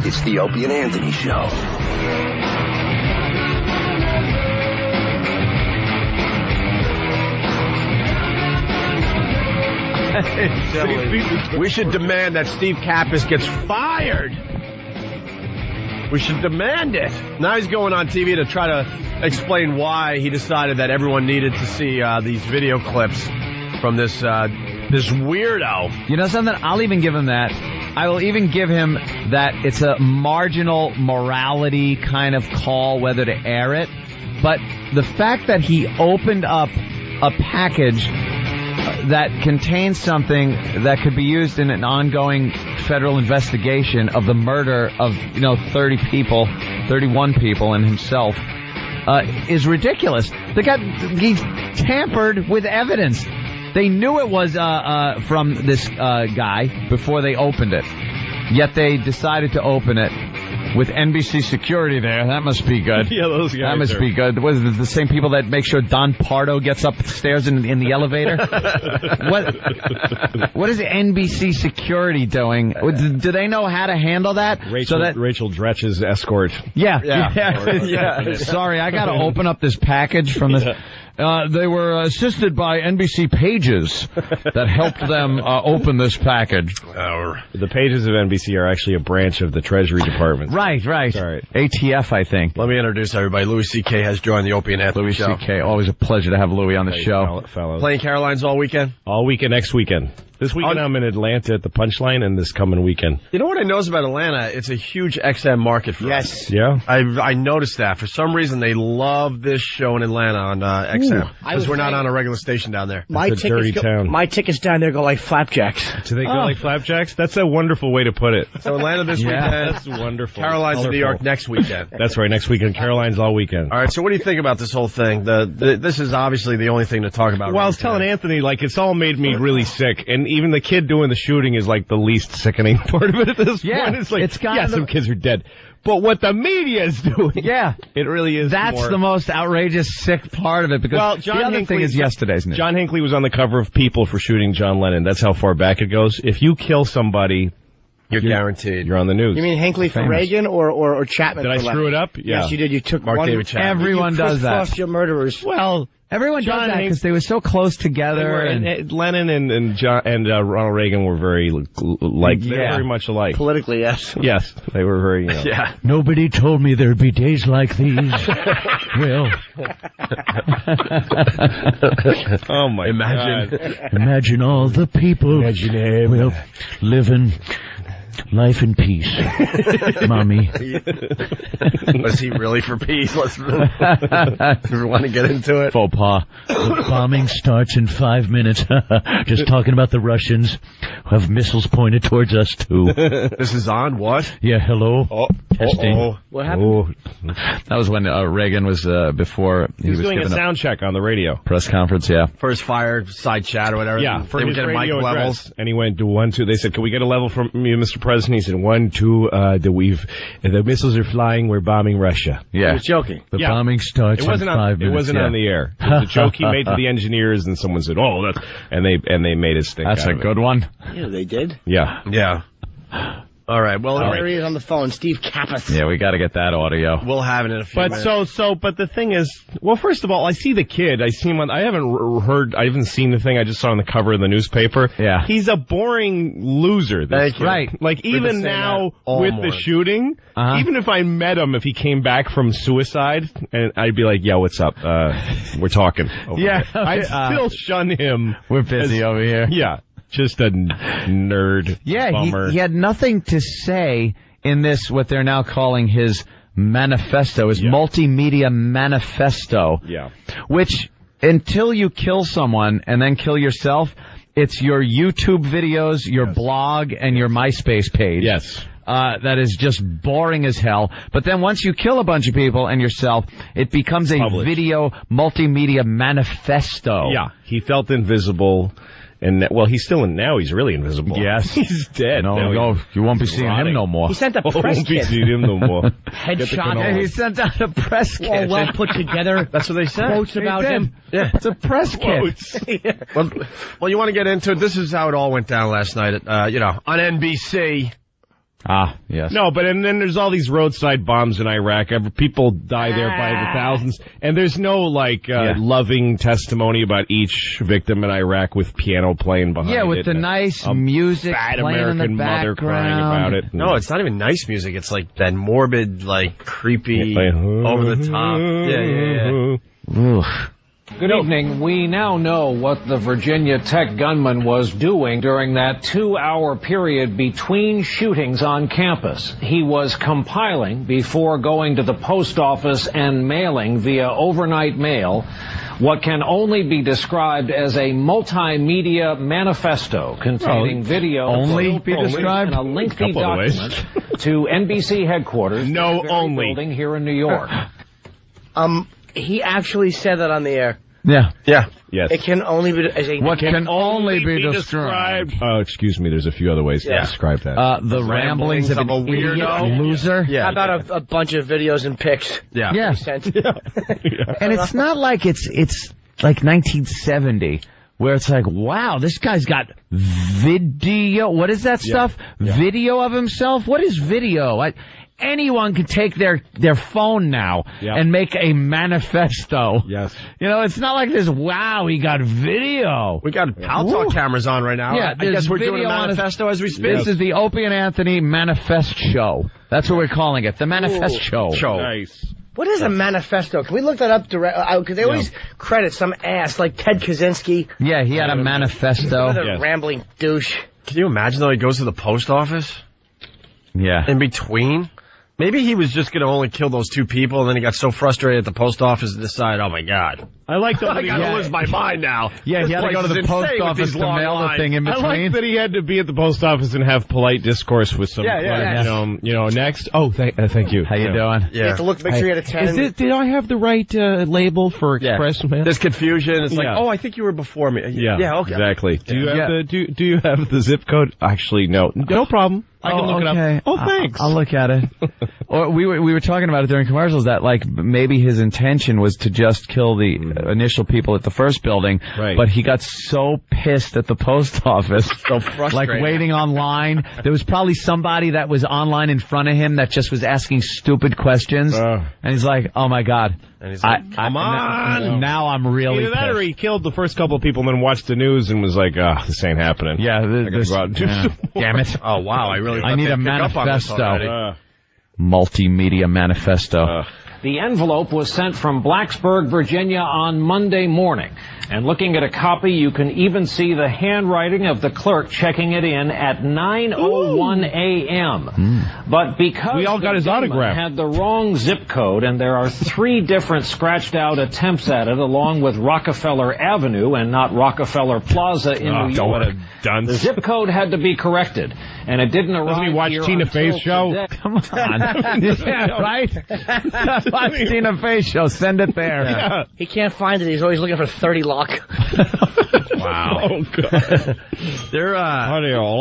It's the Opie and Anthony Show. We should demand that Steve Kappas gets fired. We should demand it. Now he's going on TV to try to explain why he decided that everyone needed to see these video clips from this weirdo. You know something? I'll even give him that. I will even give him that it's a marginal morality kind of call whether to air it. But the fact that he opened up a package that contains something that could be used in an ongoing federal investigation of the murder of, 30 people, 31 people and himself, is ridiculous. He tampered with evidence. They knew it was from this guy before they opened it, yet they decided to open it with NBC security there. That must be good. Yeah, those guys. That must be good. Was it the same people that make sure Don Pardo gets upstairs in the elevator? What is NBC security doing? Do they know how to handle that? Rachel Dretch's escort. Yeah. Sorry, I got to open up this package from this. They were assisted by NBC pages that helped them open this package. The pages of NBC are actually a branch of the Treasury Department. Right. Sorry. ATF, I think. Let me introduce everybody. Louis C.K. has joined the Opie and Anthony Show. Louis C.K. Always a pleasure to have Louis on the show. Playing Caroline's all weekend? All weekend, next weekend. This weekend I'm in Atlanta at the Punchline, and this coming weekend. You know what I noticed about Atlanta? It's a huge XM market for us. Yeah? I noticed that. For some reason, they love this show in Atlanta on XM. Because we're not on a regular station down there. It's a dirty town. My tickets down there go like flapjacks. Do they go like flapjacks? That's a wonderful way to put it. So Atlanta this weekend. That's wonderful. Caroline's in New York next weekend. That's right, next weekend. Caroline's all weekend. All right, so what do you think about this whole thing? This is obviously the only thing to talk about. Well, I was telling Anthony, it's all made me really sick. And even the kid doing the shooting is the least sickening part of it at this point. It's some kids are dead. But what the media is doing, it really is. That's the most outrageous, sick part of it. Because the other thing is yesterday's news. John Hinckley was on the cover of People for shooting John Lennon. That's how far back it goes. If you kill somebody, you're guaranteed. You're on the news. You mean Hinckley for Reagan or Chapman? Did I screw it up? Yeah. Yes, you did. You took Mark David Chapman. Everyone does that. Crisscrossed your murderers. Well. Everyone does that because they were so close together. And Lennon and Ronald Reagan were very very much alike. Politically, yes. Yes, they were very. Yeah. Nobody told me there'd be days like these. Well, oh my God! Imagine all the people living life in peace, Mommy. Was he really for peace? Let's want to get into it. Faux pas. The bombing starts in 5 minutes. Just talking about the Russians who have missiles pointed towards us, too. This is on? What? Yeah, hello. Testing. What happened? That was when Reagan was, before he was doing a sound check on the radio. Press conference, yeah. For his fireside chat or whatever. Yeah, for his radio mic address. levels. And he went to 1, 2. They said, can we get a level from you, Mr. President? He said, 1, 2, the missiles are flying, we're bombing Russia. Yeah. He was joking. The bombing starts in 5 minutes. It wasn't on the air. It was a joke he made to the engineers, and someone said, and they made his thing. That's a good one. Yeah, they did. Yeah. Yeah. All right. Well, there he is on the phone, Steve Kappas. Yeah, we got to get that audio. We'll have it in a few minutes. But the thing is, well, first of all, I see the kid. I see him I haven't seen the thing. I just saw on the cover of the newspaper. Yeah. He's a boring loser. Thank you. Right. Even now with the shooting, even if I met him, if he came back from suicide, and I'd be like, yeah, what's up? We're talking. I'd still shun him. We're busy over here. Yeah. Just a nerd. Yeah, bummer. he had nothing to say in this, what they're now calling his manifesto, his multimedia manifesto. Yeah. Which, until you kill someone and then kill yourself, it's your YouTube videos, your blog, and your MySpace page. Yes. That is just boring as hell. But then once you kill a bunch of people and yourself, it becomes a video multimedia manifesto. Yeah. He felt invisible. And he's still now. He's really invisible. Yes, he's dead. No, you won't be seeing him no more. He sent a press won't be seeing him no more. Headshot. Yeah, he sent out a press kit. Well put together. That's what they said. Quotes about him. Yeah, it's a press kit. Well, you want to get into it? This is how it all went down last night. On NBC. Ah, yes. No, but and then there's all these roadside bombs in Iraq. People die there by the thousands, and there's no loving testimony about each victim in Iraq with piano playing behind it. Yeah, with the nice music fat playing American in the mother crying about it. No, it's not even nice music. It's like that morbid, creepy, over the top. Yeah. Good evening. We now know what the Virginia Tech gunman was doing during that 2-hour period between shootings on campus. He was compiling before going to the post office and mailing via overnight mail what can only be described as a multimedia manifesto containing video and a lengthy document to NBC headquarters building here in New York. He actually said that on the air. Yeah. Yeah. Yes. It can only be what can only be described. Oh, excuse me. There's a few other ways to describe that. The ramblings of a weirdo loser. Yeah. How about a bunch of videos and pics? Yeah. Yeah. And it's not like it's like 1970 where it's like, wow, this guy's got video. What is that stuff? Yeah. Video of himself? What is video? Anyone can take their phone now and make a manifesto. Yes. It's not like this, wow, he got video. We got Pal Talk cameras on right now. Yeah, I guess we're doing a manifesto as we speak. This is the Opie and Anthony Manifest Show. That's what we're calling it, the Manifest Show. Nice. What is a manifesto? Can we look that up direct? Because they always credit some ass like Ted Kaczynski. Yeah, he had a manifesto. Another rambling douche. Can you imagine, though, he goes to the post office? Yeah. In between? Maybe he was just going to only kill those two people, and then he got so frustrated at the post office and decided, oh, my God. I like that. I got to lose my mind now. Yeah, he had to go to the post office to mail the thing in between. I like that he had to be at the post office and have polite discourse with some, next. Oh, thank you. How you doing? Yeah. You have to look, make sure you had a 10. Did I have the right label for express mail? There's confusion. It's like, I think you were before me. Yeah, okay. Exactly. Do you have the zip code? Actually, no. No problem. I can look it up. Oh, thanks. I'll look at it. Or we were talking about it during commercials that maybe his intention was to just kill the initial people at the first building, but he got so pissed at the post office, so frustrated, waiting online. There was probably somebody that was online in front of him that just was asking stupid questions, and he's like, "Oh my God." And he's like, come on! Now I'm really either that pissed. Or he killed the first couple of people and then watched the news and was like, this ain't happening. Yeah, damn it. Oh, wow, I need a manifesto. Multimedia manifesto. The envelope was sent from Blacksburg, Virginia on Monday morning. And looking at a copy, you can even see the handwriting of the clerk checking it in at 9:01 a.m. But because we all got his autograph, had the wrong zip code, and there are 3 different scratched out attempts at it, along with Rockefeller Avenue and not Rockefeller Plaza in New York. What a dunce. The zip code had to be corrected, and it didn't arrive. Doesn't he watch Tina Fey's show? Today. Come on. Yeah, right? Watch Tina Fey's show. Send it there. Yeah. He can't find it. He's always looking for 30 lock. Wow. Oh, God. They're, anyone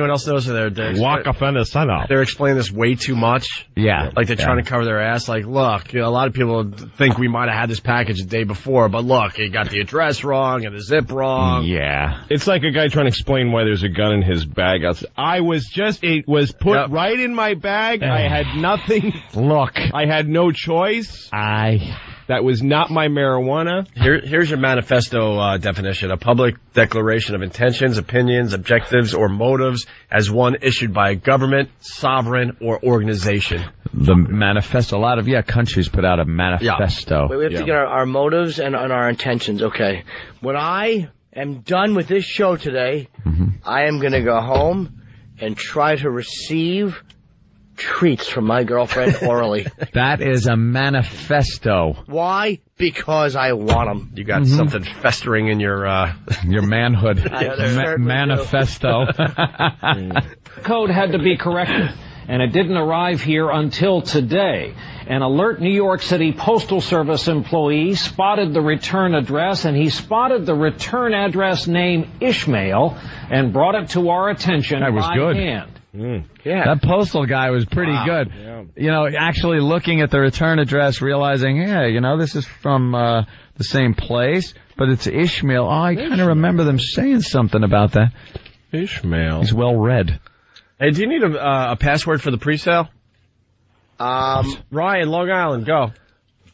else knows they're explaining this way too much? Yeah. Like they're trying to cover their ass. Like, look, a lot of people think we might have had this package the day before, but look, he got the address wrong and the zip wrong. Yeah. It's like a guy trying to explain why there's a gun in his bag. It was put right in my bag. I had nothing. Look. I had no choice. That was not my marijuana. Here's your manifesto definition. A public declaration of intentions, opinions, objectives, or motives as one issued by a government, sovereign, or organization. The manifesto. A lot of, countries put out a manifesto. We have to get our motives and our intentions. Okay. When I am done with this show today, I am going to go home and try to receive treats from my girlfriend orally. That is a manifesto. Why? Because I want them. You got something festering in your manhood. Manifesto. Code had to be corrected, and it didn't arrive here until today. An alert New York City Postal Service employee spotted the return address, and he spotted the return address name Ishmael and brought it to our attention by hand. Yeah. That postal guy was pretty good. Yeah. Actually looking at the return address, realizing, this is from the same place, but it's Ishmael. Oh, I kind of remember them saying something about that. Ishmael. He's well read. Hey, do you need a password for the pre-sale? Ryan, Long Island, go.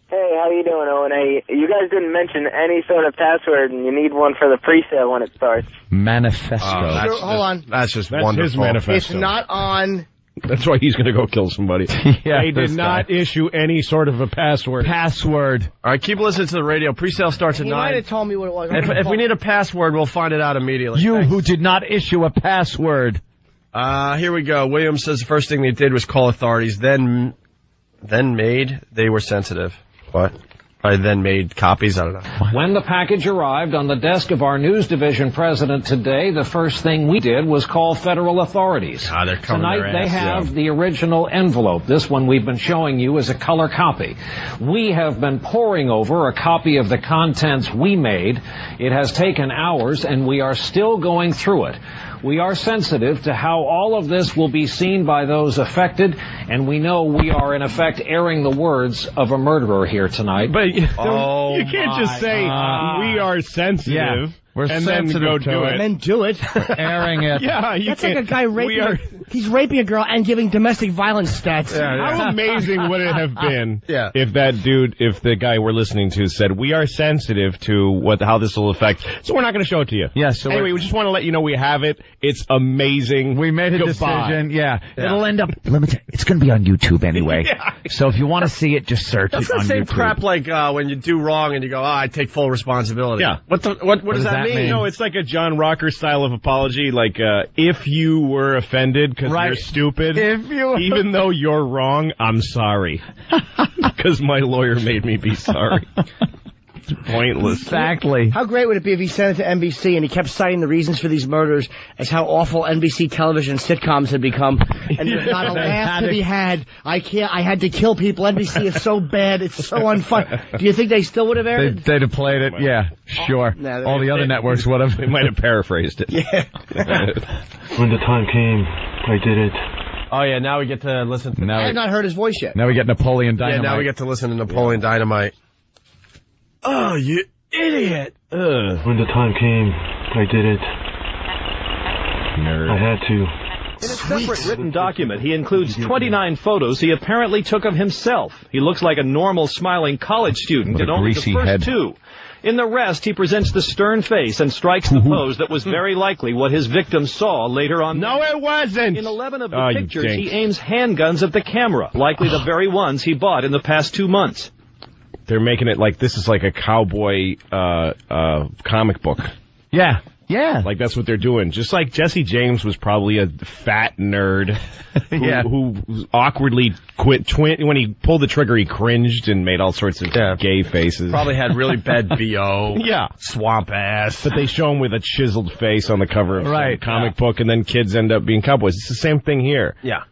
Hey, how you doing, Owen? Hey, you guys didn't mention any sort of password, and you need one for the pre-sale when it starts. Manifesto. Hold on. That's just That's wonderful. his manifesto. It's not on. That's why he's going to go kill somebody. Yeah, they did not issue any sort of a password. Password. All right, keep listening to the radio. Pre-sale starts at He 9. might have told me what it was. If we need a password, we'll find it out immediately. You Thanks. who did not issue a password. Here we go. Williams says the first thing they did was call authorities. Then they were sensitive. What? I then made copies. I don't know. When the package arrived on the desk of our news division president today, the first thing we did was call federal authorities. They're coming Tonight their they ass, have the original envelope. This one we've been showing you is a color copy. We have been poring over a copy of the contents we made. It has taken hours, and we are still going through it. We are sensitive to how all of this will be seen by those affected, and we know we are, in effect, airing the words of a murderer here tonight. But you can't just say, we are sensitive. Yeah. We're and sensitive then go to do it. And then do it. Airing it. Yeah, you That's can't. like a guy raping. He's raping a girl and giving domestic violence stats. How amazing would it have been if the guy we're listening to said, we are sensitive to how this will affect, so we're not going to show it to you. Yeah, so anyway, we just want to let you know we have it. It's amazing. We made a decision. Yeah. It'll end up, let me tell you, it's going to be on YouTube anyway. So if you want to see it, just search That's it on the same YouTube. crap like when you do wrong and you go, I take full responsibility. Yeah. What does that mean? No, it's like a John Rocker style of apology, like if you were offended because you're stupid, even though you're wrong, I'm sorry. Because my lawyer made me be sorry. It's pointless. Exactly. How great would it be if he sent it to NBC and he kept citing the reasons for these murders as how awful NBC television sitcoms had become, and there's not a laugh to be had. I had to kill people. NBC is so bad. It's so unfun. Do you think they still would have aired it? They'd have played it. Yeah, sure. All the other networks would have. They might have paraphrased it. Yeah. When the time came, I did it. Oh, yeah, now we get to listen to... I have not heard his voice yet. Now we get Napoleon Dynamite. Yeah, now we get to listen to Napoleon Dynamite. Oh, you idiot! When the time came, I did it. Nerd. I had to. In a separate written document, he includes 29 photos he apparently took of himself. He looks like a normal, smiling college student in only the first two. In the rest, he presents the stern face and strikes the pose that was very likely what his victims saw later on. No, it wasn't! In 11 of the pictures, he aims handguns at the camera, likely the very ones he bought in the past 2 months. They're making it like this is like a cowboy comic book. Yeah. Yeah. Like that's what they're doing. Just like Jesse James was probably a fat nerd who awkwardly quit when he pulled the trigger, he cringed and made all sorts of gay faces. Probably had really bad BO. Swamp ass. But they show him with a chiseled face on the cover of some comic book, and then kids end up being cowboys. It's the same thing here. Yeah.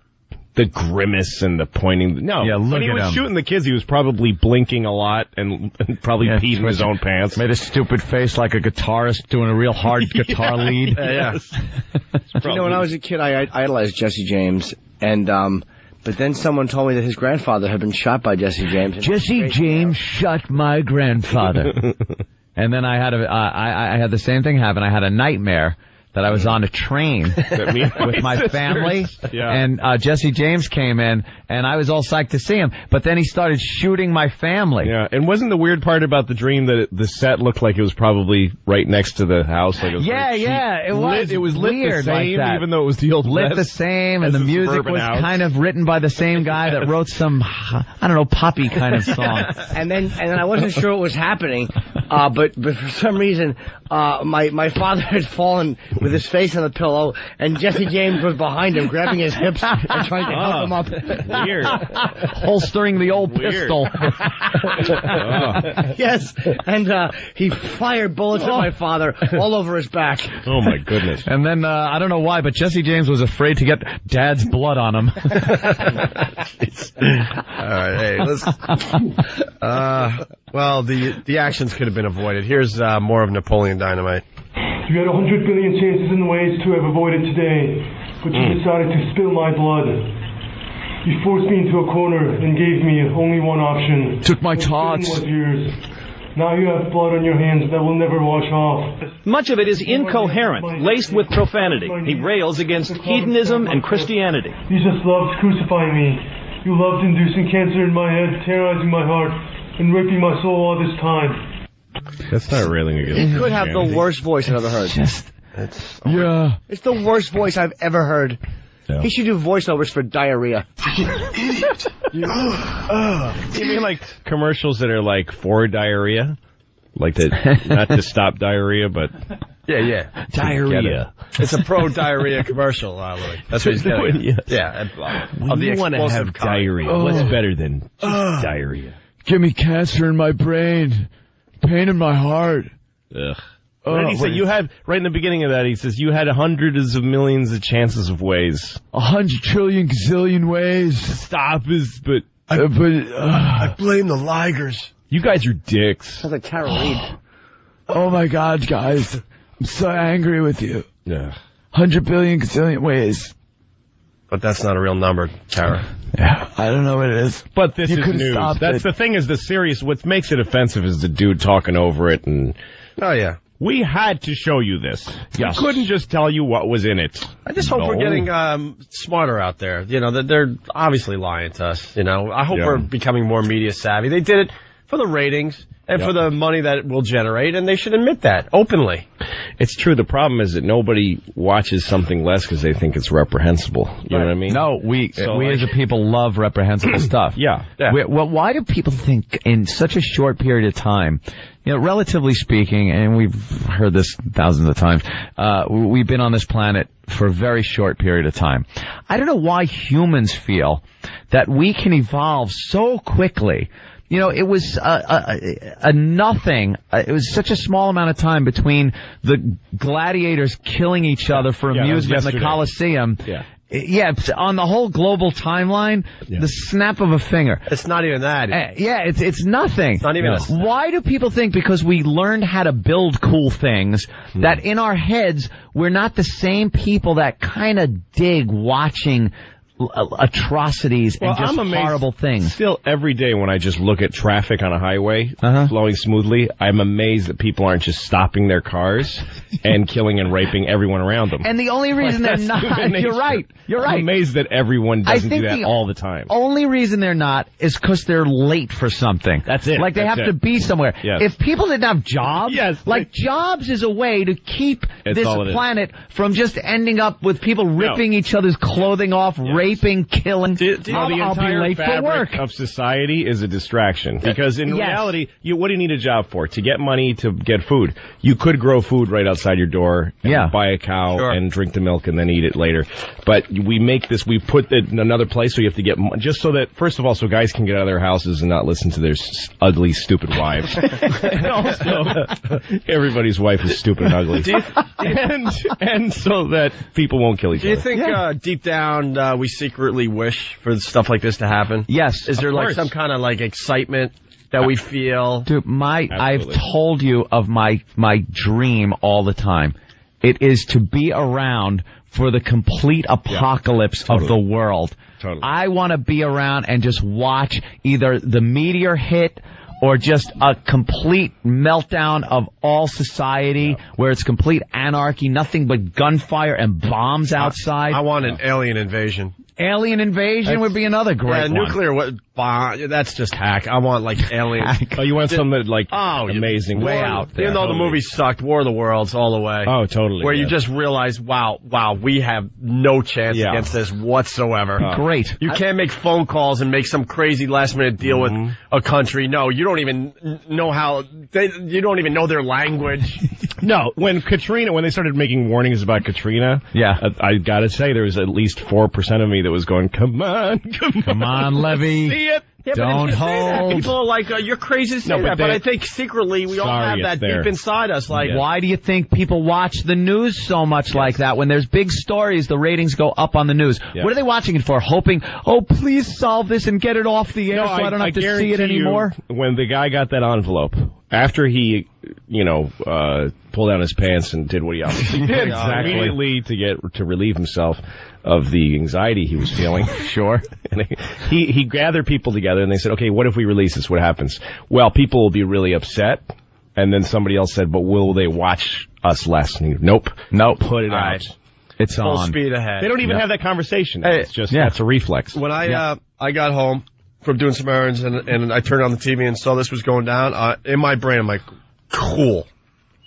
The grimace and the pointing. No, when he was shooting the kids, he was probably blinking a lot and probably peed in his own pants. Made a stupid face like a guitarist doing a real hard guitar lead. You know, when I was a kid, I idolized Jesse James, and but then someone told me that his grandfather had been shot by Jesse James. Jesse James shot my grandfather. And then I had the same thing happen. I had a nightmare that I was on a train with my family, and Jesse James came in, and I was all psyched to see him, but then he started shooting my family. Yeah, and wasn't the weird part about the dream that the set looked like it was probably right next to the house? Like it was it was lit weird the same, like that. even though it was the old lit the same, and the music was kind of written by the same guy that wrote some, I don't know, poppy kind of song. And then I wasn't sure what was happening, but for some reason, my father had fallen with his face on the pillow, and Jesse James was behind him, grabbing his hips and trying to help him up. Weird. Holstering the old pistol. Yes, and he fired bullets at my father all over his back. Oh, my goodness. And then, I don't know why, but Jesse James was afraid to get Dad's blood on him. All right, hey, let's... well, the actions could have been avoided. Here's more of Napoleon Dynamite. You had 100 billion chances and ways to have avoided today, but you decided to spill my blood. You forced me into a corner and gave me only one option. Took my tots. Was yours. Now you have blood on your hands that will never wash off. Much of it is incoherent, laced with profanity. He rails against hedonism and Christianity. You just loved crucifying me. You loved inducing cancer in my head, terrorizing my heart, and raping my soul all this time. That's not railing against He could have the worst voice I've ever heard. It's the worst voice I've ever heard. Yeah. He should do voiceovers for diarrhea. You mean like commercials that are like for diarrhea? Like that, not to stop diarrhea, but... Yeah. Diarrhea. It's a pro-diarrhea commercial, Louis. That's what he's getting. Yes. Yeah. When you want to have diarrhea, what's better than just diarrhea? Give me cancer in my brain. Pain in my heart. Ugh. What did he say? You had, right in the beginning of that, he says, you had hundreds of millions of chances of ways. 100 trillion gazillion ways. Stop is, but... I blame the Ligers. You guys are dicks. Sounds like Tara Reid. Oh my God, guys. I'm so angry with you. Yeah. 100 billion gazillion ways. But that's not a real number, Tara. Yeah, I don't know what it is. But this is news. That's the thing is the serious, what makes it offensive is the dude talking over it and... Oh, yeah. We had to show you this. Yes. We couldn't just tell you what was in it. I just hope we're getting smarter out there. You know, that they're obviously lying to us. You know, I hope we're becoming more media savvy. They did it for the ratings and for the money that it will generate, and they should admit that openly. It's true. The problem is that nobody watches something less because they think it's reprehensible. You know what I mean? No, we as a people love reprehensible stuff. Yeah. Well, why do people think in such a short period of time, you know, relatively speaking, and we've heard this thousands of times, we've been on this planet for a very short period of time. I don't know why humans feel that we can evolve so quickly. You know, it was a nothing. It was such a small amount of time between the gladiators killing each other for amusement in the Colosseum. Yeah, on the whole global timeline, the snap of a finger. It's not even that. It's nothing. It's not even a snap. Why do people think because we learned how to build cool things that in our heads we're not the same people that kind of dig watching atrocities and just horrible things? Still, every day when I just look at traffic on a highway flowing smoothly, I'm amazed that people aren't just stopping their cars and killing and raping everyone around them. And the only reason they're not, you're right. I'm amazed that everyone doesn't do that all the time. Only reason they're not is because they're late for something. That's it. Like they have to be somewhere. Yes. If people didn't have jobs, jobs is a way to keep this planet from just ending up with people ripping each other's clothing off, raping, killing. The entire fabric of society is a distraction because in reality, what do you need a job for? To get money, to get food. You could grow food right outside your door and buy a cow and drink the milk and then eat it later. But we make this, we put it in another place so you have to get, just so that, first of all, so guys can get out of their houses and not listen to their ugly, stupid wives. And also, everybody's wife is stupid and ugly. And so that people won't kill each other. Do you think deep down we secretly wish for stuff like this to happen? Yes. Is there like some kind of like excitement that we feel? Dude, I've told you of my dream all the time. It is to be around for the complete apocalypse of the world. Totally. I want to be around and just watch either the meteor hit or just a complete meltdown of all society where it's complete anarchy, nothing but gunfire and bombs outside. I want an alien invasion. Alien invasion would be another great one. Nuclear bomb, that's just hack. I want like aliens. Oh, you want something like amazing, way out there. Even though the movie sucked, War of the Worlds all the way. Oh, totally. Where you just realize, wow, we have no chance against this whatsoever. Great. You can't make phone calls and make some crazy last minute deal with a country. No, you don't even know you don't even know their language. No, when they started making warnings about Katrina, I gotta say there was at least 4% of me that was going, come on, Levy. See it? Yeah, don't hold. People are like, you're crazy to say that, but I think secretly we all have that deep inside us. Like, why do you think people watch the news so much like that? When there's big stories, the ratings go up on the news. What are they watching it for? Hoping, please solve this and get it off the air so I don't have to see it anymore? When the guy got that envelope, after he, pulled down his pants and did what he obviously did immediately to relieve himself of the anxiety he was feeling. Sure. And he gathered people together and they said, okay, what if we release this? What happens? Well, people will be really upset. And then somebody else said, but will they watch us less? And he, nope. Put it out. It's full on. speed ahead. They don't even have that conversation. It's just, that's a reflex. When I got home from doing some errands and I turned on the TV and saw this was going down, in my brain, I'm like, cool.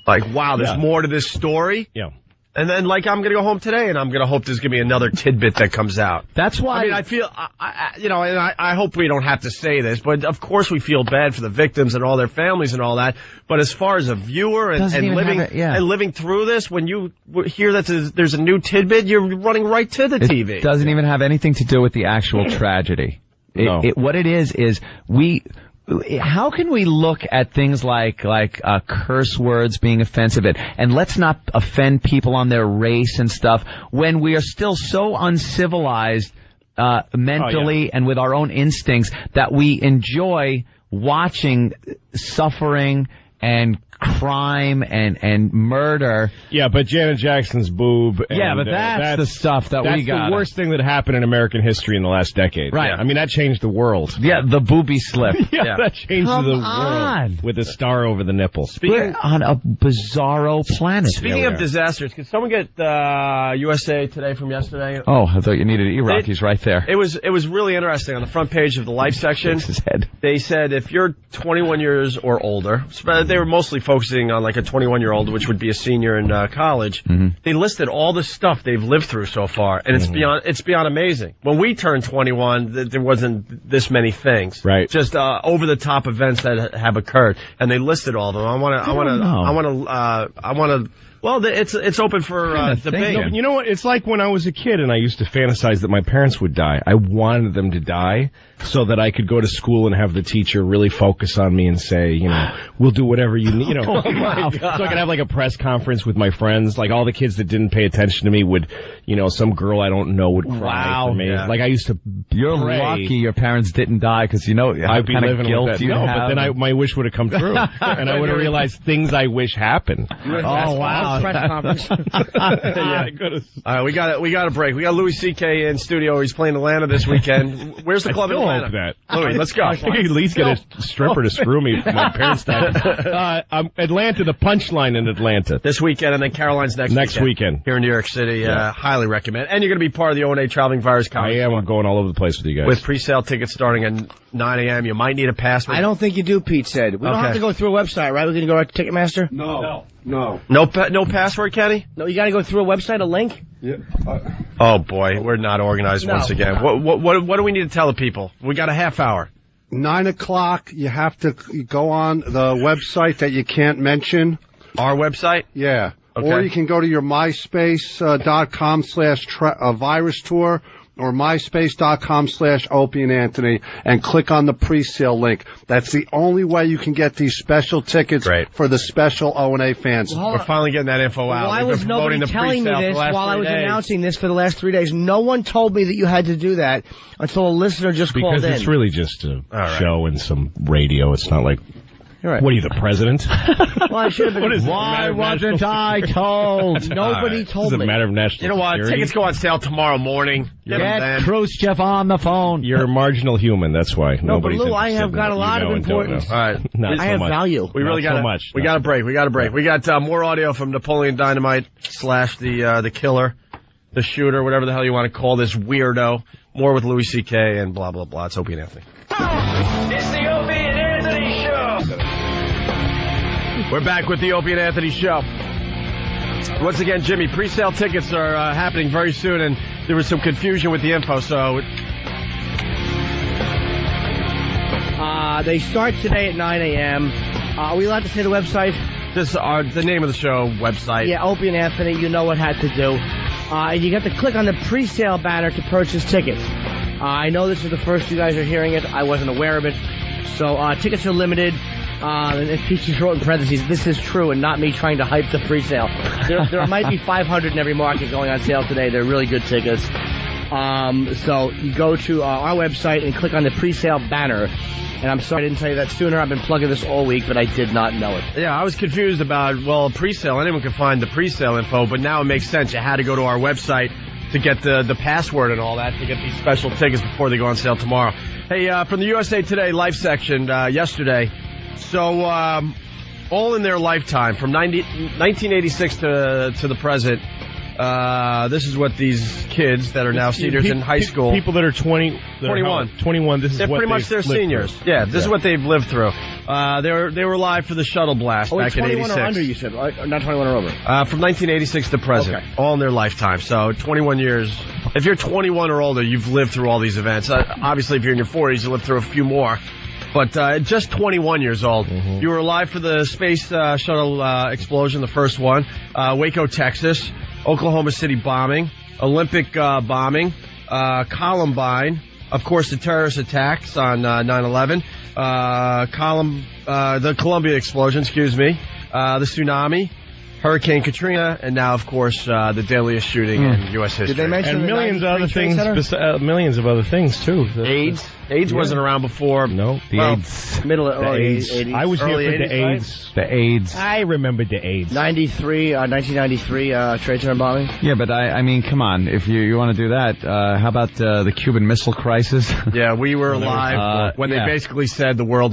Like, wow, there's more to this story. Yeah. And then, I'm going to go home today, and I'm going to hope there's going to be another tidbit that comes out. That's why... I mean, I feel, and I hope we don't have to say this, but of course we feel bad for the victims and all their families and all that. But as far as a viewer and living through this, when you hear that there's a new tidbit, you're running right to the TV. It doesn't even have anything to do with the actual tragedy. No. What it is how can we look at things like curse words being offensive and let's not offend people on their race and stuff when we are still so uncivilized mentally and with our own instincts that we enjoy watching suffering and crime and murder. Yeah, but Janet Jackson's boob. And, but that's the stuff that we got. That's the worst thing that happened in American history in the last decade. Right. I mean, that changed the world. Yeah, the booby slip. That changed the world. With a star over the nipple. We're on a bizarro planet. Speaking of disasters, can someone get USA Today from yesterday? Oh, I thought you needed E-Rock. He's right there. It was really interesting. On the front page of the Life section, they said if you're 21 years or older, they were mostly focusing on like a 21-year-old, which would be a senior in college. They listed all the stuff they've lived through so far, and it's beyond amazing. When we turned 21, there wasn't this many things. Right. Just over the top events that have occurred, and they listed all of them. I want to. Well, it's open for debate. No, you know what? It's like when I was a kid and I used to fantasize that my parents would die. I wanted them to die so that I could go to school and have the teacher really focus on me and say, we'll do whatever you need. Oh my God. So I could have like a press conference with my friends. Like all the kids that didn't pay attention to me would, some girl I don't know would cry for me. Yeah. Like I used to. You're lucky your parents didn't die because I'd be living guilt with that. you have. But then my wish would have come true, and I would have realized things I wish happened. Oh wow. Press conference. All right, we got a break. We got Louis C.K. in studio. He's playing Atlanta this weekend. Where's the club in Atlanta? Louis, let's go. At least get a stripper to screw me. My parents died. Atlanta, the punchline in Atlanta this weekend, and then Caroline's next weekend here in New York City. Highly recommend. And you're going to be part of the O&A Traveling Virus Conference. I am. I'm going all over the place with you guys. With pre-sale tickets starting at 9 a.m. You might need a password. I don't think you do, Pete said. We don't have to go through a website, right? We're going to go right to Ticketmaster? No password, Kenny? No, you got to go through a website, a link? Yeah. Oh, boy. We're not organized once again. What do we need to tell the people? We got a half hour. 9 o'clock, you have to go on the website that you can't mention. Our website? Yeah. Okay. Or you can go to your myspace.com/virus tour or myspace.com/Opie and Anthony and click on the pre-sale link. That's the only way you can get these special tickets for the special O&A fans. We're finally getting that info out. Why was nobody telling me this while I was announcing this for the last 3 days? No one told me that you had to do that until a listener just called in. Because it's really just a show and some radio. It's not like... Right. What are you, the president? Well, I should have been. Why wasn't I told? Nobody told me. It's a matter of national You know what? security. Tickets go on sale tomorrow morning. Get Khrushchev on the phone. You're a marginal human. That's why. No, but Lou, I have got a lot of importance. All right. I have value. We really got much. We got a break. We got more audio from Napoleon Dynamite / the killer, the shooter, whatever the hell you want to call this weirdo. More with Louis C.K. and blah, blah, blah. It's Opie and Anthony. It's the Opie and Anthony Show. We're back with the Opie and Anthony Show. Once again, Jimmy, pre-sale tickets are happening very soon, and there was some confusion with the info, so... They start today at 9 a.m. Are we allowed to say the website? This the name of the show, website. Yeah, Opie and Anthony, you know what had to do. You got to click on the pre-sale banner to purchase tickets. I know this is the first you guys are hearing it. I wasn't aware of it. So tickets are limited. And Peachy wrote in parentheses, this is true and not me trying to hype the pre-sale. There might be 500 in every market going on sale today. They're really good tickets. So you go to our website and click on the pre-sale banner. And I'm sorry I didn't tell you that sooner. I've been plugging this all week, but I did not know it. Yeah, I was confused about, pre-sale. Anyone can find the pre-sale info, but now it makes sense. You had to go to our website to get the password and all that to get these special tickets before they go on sale tomorrow. Hey, from the USA Today Life section yesterday, so all in their lifetime, from 1986 to the present, this is what these kids that are now seniors in high school. People that are 21. This is they're what pretty much their seniors. Through. Yeah, this is what they've lived through. They were live for the shuttle blast back in 86. 21 or under, you said, right? Not 21 or over. From 1986 to present, all in their lifetime. So 21 years. If you're 21 or older, you've lived through all these events. Obviously, if you're in your 40s, you lived through a few more. But just 21 years old. Mm-hmm. You were alive for the space shuttle explosion, the first one. Waco, Texas. Oklahoma City bombing. Olympic bombing. Columbine. Of course, the terrorist attacks on 9/11. The Columbia explosion, the tsunami. Hurricane Katrina, and now, of course, the deadliest shooting in U.S. history. Did they mention and millions of other things, millions of other things too. AIDS wasn't around before. No, AIDS. Middle of early 80s. I was here for 80s, the AIDS. The AIDS. I remember the AIDS. 1993 Trade Center bombing. Yeah, but I mean, come on. If you want to do that, how about the Cuban Missile Crisis? Yeah, we were alive when they basically said the world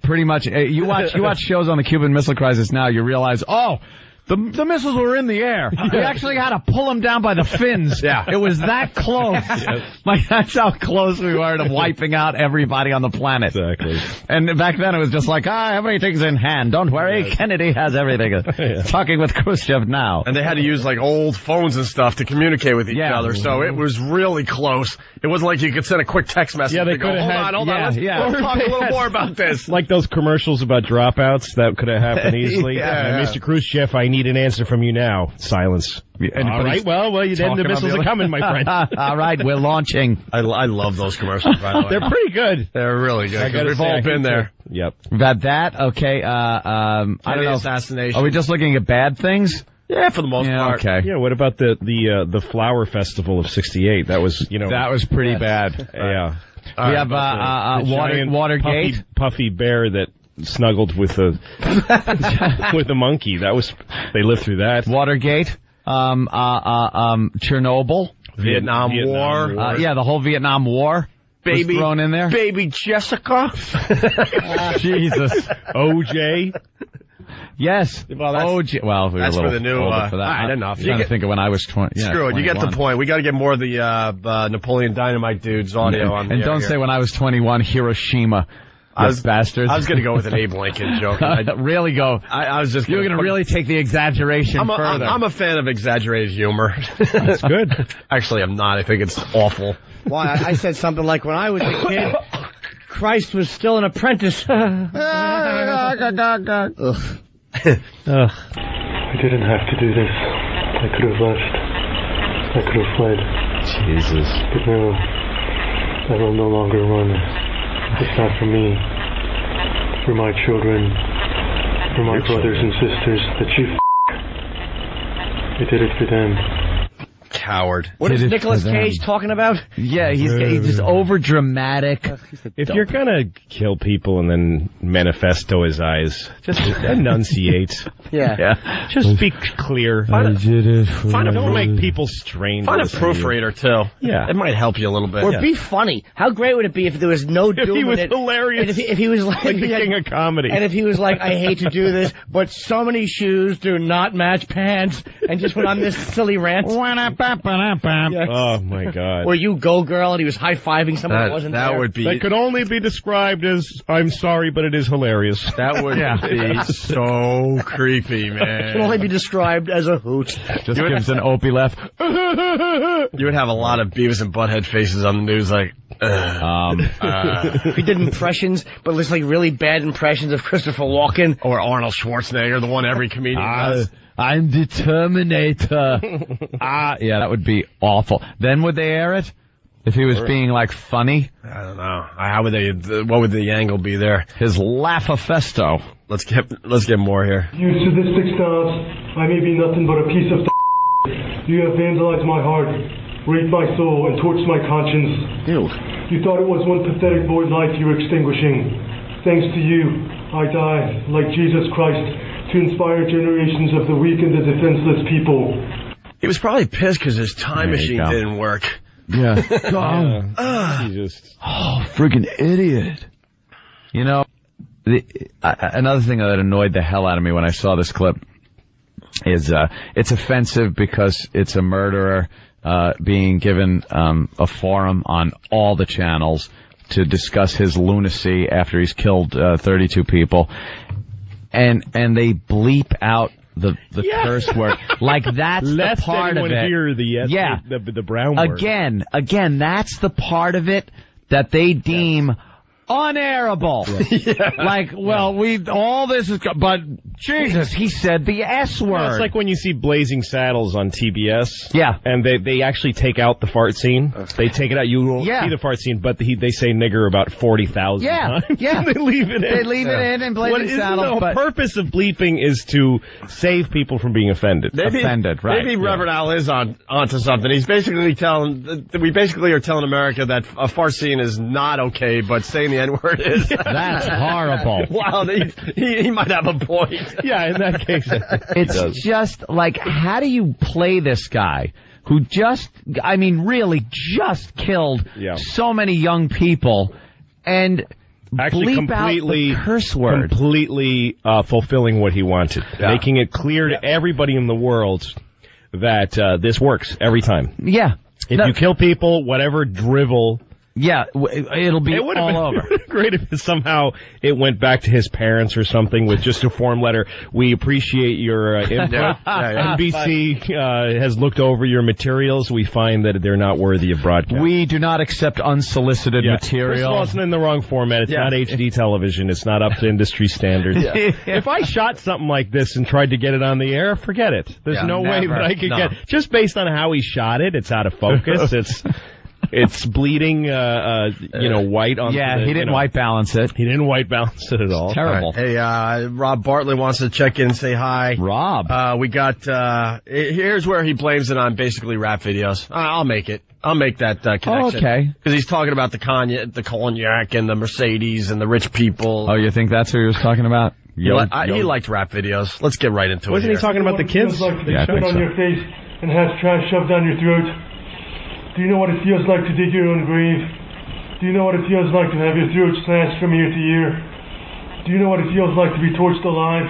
pretty much. You watch shows on the Cuban Missile Crisis now, you realize, the missiles were in the air. We actually had to pull them down by the fins. Yeah. It was that close. Like, that's how close we were to wiping out everybody on the planet. Exactly. And back then it was just like, everything's in hand. Don't worry, Kennedy has everything. Talking with Khrushchev now. And they had to use, like, old phones and stuff to communicate with each other, so it was really close. It wasn't like you could send a quick text message. Yeah, they could have had... Hold on. Let's talk a little more about this. Like those commercials about dropouts, that could have happened easily. Mr. Khrushchev, I need an answer from you now. Silence. All right, well, the missiles are coming, my friend. All right, we're launching. I love those commercials, by the way. They're pretty good. They're really good. We've all been there. Yep. About that, okay, I don't know. Assassination. Are we just looking at bad things? Yeah, for the most part. Okay. Yeah, what about the Flower Festival of '68? That was, That was pretty bad. Yeah. We have Watergate. Puffy bear that snuggled with a monkey. They lived through that. Watergate. Chernobyl. Vietnam War. The whole Vietnam War. Was thrown in there. Baby Jessica. Jesus. OJ. Yes. OJ. Well, we were a little for the new. older for that. I don't know. I'm trying to think of when I was 20. Screw it. You get the point. We got to get more of the Napoleon Dynamite dude's audio on. And don't say when I was 21, Hiroshima. Bastards. I was going to go with an Abe Lincoln joke. Really go. I was just. You're going to really take the exaggeration further. I'm a fan of exaggerated humor. That's good. Actually, I'm not. I think it's awful. Why? I said something like, when I was a kid, Christ was still an apprentice. I didn't have to do this. I could have left. I could have fled. Jesus. But no, I will no longer run. It's not for me. For my children. For my brothers and sisters that you I did it for them. Coward. What is Nicolas Cage talking about? Yeah, he's just over dramatic. If you're gonna kill people and then manifesto his eyes, just enunciate. Yeah. Just be clear. Don't make people strain. Find a proofreader too. Yeah, it might help you a little bit. Or be funny. How great would it be if there was no doom in it? If he was hilarious. And if he was like the king of comedy. And if he was like, I hate to do this, but so many shoes do not match pants, and just went on this silly rant. Oh my God! Or you go girl, and he was high fiving someone who wasn't there. That could only be described as, I'm sorry, but it is hilarious. That would be so creepy, man. It can only be described as a hoot. Just gives an Opie laugh. You would have a lot of Beavis and Butthead faces on the news, like. If he did impressions, but it's like really bad impressions of Christopher Walken or Arnold Schwarzenegger, the one every comedian does. I'm the Terminator. Yeah, that would be awful. Then would they air it? If he was being, like, funny? I don't know. How would what would the angle be there? His laugh-a-festo. Let's get more here. You sadistic stars, I may be nothing but a piece of You have vandalized my heart. raped my soul, and torched my conscience. Ew. You thought it was one pathetic boy's life you were extinguishing. Thanks to you, I die, like Jesus Christ, to inspire generations of the weak and the defenseless people. He was probably pissed because his time machine didn't work. Yeah. Jesus. Oh, freaking idiot. You know, another thing that annoyed the hell out of me when I saw this clip is it's offensive because it's a murderer being given a forum on all the channels to discuss his lunacy after he's killed 32 people, and they bleep out the curse word. Like, that's the part of it. Hear the brown word. Again, that's the part of it that they deem unairable. Like, all this is, but Jesus, he said the S word. Yeah, it's like when you see Blazing Saddles on TBS. Yeah. And they actually take out the fart scene. They take it out. You won't see the fart scene, but they say nigger about 40,000 times. Yeah. They leave it in. They leave it in Blazing Saddles. The purpose of bleeping is to save people from being offended. Offended, right. Maybe Reverend Al is onto something. He's basically we basically are telling America that a fart scene is not okay, but saying the N-word is. That's horrible. Wow, he might have a point. Yeah, in that case. It's just like, how do you play this guy who really just killed so many young people and actually bleep out the curse word? Completely fulfilling what he wanted. Yeah. Making it clear to everybody in the world that this works every time. Yeah. If you kill people, whatever drivel... Yeah, it'll be all over. Great if somehow it went back to his parents or something with just a form letter. We appreciate your input. NBC has looked over your materials. We find that they're not worthy of broadcast. We do not accept unsolicited material. First of all, it's in the wrong format. It's not HD television. It's not up to industry standards. If I shot something like this and tried to get it on the air, forget it. There's no way that I could get... Just based on how he shot it, it's out of focus. It's bleeding, white on he didn't white balance it. He didn't white balance it at all. Terrible. Right. Hey, Rob Bartlett wants to check in and say hi. Rob. We got, here's where he blames it on basically rap videos. I'll make it. I'll make that connection. Oh, okay. Because he's talking about the cognac and the Mercedes and the rich people. Oh, you think that's who he was talking about? He liked rap videos. Let's get right into it. Wasn't he talking about the kids? Like to be spit on your face and have trash shoved down your throat. Do you know what it feels like to dig your own grave? Do you know what it feels like to have your throat slashed from ear to ear? Do you know what it feels like to be torched alive?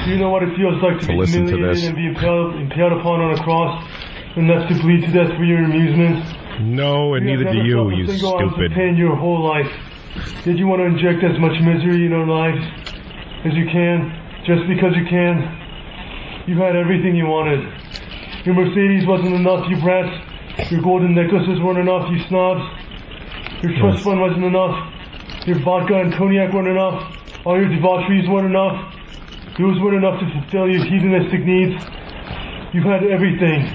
Do you know what it feels like to be humiliated and be impaled upon on a cross and left to bleed to death for your amusement? No, and neither do you stupid. Pain your whole life. Did you want to inject as much misery in our lives as you can, just because you can? You had everything you wanted. Your Mercedes wasn't enough, you brats. Your golden necklaces weren't enough, you snobs. Your trust fund wasn't enough. Your vodka and cognac weren't enough. All your debaucheries weren't enough. Those weren't enough to fulfill your hedonistic needs. You had everything.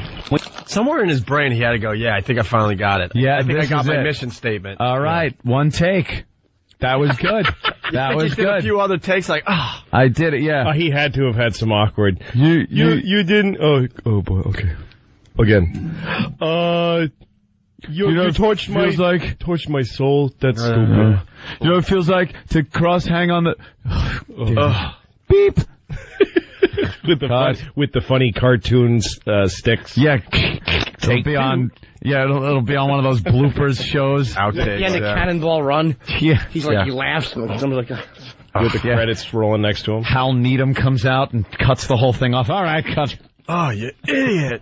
Somewhere in his brain he had to go, I think I finally got it. Yeah, I think I got my mission statement. All right, one take. That was good. That was good. A few other takes, like, I did it, yeah. He had to have had some awkward. You didn't. Oh boy. Okay. Again. You torched my soul. That's stupid. You know what it feels like to cross-hang on the... Beep! with the funny cartoons sticks. Yeah. It'll be on one of those bloopers shows. Outtakes. Yeah, and the cannonball run. Yeah. He laughs and somebody's like... With the credits rolling next to him. Hal Needham comes out and cuts the whole thing off. All right, cut. Oh, you idiot.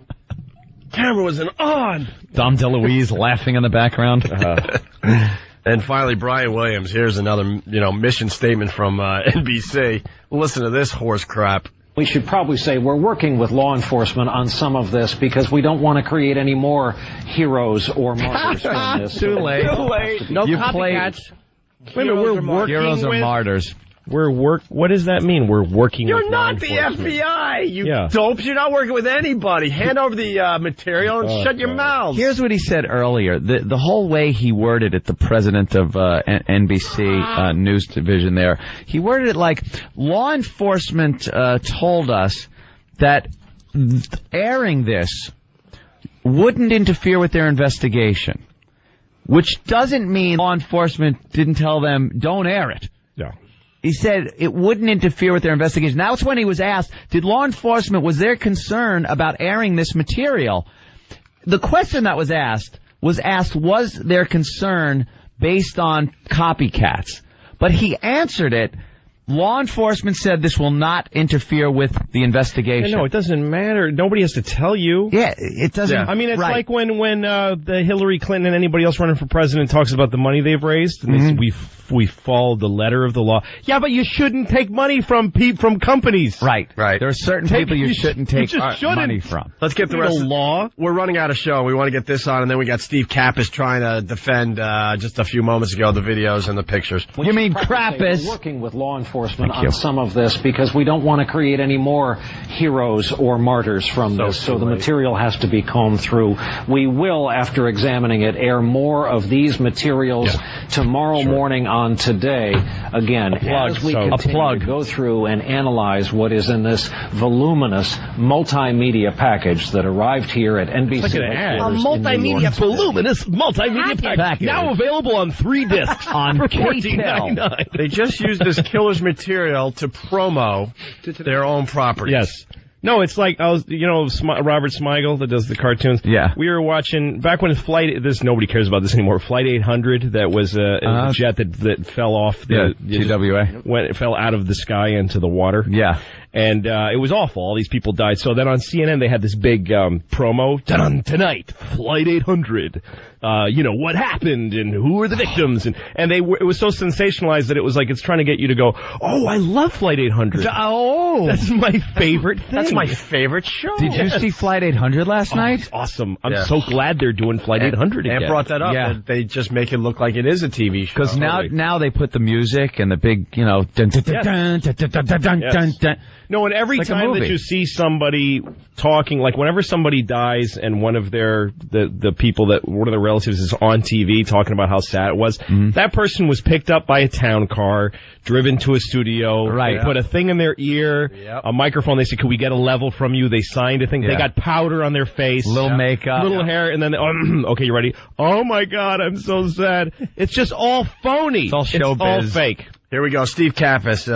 Camera wasn't on. Dom DeLuise laughing in the background. And finally, Brian Williams. Here's another, mission statement from NBC. Listen to this horse crap. We should probably say we're working with law enforcement on some of this because we don't want to create any more heroes or martyrs from this. Too late. No copycats. Wait a minute, we're working heroes or martyrs. What does that mean? We're working with law enforcement. You're not the FBI, you dopes. You're not working with anybody. Hand over the material and shut your mouth. Here's what he said earlier. The whole way he worded it, the president of NBC News Division there, he worded it like, law enforcement told us that airing this wouldn't interfere with their investigation, which doesn't mean law enforcement didn't tell them, don't air it. No. He said it wouldn't interfere with their investigation. That's when he was asked, did law enforcement, was there concern about airing this material? The question that was asked, was there concern based on copycats? But he answered it. Law enforcement said this will not interfere with the investigation. No, it doesn't matter. Nobody has to tell you. Yeah, it doesn't. I mean, it's like when the Hillary Clinton and anybody else running for president talks about the money they've raised, and they say, we followed the letter of the law. Yeah, but you shouldn't take money from companies. Right. There are certain people you shouldn't take money from. Let's get the rest of the law. We're running out of show. We want to get this on, and then we got Steve Kappas trying to defend just a few moments ago the videos and the pictures. You mean Krappus? Working with law enforcement on some of this because we don't want to create any more heroes or martyrs from this. So the material has to be combed through. We will, after examining it, air more of these materials tomorrow morning on Today. Again, as we continue to go through and analyze what is in this voluminous multimedia package that arrived here at NBC. Voluminous multimedia package. Now available on 3 discs on $14.99. They just used this killer's material to promo their own properties. Yes. No, it's like, Robert Smigel that does the cartoons. Yeah. We were watching, back when nobody cares about this anymore, Flight 800, that was a jet that fell off the TWA. It fell out of the sky into the water. Yeah. And it was awful. All these people died. So then on CNN, they had this big promo. Dun, tonight, Flight 800. What happened and who were the victims? And it was so sensationalized that it was like it's trying to get you to go, oh, I love Flight 800. Oh. That's my favorite thing. That's my favorite show. Did you see Flight 800 last night? Awesome. I'm so glad they're doing Flight 800 again. And brought that up. Yeah. They just make it look like it is a TV show. Because now they put the music and the big, dun, dun, dun, dun, dun, dun, dun, dun, dun. No, and every time that you see somebody talking, like whenever somebody dies and one of the people that one of their relatives is on TV talking about how sad it was, that person was picked up by a town car, driven to a studio, they put a thing in their ear, a microphone. They said, "Could we get a level from you?" They signed a thing. They got powder on their face, little makeup, little hair, and then okay, you ready? Oh my God, I'm so sad. It's just all phony. It's all showbiz. It's all fake. Here we go, Steve Kappas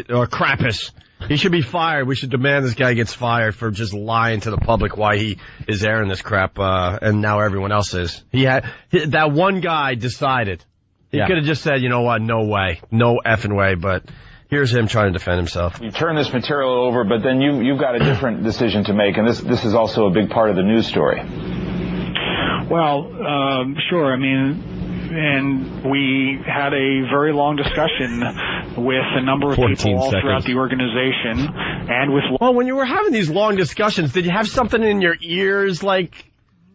or Krappus. He should be fired. We should demand this guy gets fired for just lying to the public why he is airing this crap, and now everyone else is. That one guy decided. He could have just said, you know what, no way. No effing way, but here's him trying to defend himself. You turn this material over, but then you've got a different decision to make, and this is also a big part of the news story. Well, sure. I mean, and we had a very long discussion with a number of people all throughout the organization and with... Well, when you were having these long discussions, did you have something in your ears like...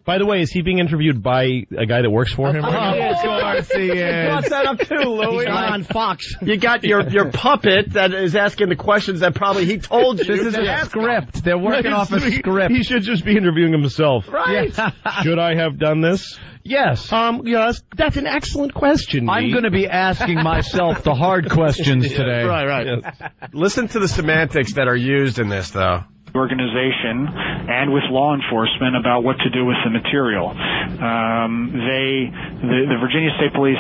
By the way, is he being interviewed by a guy that works for him? Of course he is. You brought that up too, Louis. He's on Fox. You got your puppet that is asking the questions that probably he told you. This is a script. They're working off a script. He should just be interviewing himself. Right. Yeah. Should I have done this? Yes. Yes, that's an excellent question. I'm going to be asking myself the hard questions today. Right. Yes. Listen to the semantics that are used in this, though. Organization and with law enforcement about what to do with the material. The Virginia State Police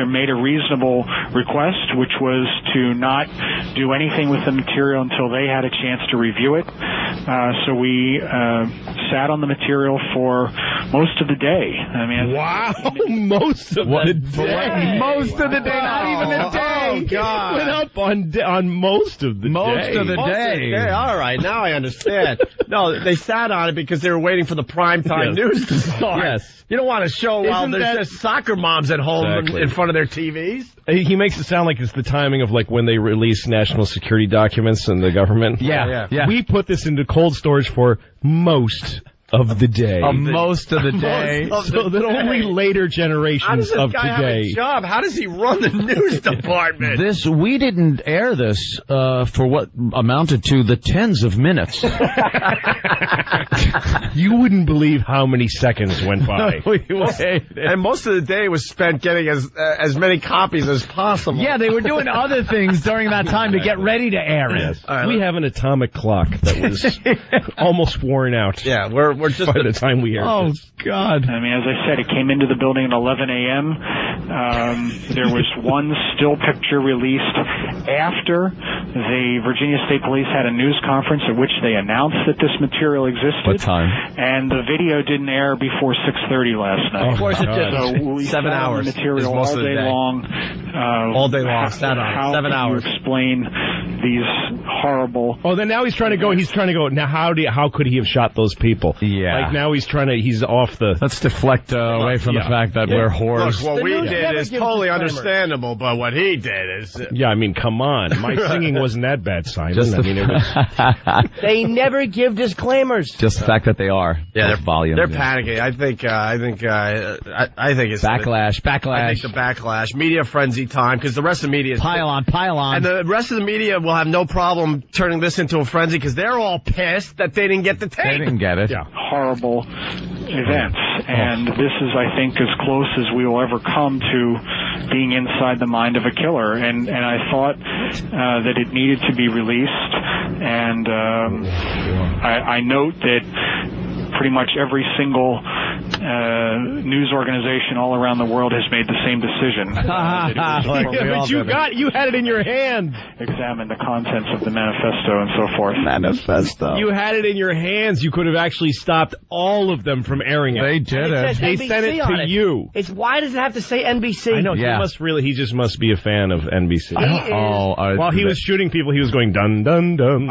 made a reasonable request, which was to not do anything with the material until they had a chance to review it. So we sat on the material for most of the day. I mean, wow, most of the day. Most of the day, not even a day. Oh, God. Went up on most of the day. Most of the day. All right, now I understand. No, they sat on it because they were waiting for the primetime news to start. Yes. You don't want to show while there's just soccer moms at home in front of their TVs. He makes it sound like it's the timing of like when they release national security documents in the government. Yeah. We put this into cold storage for most of the day. Most of the day. So that only later generations of today. How does this guy have a job? How does he run the news department? We didn't air this for what amounted to the tens of minutes. You wouldn't believe how many seconds went by. And most of the day was spent getting as many copies as possible. Yeah, they were doing other things during that time to get ready to air it. Yes. Right, we have an atomic clock that was almost worn out. Yeah, we're We're just by the time we hear this. God. I mean, as I said, it came into the building at 11 a.m. There was one still picture released after the Virginia State Police had a news conference at which they announced that this material existed. What time? And the video didn't air before 6:30 last night. Of course it did. So we 7 hours. The material all day long. All day long. How 7 hours. You explain these horrible. Oh, then now he's trying to go. He's trying to go. Now, how could he have shot those people? Yeah. Like now he's trying to. He's off the. Let's deflect away from the fact that we're whores. Look, what we did is totally understandable, but what he did is. Yeah, I mean, come on. My singing wasn't that bad, Simon. Just I mean, it was. They never give disclaimers. Just the fact that they are. Yeah, they're volume. They're panicking. I think it's backlash. I think the backlash, media frenzy time, because the rest of the media is pile on, and the rest of the media will have no problem turning this into a frenzy because they're all pissed that they didn't get the tape. They didn't get it. Yeah. Horrible events, and this is, I think, as close as we will ever come to being inside the mind of a killer. And I thought that it needed to be released, and I note that pretty much every single news organization all around the world has made the same decision. But you had it in your hand. Examine the contents of the manifesto and so forth. Manifesto. You had it in your hands. You could have actually stopped all of them from airing it. They did it. They sent it to you. It's why does it have to say NBC? I know. He just must be a fan of NBC. While he was shooting people, he was going dun dun dun.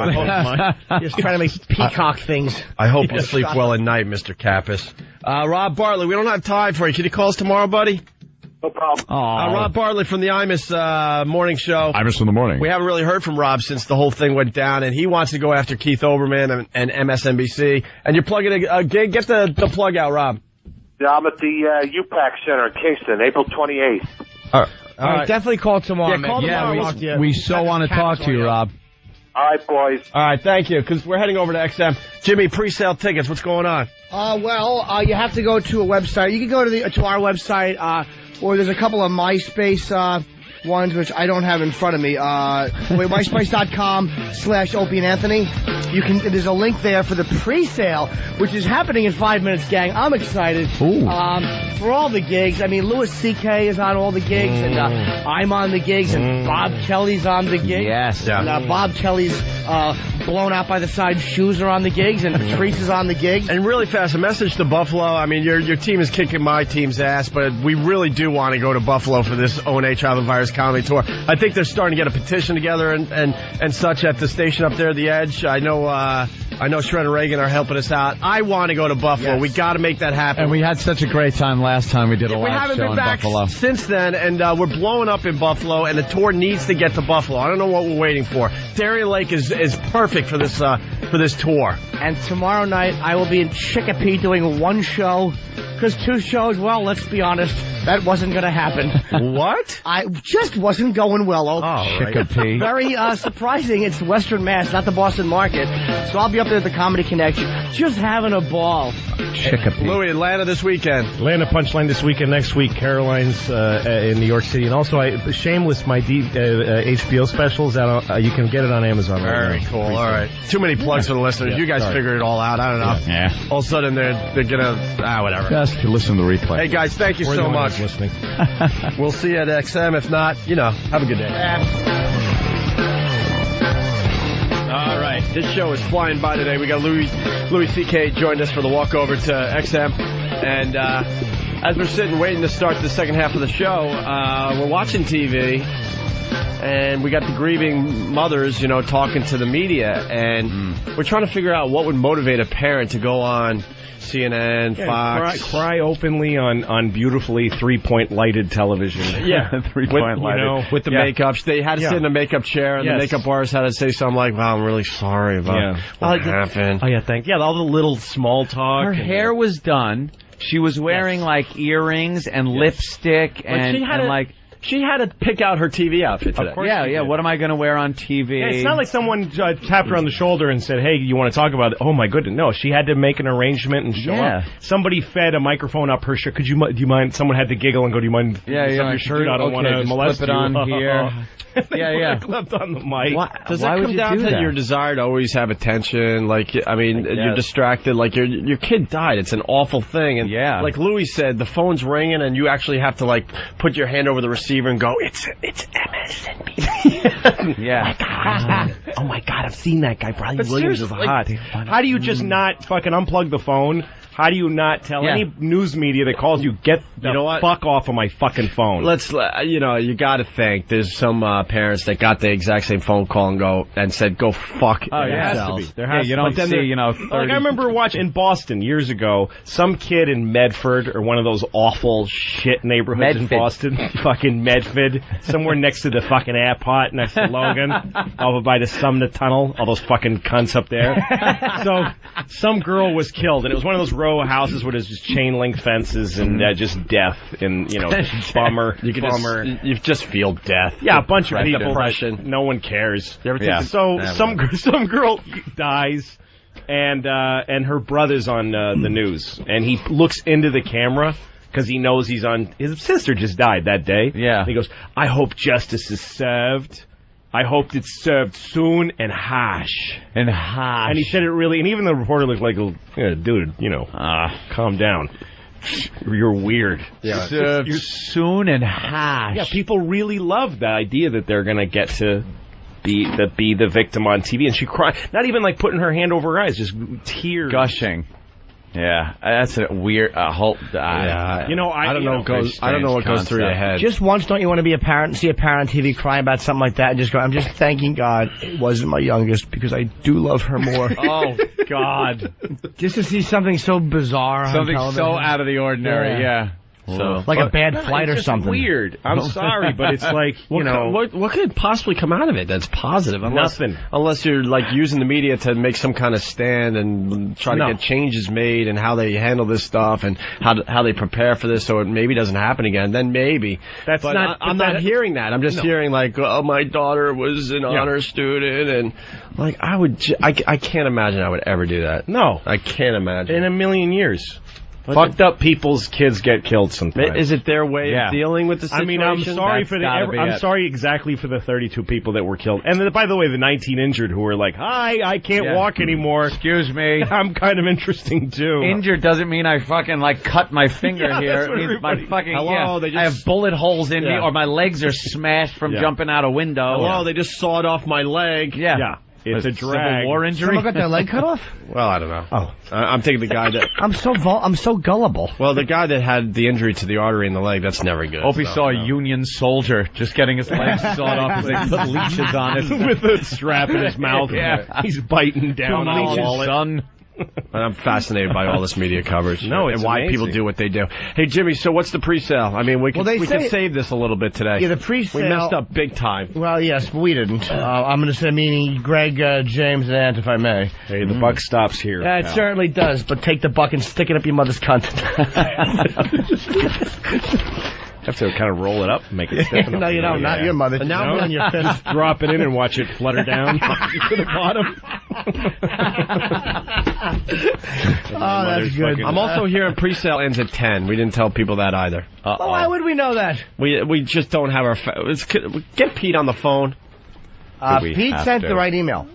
Just trying to make peacock things. I hope you sleep well at night, Mr. Kappas. Rob Bartlett, we don't have time for you. Can you call us tomorrow, buddy? No problem. Rob Bartlett from the Imus morning show. Imus in the morning. We haven't really heard from Rob since the whole thing went down, and he wants to go after Keith Olbermann and MSNBC. And you're plugging a gig. Get the plug out, Rob. Yeah, I'm at the UPAC Center in Kingston, April 28th. All right. Definitely call tomorrow. Yeah, call tomorrow. We so want to talk to you, Rob. All right, boys. All right, thank you, because we're heading over to XM. Jimmy, pre-sale tickets, what's going on? You have to go to a website. You can go to our website, or there's a couple of MySpace ones, which I don't have in front of me. MySpace.com/Opie and Anthony. There's a link there for the pre-sale, which is happening in 5 minutes, gang. I'm excited. For all the gigs. I mean, Louis C.K. is on all the gigs, and I'm on the gigs, and Bob Kelly's on the gigs. Yes. And Bob Kelly's blown out by the side shoes are on the gigs, and Patrice is on the gigs. And really fast, a message to Buffalo. I mean, your team is kicking my team's ass, but we really do want to go to Buffalo for this O&H Island Virus Comedy Tour. I think they're starting to get a petition together and such at the station up there at the Edge. I know Shredder Reagan are helping us out. I want to go to Buffalo. Yes. We got to make that happen. And we had such a great time last time we did a live show in Buffalo. We haven't been back since then, and we're blowing up in Buffalo, and the tour needs to get to Buffalo. I don't know what we're waiting for. Darien Lake is perfect for this tour. And tomorrow night I will be in Chicopee doing one show. Because 2 shows, well, let's be honest, that wasn't going to happen. What? I just wasn't going well. Chicopee. Very surprising. It's Western Mass, not the Boston market. So I'll be up there at the Comedy Connection, just having a ball. Chicopee. Louis, Atlanta this weekend. Atlanta Punchline this weekend. Next week, Caroline's in New York City. And also, Shameless, my HBO specials. You can get it on Amazon right now. Very cool. All right. Too many plugs for the listeners. You guys figured it all out. I don't know. Yeah. All of a sudden, they're going to... whatever. Just to listen to the replay. Hey, guys, thank you so much. Listening. We'll see you at XM. If not, have a good day. All right. This show is flying by today. We got Louis C.K. joined us for the walk over to XM. And as we're sitting waiting to start the second half of the show, we're watching TV. And we got the grieving mothers, talking to the media. And we're trying to figure out what would motivate a parent to go on CNN, Fox. Cry openly on beautifully 3-point lighted television. Yeah. 3-point lighted. With the makeup. They had to sit in a makeup chair, and the makeup artist had to say something like, wow, I'm really sorry about what happened. Oh, yeah, thank you. Yeah, all the little small talk. Her hair was done. She was wearing, earrings and lipstick and She had to pick out her TV outfit today. Of course Yeah. What am I going to wear on TV? Yeah, it's not like someone tapped her on the shoulder and said, "Hey, you want to talk about it?" Oh my goodness, no. She had to make an arrangement and show up. Somebody fed a microphone up her shirt. Do you mind? Someone had to giggle and go, "Do you mind? Your shirt. I don't want to molest flip it on here." Yeah. Clipped on the mic. Does that come down to your desire to always have attention? Like, I mean, you're distracted. Like, your kid died. It's an awful thing. And like Louis said, the phone's ringing, and you actually have to like put your hand over the receiver and go, "It's MSNBC." Oh my God, I've seen that guy. Brian Williams is hot. How do you just not fucking unplug the phone? How do you not tell any news media that calls you, get the fuck off of my fucking phone? You got to think there's some parents that got the exact same phone call and said, "Go fuck yourselves." There has to be. You don't see, 30... Like I remember watching in Boston years ago, some kid in Medford, or one of those awful shit neighborhoods in Boston, fucking Medford, somewhere next to the fucking airport, next to Logan, over by the Sumner Tunnel, all those fucking cunts up there. So some girl was killed, and it was one of those row houses where there's just chain link fences and just death and bummer. You just feel death. Yeah, a bunch of people. Depression. No one cares. So some girl dies, and her brother's on the news, and he looks into the camera because he knows he's on. His sister just died that day. Yeah, and he goes, "I hope justice is served. I hope it's served soon and harsh." And he said it really, and even the reporter looked like, "Dude, calm down. You're weird." Yeah, served soon and harsh. Yeah, people really love the idea that they're gonna get to be the victim on TV, and she cried. Not even like putting her hand over her eyes, just tears, gushing. Yeah, that's a weird I don't know what goes through your head. Just once, don't you want to be a parent and see a parent on TV crying about something like that and just go, "I'm just thanking God it wasn't my youngest because I do love her more." Oh, God. Just to see something so bizarre on something television. So out of the ordinary, yeah. So, like a bad flight or something. Weird. I'm sorry, but it's like, what could possibly come out of it that's positive? Nothing. Unless you're like using the media to make some kind of stand and try to get changes made and how they handle this stuff and how they prepare for this so it maybe doesn't happen again. Then maybe. I'm not hearing that. I'm just hearing like, "Oh, my daughter was an honor student," and like I can't imagine I would ever do that. No, I can't imagine in a million years. Fucked up people's kids get killed sometimes. Is it their way of dealing with the situation? I mean, I'm sorry exactly for the 32 people that were killed. And by the way, the 19 injured who were like, "Hi, I can't walk anymore. Excuse me. I'm kind of interesting too." Injured doesn't mean I fucking like cut my finger here. It means my fucking I have bullet holes in me, or my legs are smashed from jumping out a window. Hello, they just sawed off my leg. Yeah. It's a drag. Civil War injury. Someone got their leg cut off? Well, I don't know. Oh, I'm thinking the guy that I'm so gullible. Well, the guy that had the injury to the artery in the leg, that's never good. Hope he saw a Union soldier just getting his legs sawed off as they put leeches on it with a strap in his mouth. He's biting down on the wallet. Son. And I'm fascinated by all this media coverage. No, it's and why amazing. people do what they do. Hey, Jimmy, so what's the pre-sale? I mean, we can save this a little bit today. Yeah, the pre-sale. We messed up big time. Well, yes, but we didn't. I'm going to say meaning Greg, James, and Ant, if I may. Hey, the buck stops here. Yeah, it certainly does, but take the buck and stick it up your mother's cunt. Have to kind of roll it up and make it stiff enough. No, you don't. Not your mother. And now on your fist. Just drop it in and watch it flutter down to the bottom. Oh, that's good. I'm also hearing pre-sale ends at 10. We didn't tell people that either. Well, why would we know that? We just don't have our... Get Pete on the phone. Pete sent the right email.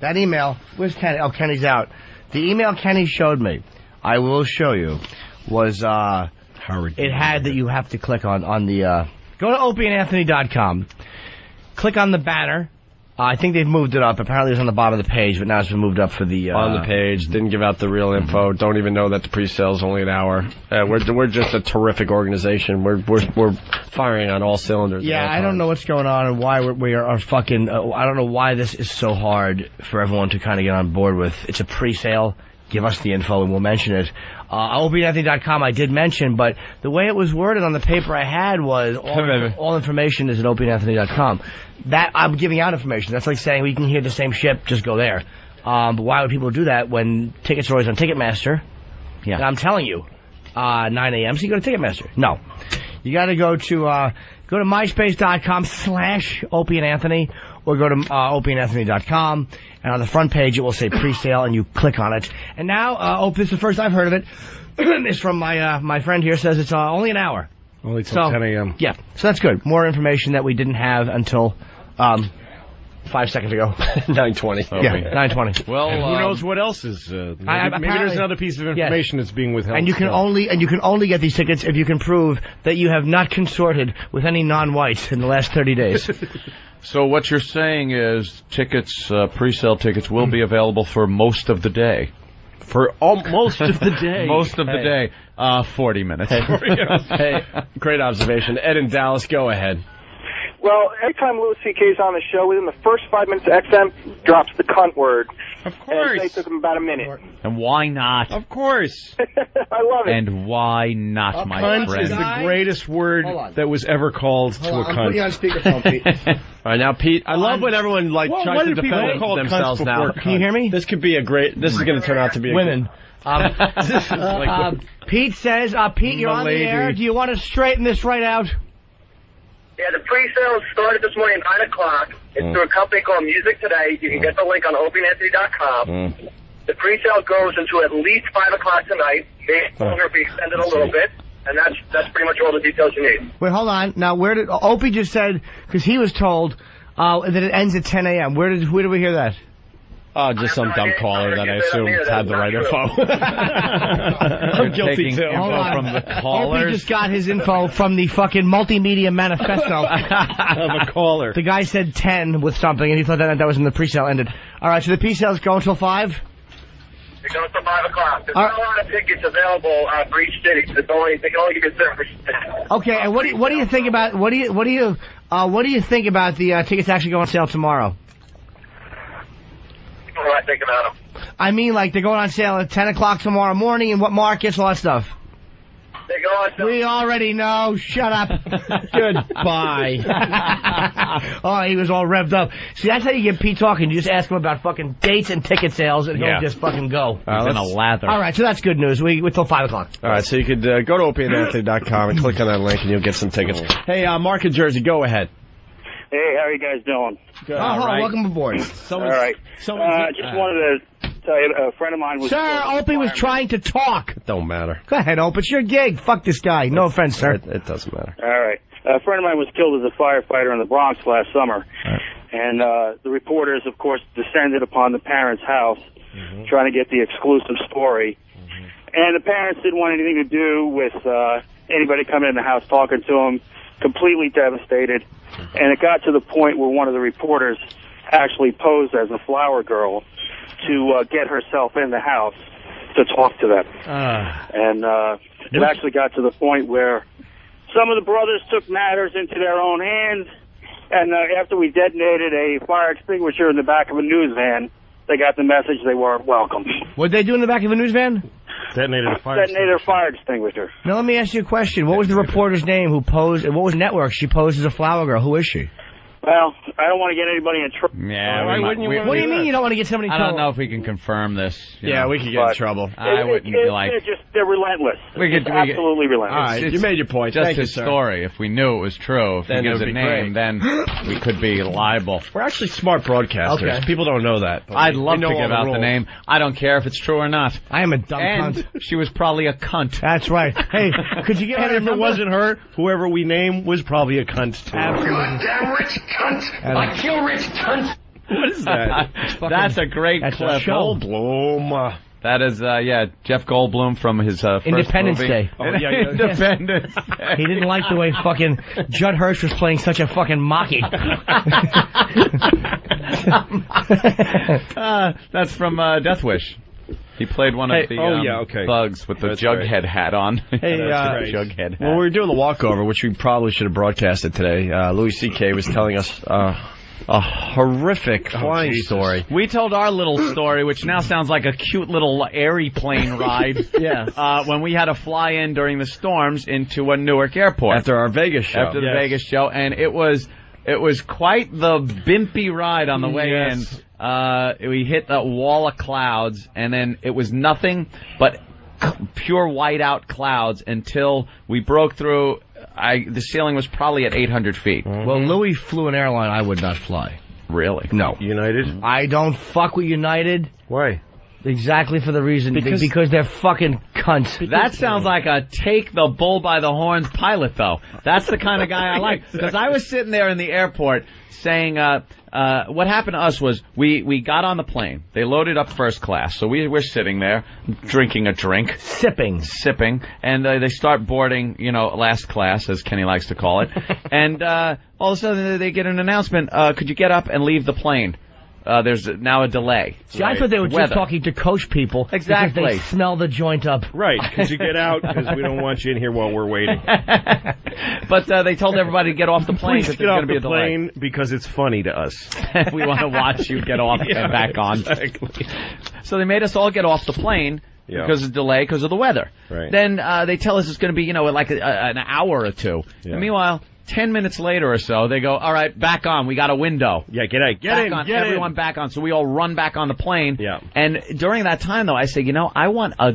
That email... Where's Kenny? Oh, Kenny's out. The email Kenny showed me, I will show you, was... it had that you have to click on the... Go to opieandanthony.com. Click on the banner. I think they've moved it up. Apparently it was on the bottom of the page, but now it's been moved up for the... on the page. Didn't give out the real info. Don't even know that the pre-sale is only an hour. We're just a terrific organization. We're firing on all cylinders. Yeah, I don't know what's going on and why we are fucking... I don't know why this is so hard for everyone to kind of get on board with. It's a pre-sale. Give us the info and we'll mention it. opieandanthony.com I did mention, but the way it was worded on the paper I had was all information is at opieandanthony.com. That I'm giving out information. That's like saying we can hear the same ship, just go there. But why would people do that when tickets are always on Ticketmaster? Yeah. And I'm telling you, 9 a.m. So you go to Ticketmaster. No. You got to go to myspace.com/OpieandAnthony or go to opieandanthony.com, and on the front page it will say pre-sale, and you click on it. And now, this is the first I've heard of it. It's from my friend here, says it's only an hour. Only till 10 a.m. Yeah, so that's good. More information that we didn't have until 5 seconds ago. 9:20. Yeah, 9:20. Well, who knows what else is? Maybe there's another piece of information that's being withheld. And you can only get these tickets if you can prove that you have not consorted with any non-whites in the last 30 days. So what you're saying is tickets, pre-sale tickets, will be available for most of the day. For most of the day. Most of the day. 40 minutes. Hey, great observation. Ed in Dallas, go ahead. Well, every time Louis C.K.'s on the show, within the first 5 minutes, XM drops the cunt word. Of course. And it took him about a minute. And why not? Of course. I love it. And why not, my cunt friend? is the greatest word that was ever called to a cunt. I'm putting you on speakerphone, Pete. All right, now, Pete, I love when everyone tries to defend themselves now. Can you hear me? This could be this is going to turn out to be women. Pete says, Pete, you're on the air. Do you want to straighten this right out? Yeah, the pre-sale started this morning at 9 o'clock. It's through a company called Music Today. You can get the link on opieandanthony.com. The pre-sale goes into at least 5 o'clock tonight. Maybe longer if we extend it a little bit. And that's pretty much all the details you need. Wait, hold on. Now, where did Opie just said, because he was told that it ends at 10 a.m. Where did we hear that? Oh, just some dumb caller that I assume had the right info. I'm guilty too. From the callers. Opie just got his info from the fucking multimedia manifesto of a caller. The guy said 10 with something, and he thought that was when the pre-sale ended. All right, so the pre-sale's going until 5? It goes to 5 o'clock. There's not a lot of tickets available for each city. They can only give you certain. Okay, and what do you think about what do you think about the tickets actually going on sale tomorrow? What do I think about them? I mean, like, they're going on sale at 10 o'clock tomorrow morning, and what markets, all that stuff. They go on sale. We already know. Shut up. Goodbye. Oh, he was all revved up. See, that's how you get Pete talking. You just ask him about fucking dates and ticket sales, and he'll just fucking go. He's in a lather. All right, so that's good news. We're till 5 o'clock. All right, so you could go to opieandanthony.com and click on that link, and you'll get some tickets. Hey, Mark in Jersey, go ahead. Hey, how are you guys doing? Good. Welcome aboard. All right. Just wanted to tell you, a friend of mine was... Sir, Opie was trying to talk. It don't matter. Go ahead, Opie. It's your gig. Fuck this guy. No offense, sir. It doesn't matter. All right. A friend of mine was killed as a firefighter in the Bronx last summer. Right. And the reporters, of course, descended upon the parents' house trying to get the exclusive story. And the parents didn't want anything to do with anybody coming in the house talking to them, completely devastated. And it got to the point where one of the reporters actually posed as a flower girl to get herself in the house to talk to them. And it actually got to the point where some of the brothers took matters into their own hands. And after we detonated a fire extinguisher in the back of a news van, they got the message they weren't welcome. What'd they do in the back of a news van? Detonated a fire extinguisher. Now, let me ask you a question. What was the reporter's name who posed, and what was network? She posed as a flower girl. Who is she? Well, I don't want to get anybody in trouble. Yeah, what do you mean you don't want to get somebody in trouble? I don't know if we can confirm this. We could get in trouble. They're relentless. Absolutely relentless. All right, you made your point. Just Thank his you, sir. story. If we knew it was true, if he gives a name, then we could be liable. We're actually smart broadcasters. Okay. People don't know that. I'd love to know give out the name. I don't care if it's true or not. I am a dumb cunt. She was probably a cunt. That's right. Hey, could you get And if it wasn't her, whoever we name was probably a cunt too. Absolutely. Damn rich cunt. I kill rich cunt. What is that? That's a great clip. Goldblum. That is, Jeff Goldblum from his first Independence movie. Day. Oh, yeah. Independence Day. He didn't like the way fucking Judd Hirsch was playing such a fucking mocky. That's from Death Wish. He played one of the thugs with the Jughead hat on. Hey, Jughead hat. When we were doing the walkover, which we probably should have broadcasted today, Louis C.K. was telling us a horrific flying story. We told our little story, which now sounds like a cute little airy plane ride. When we had to fly in during the storms into a Newark airport. After our Vegas show. After the Vegas show. And it was quite the bimpy ride on the way in. We hit a wall of clouds, and then it was nothing but pure whiteout clouds until we broke through the ceiling was probably at 800 feet. Well, Louis flew an airline I would not fly. Really? No. United? I don't fuck with United. Why? Exactly for the reason because they're fucking cunts. That sounds like a take the bull by the horns pilot, though. That's the kind of guy I like. Because I was sitting there in the airport saying, what happened to us was we got on the plane. They loaded up first class. So we're sitting there drinking a drink. Sipping. And they start boarding, last class, as Kenny likes to call it. And all of a sudden they get an announcement, could you get up and leave the plane? There's now a delay. See, I thought they were just talking to coach people. Exactly. Because they smell the joint up. Right, because you get out because we don't want you in here while we're waiting. But they told everybody to get off the plane because there's going to be a delay. Plane because it's funny to us. We want to watch you get off and back on. Exactly. So they made us all get off the plane. Yeah. Because of delay, because of the weather. Right. Then they tell us it's going to be, like an hour or two. Yeah. And meanwhile, 10 minutes later or so, they go, all right, back on. We got a window. Yeah, get Everyone back on. So we all run back on the plane. Yeah. And during that time, though, I say, I want a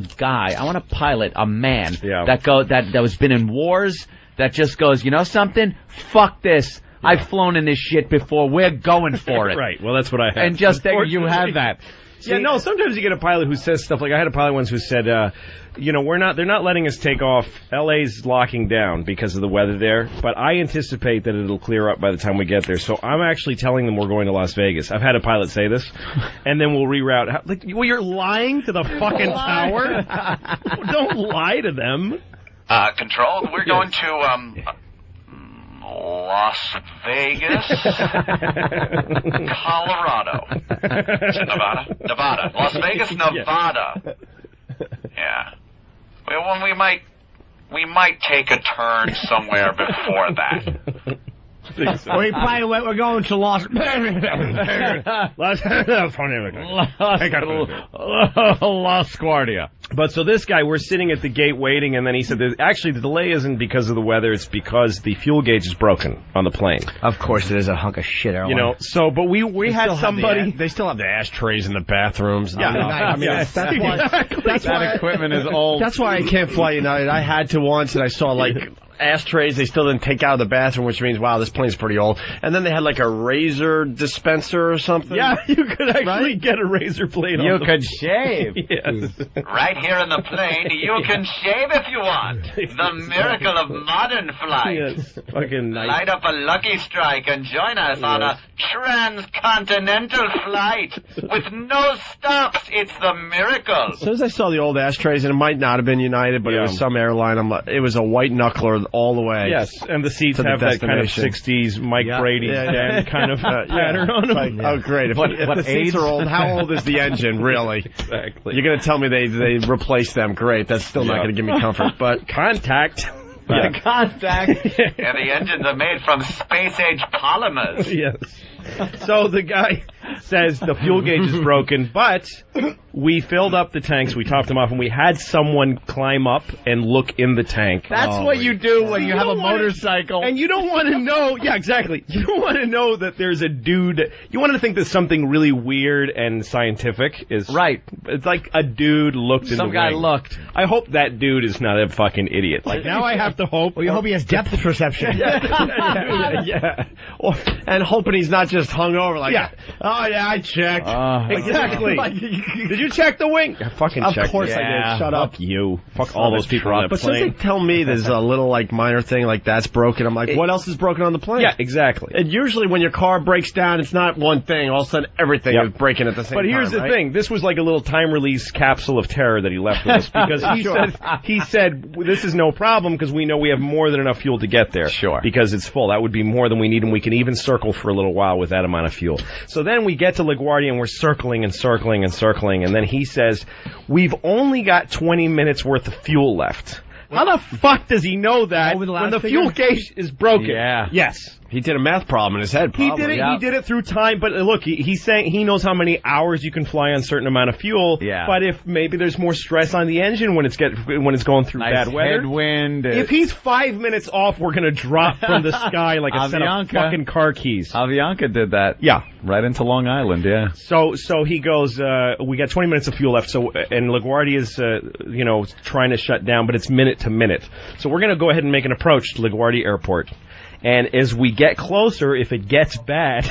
pilot, a man that has been in wars, that just goes, something? Fuck this. Yeah. I've flown in this shit before. We're going for it. Right. Well, that's what I have. And just you have that. Yeah, no, sometimes you get a pilot who says stuff like, I had a pilot once who said, they're not letting us take off. LA's locking down because of the weather there, but I anticipate that it'll clear up by the time we get there. So I'm actually telling them we're going to Las Vegas. I've had a pilot say this, and then we'll reroute. You're lying to the fucking tower? Don't lie to them. Control, we're going to, Las Vegas, Colorado, Nevada, Las Vegas, Nevada. Yeah. Well, we might take a turn somewhere before that. Well, by the way, we're going to Las Guardia. But so this guy, we're sitting at the gate waiting, and then he said, actually, the delay isn't because of the weather, it's because the fuel gauge is broken on the plane. Of course it is a hunk of shit airline. But we had somebody... They still have the ashtrays in the bathrooms. Yeah, I mean, that's why equipment is old. That's why I can't fly United. I had to once, and I saw, ashtrays they still didn't take out of the bathroom, which means, wow, this plane's pretty old. And then they had a razor dispenser or something. Yeah, you could actually get a razor blade on You could shave. Yes. Right here in the plane, you can shave if you want. The miracle of modern flight. Yes. Fucking nice. Light up a lucky strike and join us on a transcontinental flight with no stops. It's the miracle. As soon as I saw the old ashtrays, and it might not have been United, but it was some airline, it was a white knuckler all the way. Yes, and the seats have that kind of 60s Mike Brady kind of pattern on them. Oh, great. If the seats are old, how old is the engine, really? Exactly. You're going to tell me they replaced them. Great. That's still not going to give me comfort. But contact. Contact. Yeah, the engines are made from space-age polymers. Yes. So the guy says the fuel gauge is broken, but we filled up the tanks, we topped them off, and we had someone climb up and look in the tank. That's what you do when you have a motorcycle. And you don't want to know, yeah, exactly. You don't want to know that there's a dude, you want to think that something really weird and scientific is... Right. It's like a dude looked in the wing. Some guy looked. I hope that dude is not a fucking idiot. Now I have to hope... Well, you hope he has depth perception. Yeah. And hoping he's not just hung over oh yeah, I checked. Exactly. Did you check the wing? I fucking checked. Of course I did. Shut up. Fuck you. Fuck all those people on that plane. But since they tell me there's a little minor thing that's broken, I'm like, what else is broken on the plane? Yeah, exactly. And usually when your car breaks down, it's not one thing. All of a sudden everything is breaking at the same time. But here's the thing. This was like a little time release capsule of terror that he left with us because he said this is no problem because we know we have more than enough fuel to get there. Sure. Because it's full. That would be more than we need, and we can even circle for a little while with that amount of fuel. So then we get to LaGuardia and we're circling and circling and circling, and then he says, we've only got 20 minutes worth of fuel left. How the fuck does he know that when the fuel gauge is broken? Yeah. Yes. He did a math problem in his head, probably. He did it. He did it through time. But look, he's saying he knows how many hours you can fly on a certain amount of fuel. Yeah. But if maybe there's more stress on the engine when it's going through bad weather, headwind. If he's 5 minutes off, we're gonna drop from the sky like a set of fucking car keys. Avianca did that. Yeah, right into Long Island. Yeah. So he goes. We got 20 minutes of fuel left. So and LaGuardia is trying to shut down, but it's minute to minute. So we're gonna go ahead and make an approach to LaGuardia Airport. And as we get closer, if it gets bad,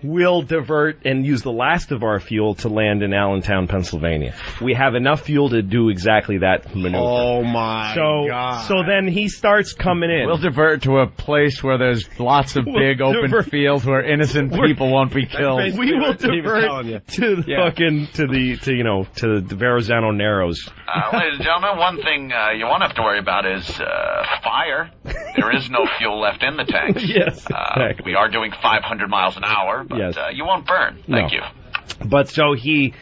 we'll divert and use the last of our fuel to land in Allentown, Pennsylvania. We have enough fuel to do exactly that maneuver. Oh, my God. So then he starts coming in. We'll divert to a place where there's lots of big open fields where innocent people won't be killed. We will divert to the Verrazano Narrows. Ladies and gentlemen, one thing you won't have to worry about is fire. There is no fuel left in the tanks. Yes, exactly. We are doing 500 miles an hour, but you won't burn. Thank you. But so he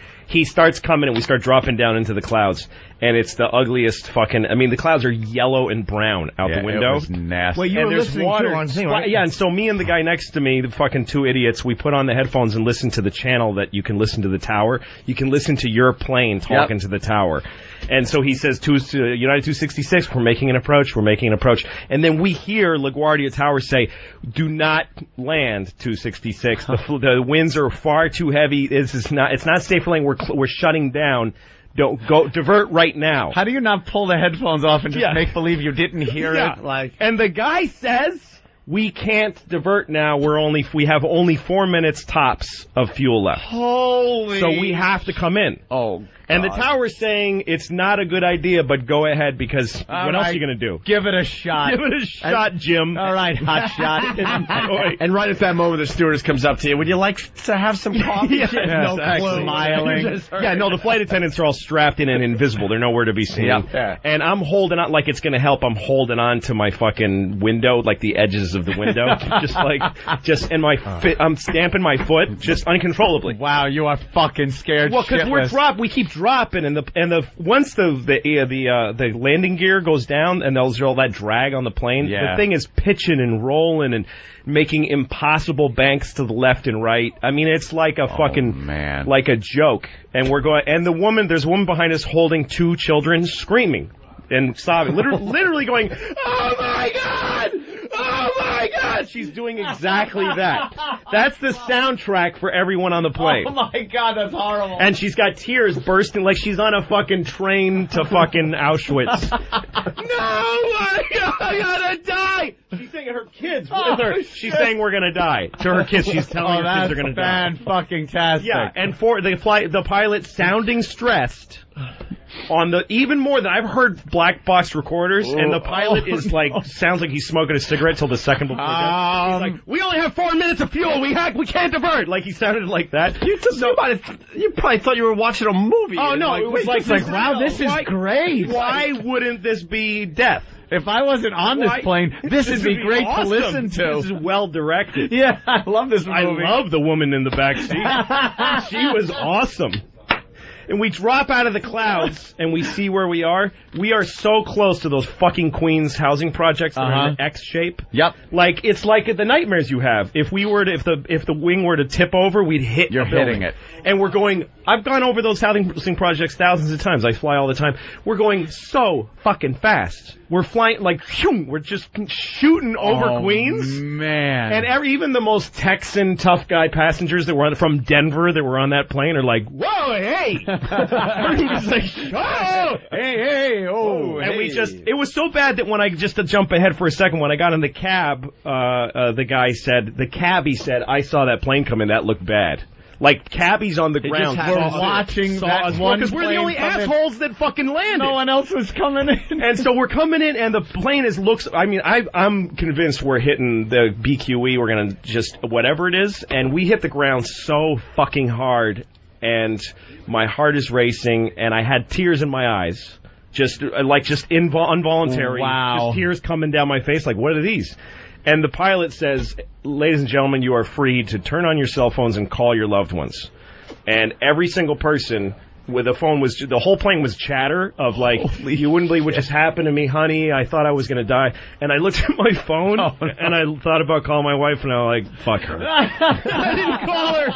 starts coming and we start dropping down into the clouds. And it's the ugliest fucking... I mean, the clouds are yellow and brown out the window. It was nasty. Well, you were listening to it on thing, right? Yeah, and so me and the guy next to me, the fucking two idiots, we put on the headphones and listen to the channel that you can listen to the tower. You can listen to your plane talking to the tower. And so he says, United 266, we're making an approach. And then we hear LaGuardia Tower say, do not land 266. The winds are far too heavy. It's not safe for landing. We're shutting down. Don't go divert right now. How do you not pull the headphones off and just make believe you didn't hear it? And the guy says we can't divert now. We have only 4 minutes tops of fuel left. Holy! So we have to come in. Oh. And the tower's saying it's not a good idea, but go ahead because what else are you going to do? Give it a shot. Give it a shot, Jim. All right, hot shot. And right at that moment, the stewardess comes up to you. Would you like to have some coffee? No clue. Smiling. The flight attendants are all strapped in and invisible. They're nowhere to be seen. Yeah. And I'm holding on like it's going to help. I'm holding on to my fucking window, like the edges of the window, I'm stamping my foot just uncontrollably. Wow, you are fucking scared. Well, because we keep dropping, and once the landing gear goes down, and there's all that drag on the plane, the thing is pitching and rolling and making impossible banks to the left and right. I mean, it's like a like a joke. And there's a woman behind us holding two children, screaming and sobbing, literally going, "Oh my God! Oh my God!" She's doing exactly that. That's the soundtrack for everyone on the plane. Oh my God, that's horrible. And she's got tears bursting like she's on a fucking train to fucking Auschwitz. No, I gotta die. She's saying her kids with her. She's saying we're gonna die to her kids. She's telling her kids are gonna die. Fan-fucking-tastic. Yeah, and for the pilot sounding stressed. On even more than I've heard black box recorders, and the pilot sounds like he's smoking a cigarette till the second before death. He's like, "We only have 4 minutes of fuel. We can't divert." Like he sounded like that. You probably thought you were watching a movie. Oh no, it was like wow, this is great. Why wouldn't this be death? If I wasn't on this plane, this would be great to listen to. This is well directed. Yeah, I love this movie. I love the woman in the back seat. She was awesome. And we drop out of the clouds, and we see where we are. We are so close to those fucking Queens housing projects that are in the X shape. Yep. Like it's like the nightmares you have. If the wing were to tip over, we'd hit. You're hitting it. And we're going. I've gone over those housing projects thousands of times. I fly all the time. We're going so fucking fast. We're flying like we're just shooting over Queens. Man. And even the most Texan tough guy passengers that were from Denver that were on that plane are like, "Whoa, hey!" He's like, "Oh, hey, oh!" And it was so bad that when to jump ahead for a second, when I got in the cab, the cabbie said, "I saw that plane come in. That looked bad." Like cabbies on the ground. We're watching that one because we're the only assholes that fucking landed. No one else was coming in. And so we're coming in, and the plane I'm convinced we're hitting the BQE. We're gonna just whatever it is, and we hit the ground so fucking hard, and my heart is racing, and I had tears in my eyes, just involuntary. Wow. Just tears coming down my face. Like, what are these? And the pilot says, "Ladies and gentlemen, you are free to turn on your cell phones and call your loved ones." And every single person where the whole plane was chatter of like, you wouldn't believe what just happened to me, honey. I thought I was going to die. And I looked at my phone and I thought about calling my wife and I was like, fuck her. I didn't call her.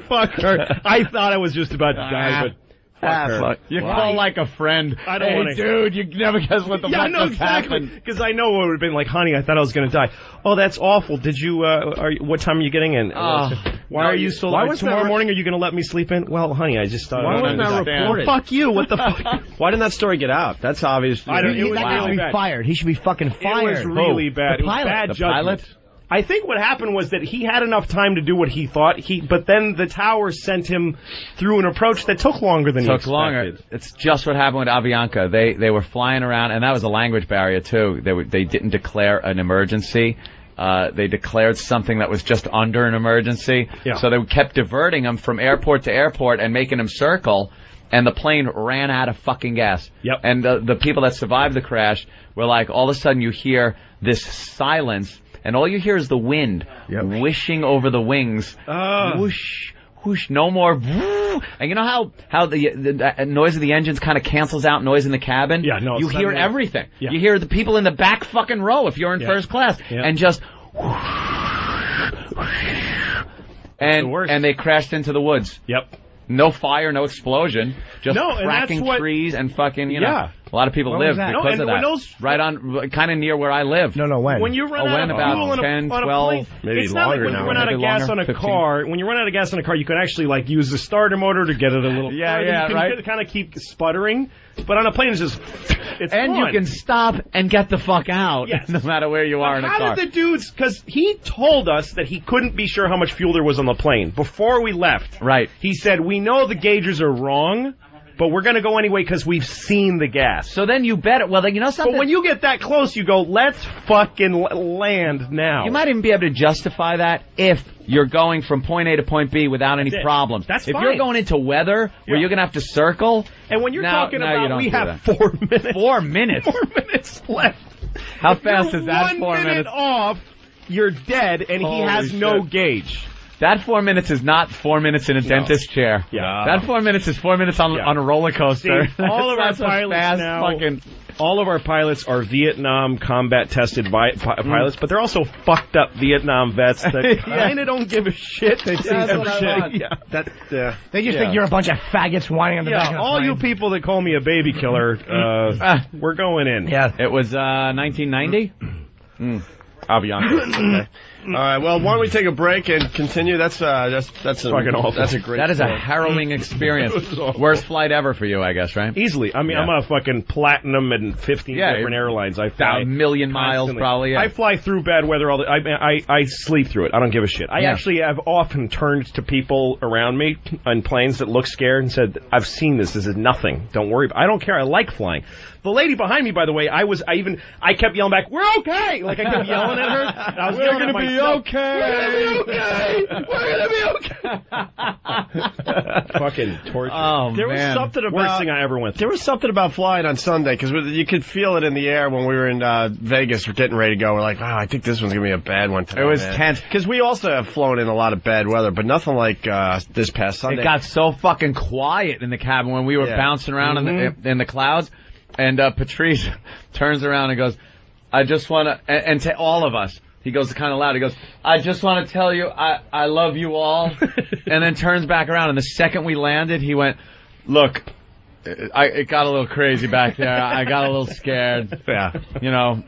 Fuck her. I thought I was just about to die, but fuck her. You call like a friend. I don't want to. Dude, you never guess what the fuck just happened. Because I know it would have been like, honey, I thought I was going to die. Oh, that's awful. Did you, what time are you getting in? Why are you so late? Tomorrow morning, are you going to let me sleep in? Well, honey, I just thought. Why wasn't that reported? Fuck you. What the fuck? Why didn't that story get out? That's obvious. That guy should be fired. He should be fucking fired. It was really bad. The pilot. It was bad the judgment. pilot? I think what happened was that he had enough time to do what he thought, but then the tower sent him through an approach that took longer than he expected. Longer. It's just what happened with Avianca. They were flying around, and that was a language barrier, too. They didn't declare an emergency. They declared something that was just under an emergency. Yeah. So they kept diverting them from airport to airport and making them circle, and the plane ran out of fucking gas. Yep. And the people that survived the crash were like, all of a sudden you hear this silence, and all you hear is the wind whooshing over the wings. Whoosh, whoosh, no more. Whoo. And you know how the noise of the engines kind of cancels out noise in the cabin? Yeah, no. You hear everything. Yeah. You hear the people in the back fucking row if you're in first class. Yeah. And just... And they crashed into the woods. Yep. No fire, no explosion, just and cracking trees and fucking, you know. Yeah. A lot of people live because of that. Right on, kind of near where I live. When? When you run out of fuel about 10, 12, maybe it's longer now. When you run out of gas on a 15. car, when you run out of gas on a car, you can actually like use the starter motor to get it a little further. You can kind of keep sputtering. But on a plane, it's just, it's and fun. You can stop and get the fuck out, no matter where you are in a car. How did the dudes, because he told us that he couldn't be sure how much fuel there was on the plane before we left. Right. He said, we know the gauges are wrong, but we're going to go anyway because we've seen the gas. So then you bet it. Well, then, you know something? But when you get that close, you go, let's fucking land now. You might even be able to justify that if you're going from point A to point B without any problems. That's if fine. You're going into weather where you're going to have to circle. And when you're talking about we have 4 minutes. 4 minutes? 4 minutes left. How fast is that 4 minutes? 1 minute off, you're dead, and he has no gauge. That 4 minutes is not 4 minutes in a dentist chair. Yeah. That 4 minutes is 4 minutes on a roller coaster. See, all of our pilots now, all of our pilots are Vietnam combat tested pilots, but they're also fucked up Vietnam vets that kind of don't give a shit. They see some shit. They just think you're a bunch of faggots whining on the back of the all plane. you people that call me a baby killer, we're going in. Yeah. It was 1990? Avianca. Okay. All right. Well, why don't we take a break and continue? That's fucking awful. That's a great. That is a harrowing experience. Worst flight ever for you, I guess, right? Easily. I mean, I'm a fucking platinum and 15 different airlines. I fly 1,000,000 miles probably. Yeah. I fly through bad weather all the. I sleep through it. I don't give a shit. I actually have often turned to people around me on planes that look scared and said, "I've seen this. This is nothing. Don't worry. I don't care. I like flying." The lady behind me, by the way, I kept yelling back, "We're okay!" Like I kept yelling at her. I was We're gonna be okay. We're gonna be okay. Fucking torture. Oh, there was something about worst thing I ever went through. There was something about flying on Sunday because you could feel it in the air when we were in Vegas. We're getting ready to go. We're like, I think this one's gonna be a bad one today. It was tense because we also have flown in a lot of bad weather, but nothing like this past Sunday. It got so fucking quiet in the cabin when we were bouncing around in the clouds. And Patrice turns around and goes, I just want to, and to all of us, he goes kind of loud, he goes, I just want to tell you I love you all. And then turns back around, and the second we landed, he went, look, it got a little crazy back there. I got a little scared. Yeah. You know,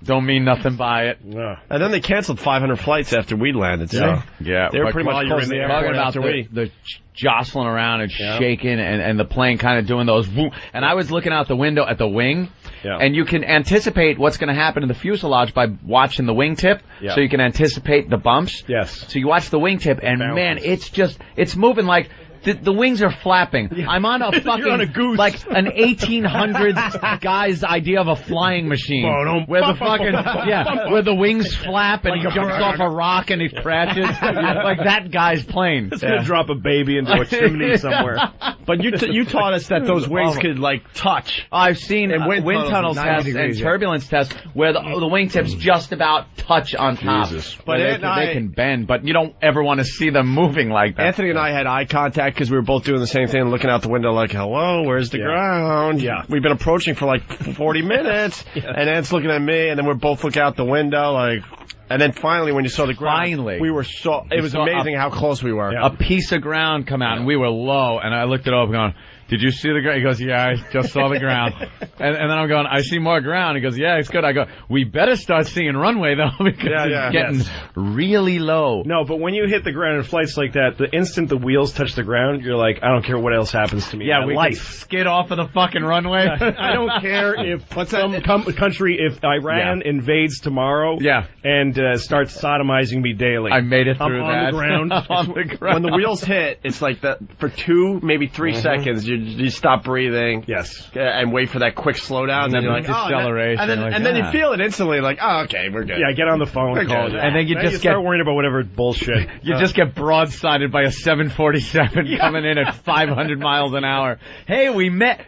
don't mean nothing by it. Yeah. And then they canceled 500 flights after we landed, so. Yeah. They were pretty much close to the airport after the jostling around and shaking and the plane kind of doing those whoop. And I was looking out the window at the wing, and you can anticipate what's going to happen in the fuselage by watching the wingtip, so you can anticipate the bumps. Yes. So you watch the wingtip, and man, it's moving like... The wings are flapping. Yeah. I'm on a fucking, on a goose. like an 1800s guy's idea of a flying machine. Where the fucking, where the wings flap and he jumps off a rock and he crashes. Like that guy's plane. It's going to drop a baby into a chimney somewhere. But you taught us that those wings could, like, touch. I've seen wind tunnel tests and turbulence tests where the wingtips just about touch on top. But they can bend, but you don't ever want to see them moving like that. Anthony and I had eye contact back because we were both doing the same thing, looking out the window like, hello, where's the ground? Yeah. We've been approaching for like 40 minutes. And Ed's looking at me, and then we're both looking out the window like... And then finally, when you saw the ground, we were so... It was amazing how close we were. A piece of ground come out, and we were low, and I looked it over going... Did you see the ground? He goes, yeah, I just saw the ground. And then I'm going, I see more ground. He goes, yeah, it's good. I go, we better start seeing runway, though, because it's getting really low. No, but when you hit the ground in flights like that, the instant the wheels touch the ground, you're like, I don't care what else happens to me. Yeah, we can skid off of the fucking runway. I don't care if country, if Iran invades tomorrow and starts sodomizing me daily. I made it through on the ground. On the ground. When the wheels hit, it's like that for 2, maybe 3 seconds, you stop breathing. Yes. And wait for that quick slowdown. And then you're like, deceleration. And then you feel it instantly, like, oh, okay, we're good. Yeah, get on the phone and call it. And then you just start worrying about whatever bullshit. You just get broadsided by a 747 coming in at 500 miles an hour. Hey, we met.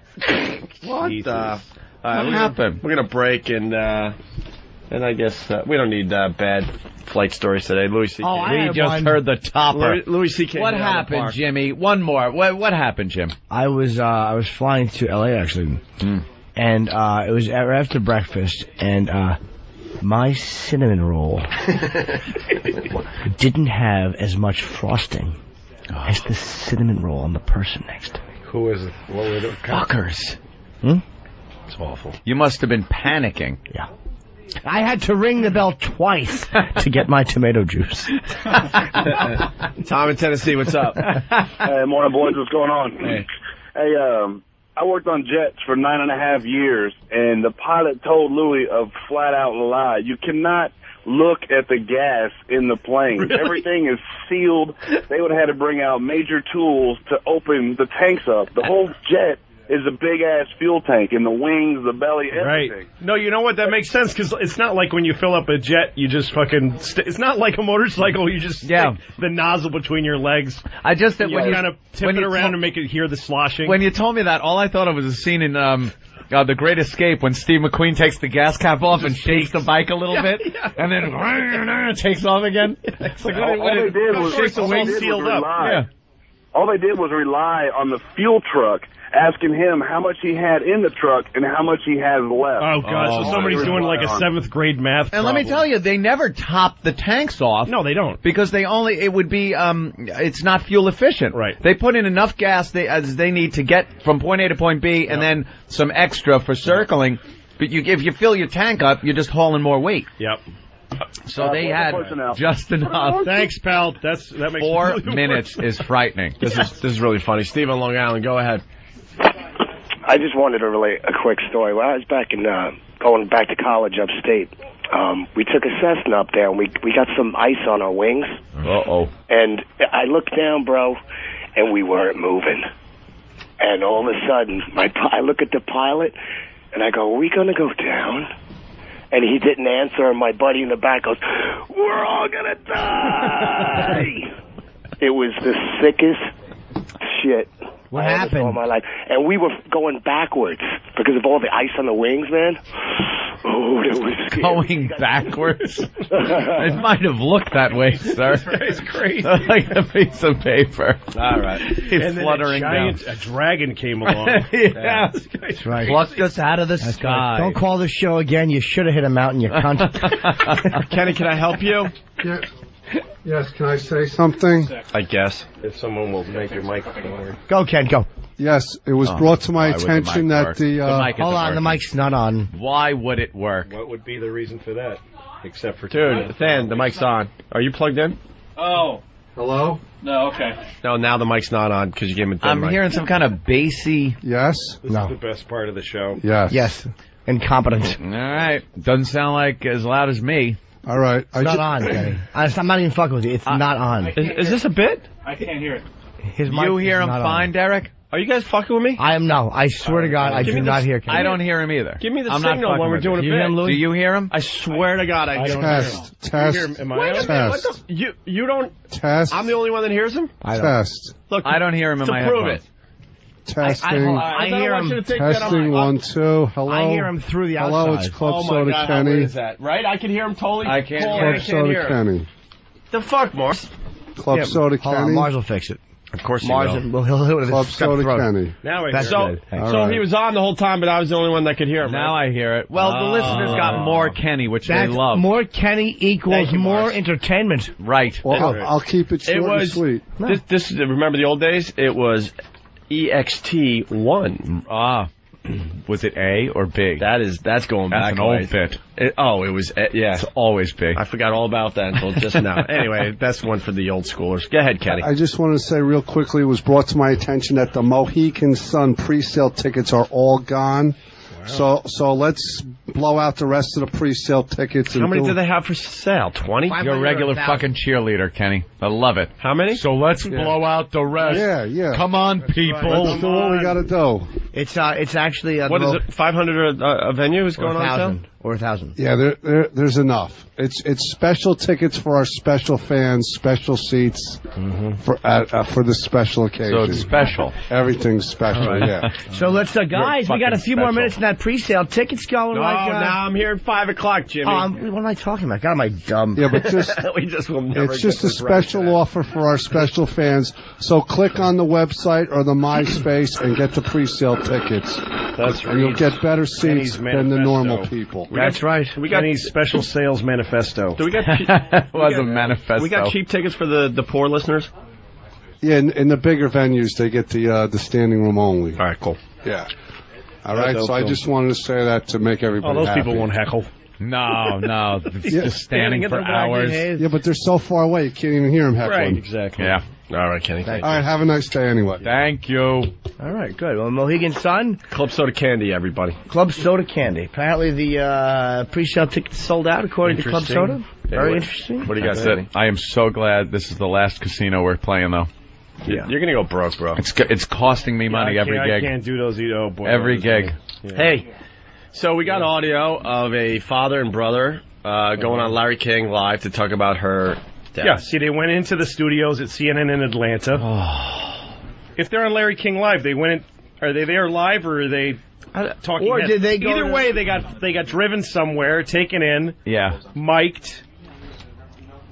What the? What happened? We're going to break, and I guess we don't need bad flight stories today. Louis C.K. We just heard the topper. Louis C.K. What happened, Jimmy? One more. What happened, Jim? I was flying to L.A. actually, and it was after breakfast, and my cinnamon roll didn't have as much frosting as the cinnamon roll on the person next to me. Who is it? What were the fuckers? It's awful. You must have been panicking. Yeah. I had to ring the bell twice to get my tomato juice. Tom in Tennessee, what's up? Hey, morning, boys. What's going on? Hey, I worked on jets for 9.5 years, and the pilot told Louis a flat-out lie. You cannot look at the gas in the plane. Really? Everything is sealed. They would have had to bring out major tools to open the tanks up. The whole jet is a big-ass fuel tank, and the wings, the belly, everything. Right. No, you know what? That makes sense, because it's not like when you fill up a jet, you just fucking... it's not like a motorcycle, you just stick the nozzle between your legs. I just... when you kind of tip it around and make it hear the sloshing. When you told me that, all I thought of was a scene in... The Great Escape, when Steve McQueen takes the gas cap off and shakes the bike a little bit, and then takes off again. It's like, all they did was rely on the fuel truck, asking him how much he had in the truck and how much he has left. Oh, God. So somebody's doing like a 7th grade math problem. And let me tell you, they never top the tanks off. No, they don't. Because it would be, it's not fuel efficient. Right. They put in enough gas as they need to get from point A to point B, and then some extra for circling. But if you fill your tank up, you're just hauling more weight. Yep. So they had just enough. Thanks, pal. That makes 4 minutes is frightening. This is really funny. Steve on Long Island, go ahead. I just wanted to relate a quick story. When I was back in going back to college upstate, we took a Cessna up there, and we got some ice on our wings. Uh-oh. And I looked down, bro, and we weren't moving. And all of a sudden, I look at the pilot, and I go, are we going to go down? And he didn't answer, and my buddy in the back goes, we're all going to die! It was the sickest shit. What happened? All my life. And we were going backwards because of all the ice on the wings, man. Oh, that was scary. Going backwards? It might have looked that way, sir. It's crazy. Like a piece of paper. All right. And fluttering then a dragon came along. Yeah. That's right. Plucked us out of the That's sky. Right. Don't call the show again. You should have hit a mountain, you cunt. Kenny, can I help you? Yeah. Yes, can I say something? I guess. If someone will make your mic forward. Go, Ken, go. Yes, it was brought to my attention that hold on, the mic's not on. Why would it work? What would be the reason for that? Except for... Dude, Than, the mic's on. Are you plugged in? Oh. Hello? No, okay. No, now the mic's not on because you gave him a dead I'm mic. hearing some kind of bassy... Yes? This is the best part of the show. Yes. Yes. Incompetent. All right. Doesn't sound like as loud as me. All right. It's not on, Kenny. I'm not even fucking with you. It's not on. Is this a bit? I can't hear it. His mic You hear is him not fine, on. Derek? Are you guys fucking with me? I swear to God, I do not hear Kenny. I don't hear him either. Give me the I'm not signal when fucking we're with doing you. a bit. hear him, Louis? Do you hear him? I swear to God, I don't Test. hear him. Test. Am I Wait a on? minute, Test. you don't... Test. I'm the only one that hears him? Test. Look, I don't hear him in to my prove headphones. it. Testing. I hear him. Testing 1, 2. Hello. I hear him through the outside. Hello, it's Club Oh my Soda God, how Kenny. weird is that? Right? I can hear him totally. I can't Paul, hear Club I can't Soda hear him. Kenny. The fuck, Morse? Club Soda Hold on, Kenny. Mars will fix it. Of course he Margin. will. He'll hit it with Club his Soda throat. Kenny. Now I That's hear good. it. All So right. he was on the whole time, but I was the only one that could hear him. Now I hear it. Well, the listeners got more Kenny, which they love. More Kenny equals more entertainment. Right. Well, I'll keep it short and sweet. This remember the old days? It was EXT1. Ah. Was it A or B? That's going back. That's an old bit. It was, yeah. It's always B. I forgot all about that until just now. Anyway, that's one for the old schoolers. Go ahead, Kenny. I just want to say real quickly, it was brought to my attention that the Mohegan Sun pre-sale tickets are all gone. Wow. So let's blow out the rest of the pre-sale tickets. How many do they have for sale? 20? You're a regular fucking cheerleader, Kenny. I love it. How many? So let's blow out the rest. Yeah. Come on, people. Let's do what we got to do. It's actually what is it? 500 a venue is going on sale? Or 1,000. Yeah, there's enough. It's special tickets for our special fans, special seats for the special occasion. So it's special. Everything's special. Yeah. So let's guys, we got a few more minutes in that pre-sale. Tickets going I'm here at 5 o'clock, Jimmy. What am I talking about? God, am I dumb? Yeah, but we just will never. It's just a special offer for our special fans. So click on the website or the MySpace and get the pre-sale tickets. And you'll get better seats than the normal people. That's right. We got any special sales manifesto. Do we got? Was a manifesto. We got cheap tickets for the poor listeners. Yeah, in the bigger venues they get the standing room only. All right, cool. Yeah. All right. So I just wanted to say that to make everybody. Those happy. people won't heckle. No. Just standing for hours. Yeah, but they're so far away you can't even hear them heckling. Right, exactly. Yeah. All right, Kenny. All right, have a nice day anyway. Thank you. All right, good. Well, Mohegan Sun. Club Soda Candy, everybody. Club Soda Candy. Apparently the pre-sale tickets sold out, according to Club Soda. Very interesting. What do you guys say? I am so glad this is the last casino we're playing, though. Yeah. You're going to go broke, bro. It's costing me money every gig. I can't do those, boy. Every gig. Yeah. Hey, so we got audio of a father and brother going on Larry King Live to talk about her death. Yeah, see, they went into the studios at CNN in Atlanta. If they're on Larry King Live, they went in, are they there live or are they talking? Or did they go Either way, they got driven somewhere, taken in, mic'd.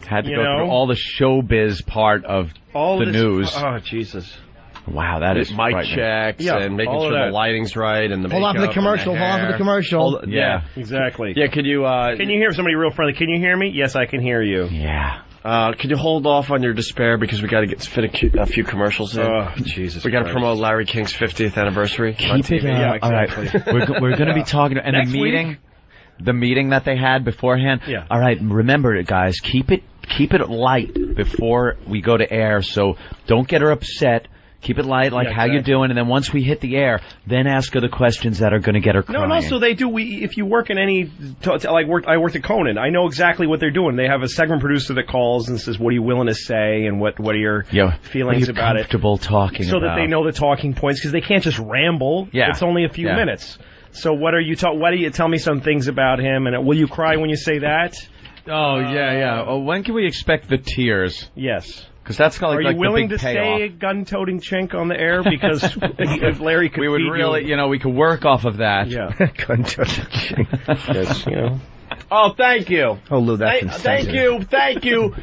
Had to go through all the showbiz part of the news. Oh, Jesus. Wow, that is mic checks and making sure the lighting's right and the Hold on for the commercial. Hold on for the commercial. Yeah, exactly. Yeah, could you... can you hear somebody real friendly? Can you hear me? Yes, I can hear you. Yeah. Could you hold off on your despair because we got to fit a few commercials in? Oh, Jesus. We got to promote Larry King's 50th anniversary on TV. Yeah, exactly. All right. We're going to be talking... And Next the meeting that they had beforehand. Yeah. All right, remember it, guys. Keep it light before we go to air. So don't get her upset. Keep it light, like how you doing, and then once we hit the air, then ask her the questions that are going to get her crying. No, so they do. If you work in any, I worked at Conan. I know exactly what they're doing. They have a segment producer that calls and says, "What are you willing to say?" and what are your feelings about it? Comfortable talking so about. that they know the talking points because they can't just ramble. Yeah. It's only a few minutes. So what are you Why do you tell me some things about him? And will you cry when you say that? Oh yeah. Oh, when can we expect the tears? Yes. Because that's like Are you willing the big to payoff. say gun-toting chink on the air? Because if Larry could we would really, we could work off of that. Yeah. Gun-toting chink. Yes, Oh, thank you. Oh, Lou, that's thank you,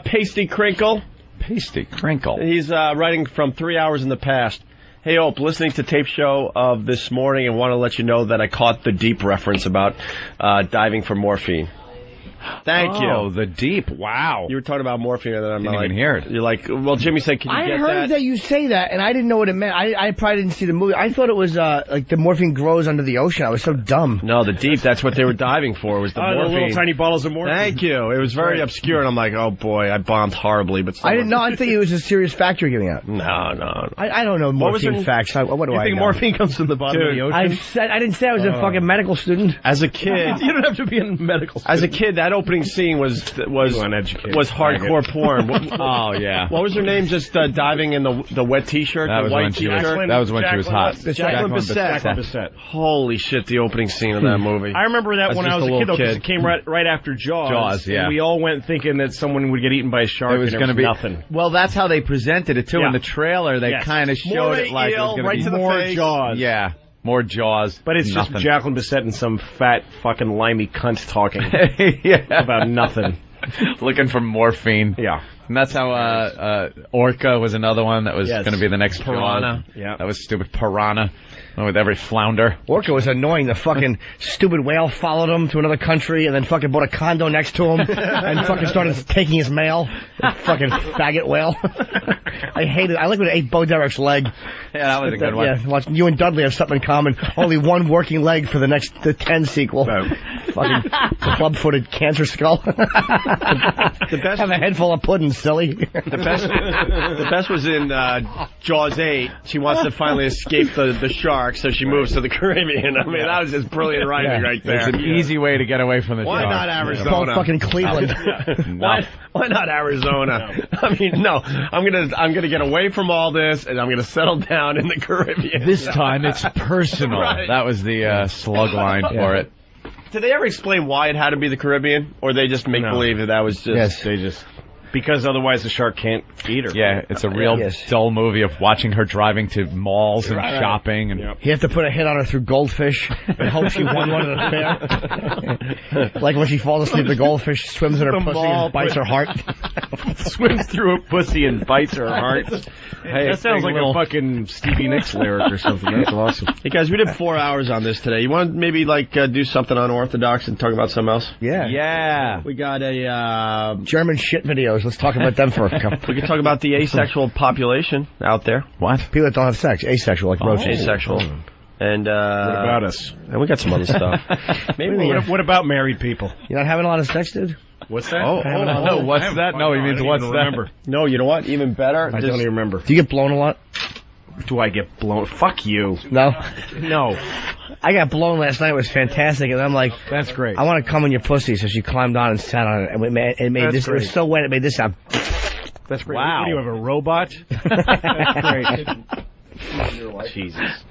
Pasty Crinkle. Pasty Crinkle. He's writing from 3 hours in the past. Hey, Ope, listening to tape show of this morning and want to let you know that I caught the deep reference about diving for morphine. Thank you. Oh, the deep. Wow. You were talking about morphine, and then I'm Didn't even hear it. You're like, well, Jimmy said, can you get that? I heard that you say that, and I didn't know what it meant. I probably didn't see the movie. I thought it was like the morphine grows under the ocean. I was so dumb. No, the deep, that's what they were diving for, was the morphine. The little tiny bottles of morphine. Thank you. It was very obscure, and I'm like, oh, boy, I bombed horribly. But I didn't know. I think it was a serious fact you're giving out. No. I don't know morphine facts. What do you I think know? morphine comes from the bottom of the ocean? I didn't say I was a fucking medical student. As a kid. You don't have to be a medical student. As a kid, that opening scene was hardcore porn. Oh yeah. What was her name? Just diving in the wet T-shirt, that the was white when she T-shirt. that was when she was hot. Jacqueline Bisset. Holy shit! The opening scene of that movie. I remember that when I was a kid, though, because it came right after Jaws. Jaws, yeah. And we all went thinking that someone would get eaten by a shark. It was going to be nothing. Well, that's how they presented it too. In the trailer, they kind of showed it like it was going to be more Jaws. Yeah. More Jaws. But it's nothing. Just Jacqueline Bisset and some fat fucking limey cunt talking about nothing. Looking for morphine. Yeah. And that's how Orca was another one that was going to be the next Piranha. Yeah, that was stupid. Piranha with every flounder. Orca was annoying. The fucking stupid whale followed him to another country and then fucking bought a condo next to him and fucking started taking his mail. Fucking faggot whale. I hated it. I like when it ate Bo Derek's leg. Yeah, that was a good one. Yeah, watch, you and Dudley have something in common. Only one working leg for the 10 sequel. Fucking club-footed cancer skull. The best have a head full of pudding, silly. The best was in Jaws 8. She wants to finally escape the shark, so she moves to the Caribbean. I mean, that was just brilliant writing right there. It's an easy way to get away from the Why shark. not Arizona? Called fucking Cleveland. Why not Arizona? I mean, no. I'm gonna get away from all this, and I'm gonna settle down in the Caribbean. This time it's personal. Right. That was the slug line for it. Did they ever explain why it had to be the Caribbean, or they just make believe that was just? Yes, they just. Because otherwise the shark can't eat her. Yeah, it's a real dull movie of watching her driving to malls and shopping. And You have to put a hit on her through goldfish and hope she won one of the fair. Like when she falls asleep, the goldfish swims in her pussy and bites her heart. Swims through her pussy and bites her heart. Hey, that sounds like a fucking Stevie Nicks lyric or something. That's awesome. Hey guys, we did 4 hours on this today. You want to maybe do something unorthodox and talk about something else? Yeah. We got a German shit videos. Let's talk about them for a couple. We can talk about the asexual population out there. What? People that don't have sex. Asexual, like roaches. Asexual. And what about us? And we got some other stuff. Maybe what about married people? You're not having a lot of sex, dude? What's that? No, what's that? No, he means what's that? Remember. No, you know what? Even better. I don't even remember. Do you get blown a lot? Do I get blown? Fuck you. No? No. I got blown last night. It was fantastic. And I'm like, that's great. I want to come in your pussy. So she climbed on and sat on it. And it made this. Great. It was so wet. It made this sound. That's great. Wow. What, do you have a robot? That's great. Jesus.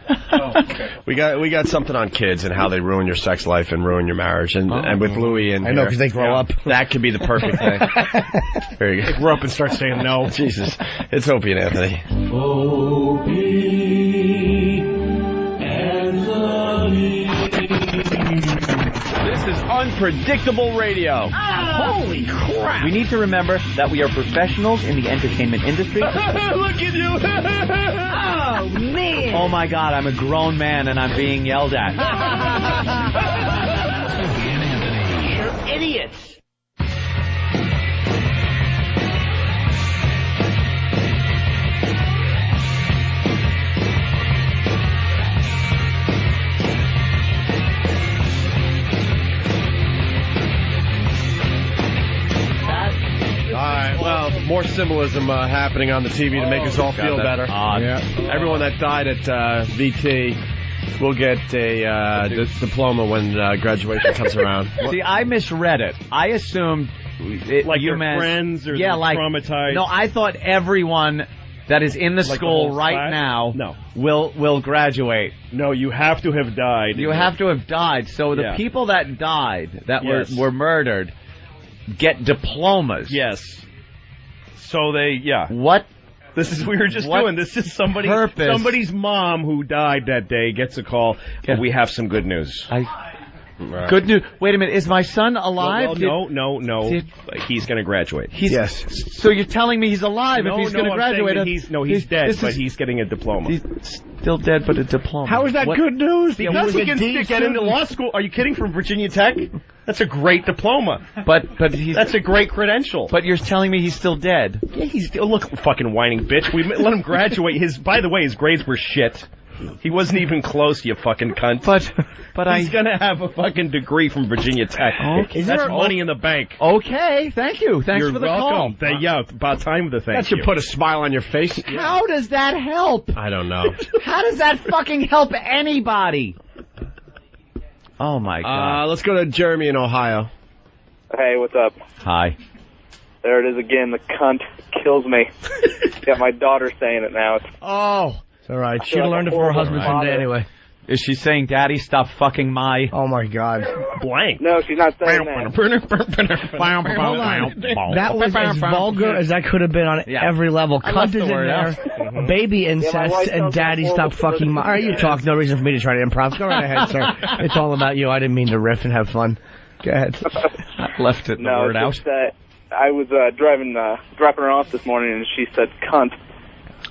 We got something on kids and how they ruin your sex life and ruin your marriage. And with Louie and I know, because they grow up. That could be the perfect thing. There you go. They grow up and start saying no. Jesus. It's Opie and Anthony. Opie Anthony. This is unpredictable radio. Holy crap. We need to remember that we are professionals in the entertainment industry. Look at you. Oh, man. Oh, my God, I'm a grown man and I'm being yelled at. You're idiots. More symbolism happening on the TV to make us all feel better. Everyone that died at VT will get a diploma when graduation comes around. See, I misread it. I assumed like your friends or traumatized. No, I thought everyone that is in the school right now will graduate. No, you have to have died. You have to have died. So the people that died, that were murdered, get diplomas. Yes. So What? This is we were just doing. This is somebody's mom who died that day gets a call. But we have some good news. Good news. Wait a minute. Is my son alive? No. He's going to graduate. Yes. So you're telling me he's alive if he's going to graduate? He's dead, but he's getting a diploma. He's still dead, but a diploma. How is that good news? Because he can get into law school. Are you kidding? From Virginia Tech? That's a great diploma. But that's a great credential. But you're telling me he's still dead? Yeah, he's look, fucking whining bitch. We let him graduate. By the way, his grades were shit. He wasn't even close, you fucking cunt. But he's gonna have a fucking degree from Virginia Tech. Okay. That's money in the bank. Okay, thank you. Thanks You're for the welcome. call. Yeah, about time to thank That should put a smile on your face. How does that help? I don't know. How does that fucking help anybody? Oh my God. Let's go to Jeremy in Ohio. Hey, what's up? Hi. There it is again. The cunt kills me. Got my daughter saying it now. It's all right. She'd have learned it from her husband someday anyway. Is she saying, Daddy, stop fucking my... Oh, my God. Blank. No, she's not saying that. Hold on. That was as vulgar as that could have been on every level. Cunt is in there. Baby incest and Daddy, stop fucking my... All right, you talk. No reason for me to try to improv. Go right ahead, sir. It's all about you. I didn't mean to riff and have fun. Go ahead. I left the word out. I was dropping her off this morning, and she said cunt.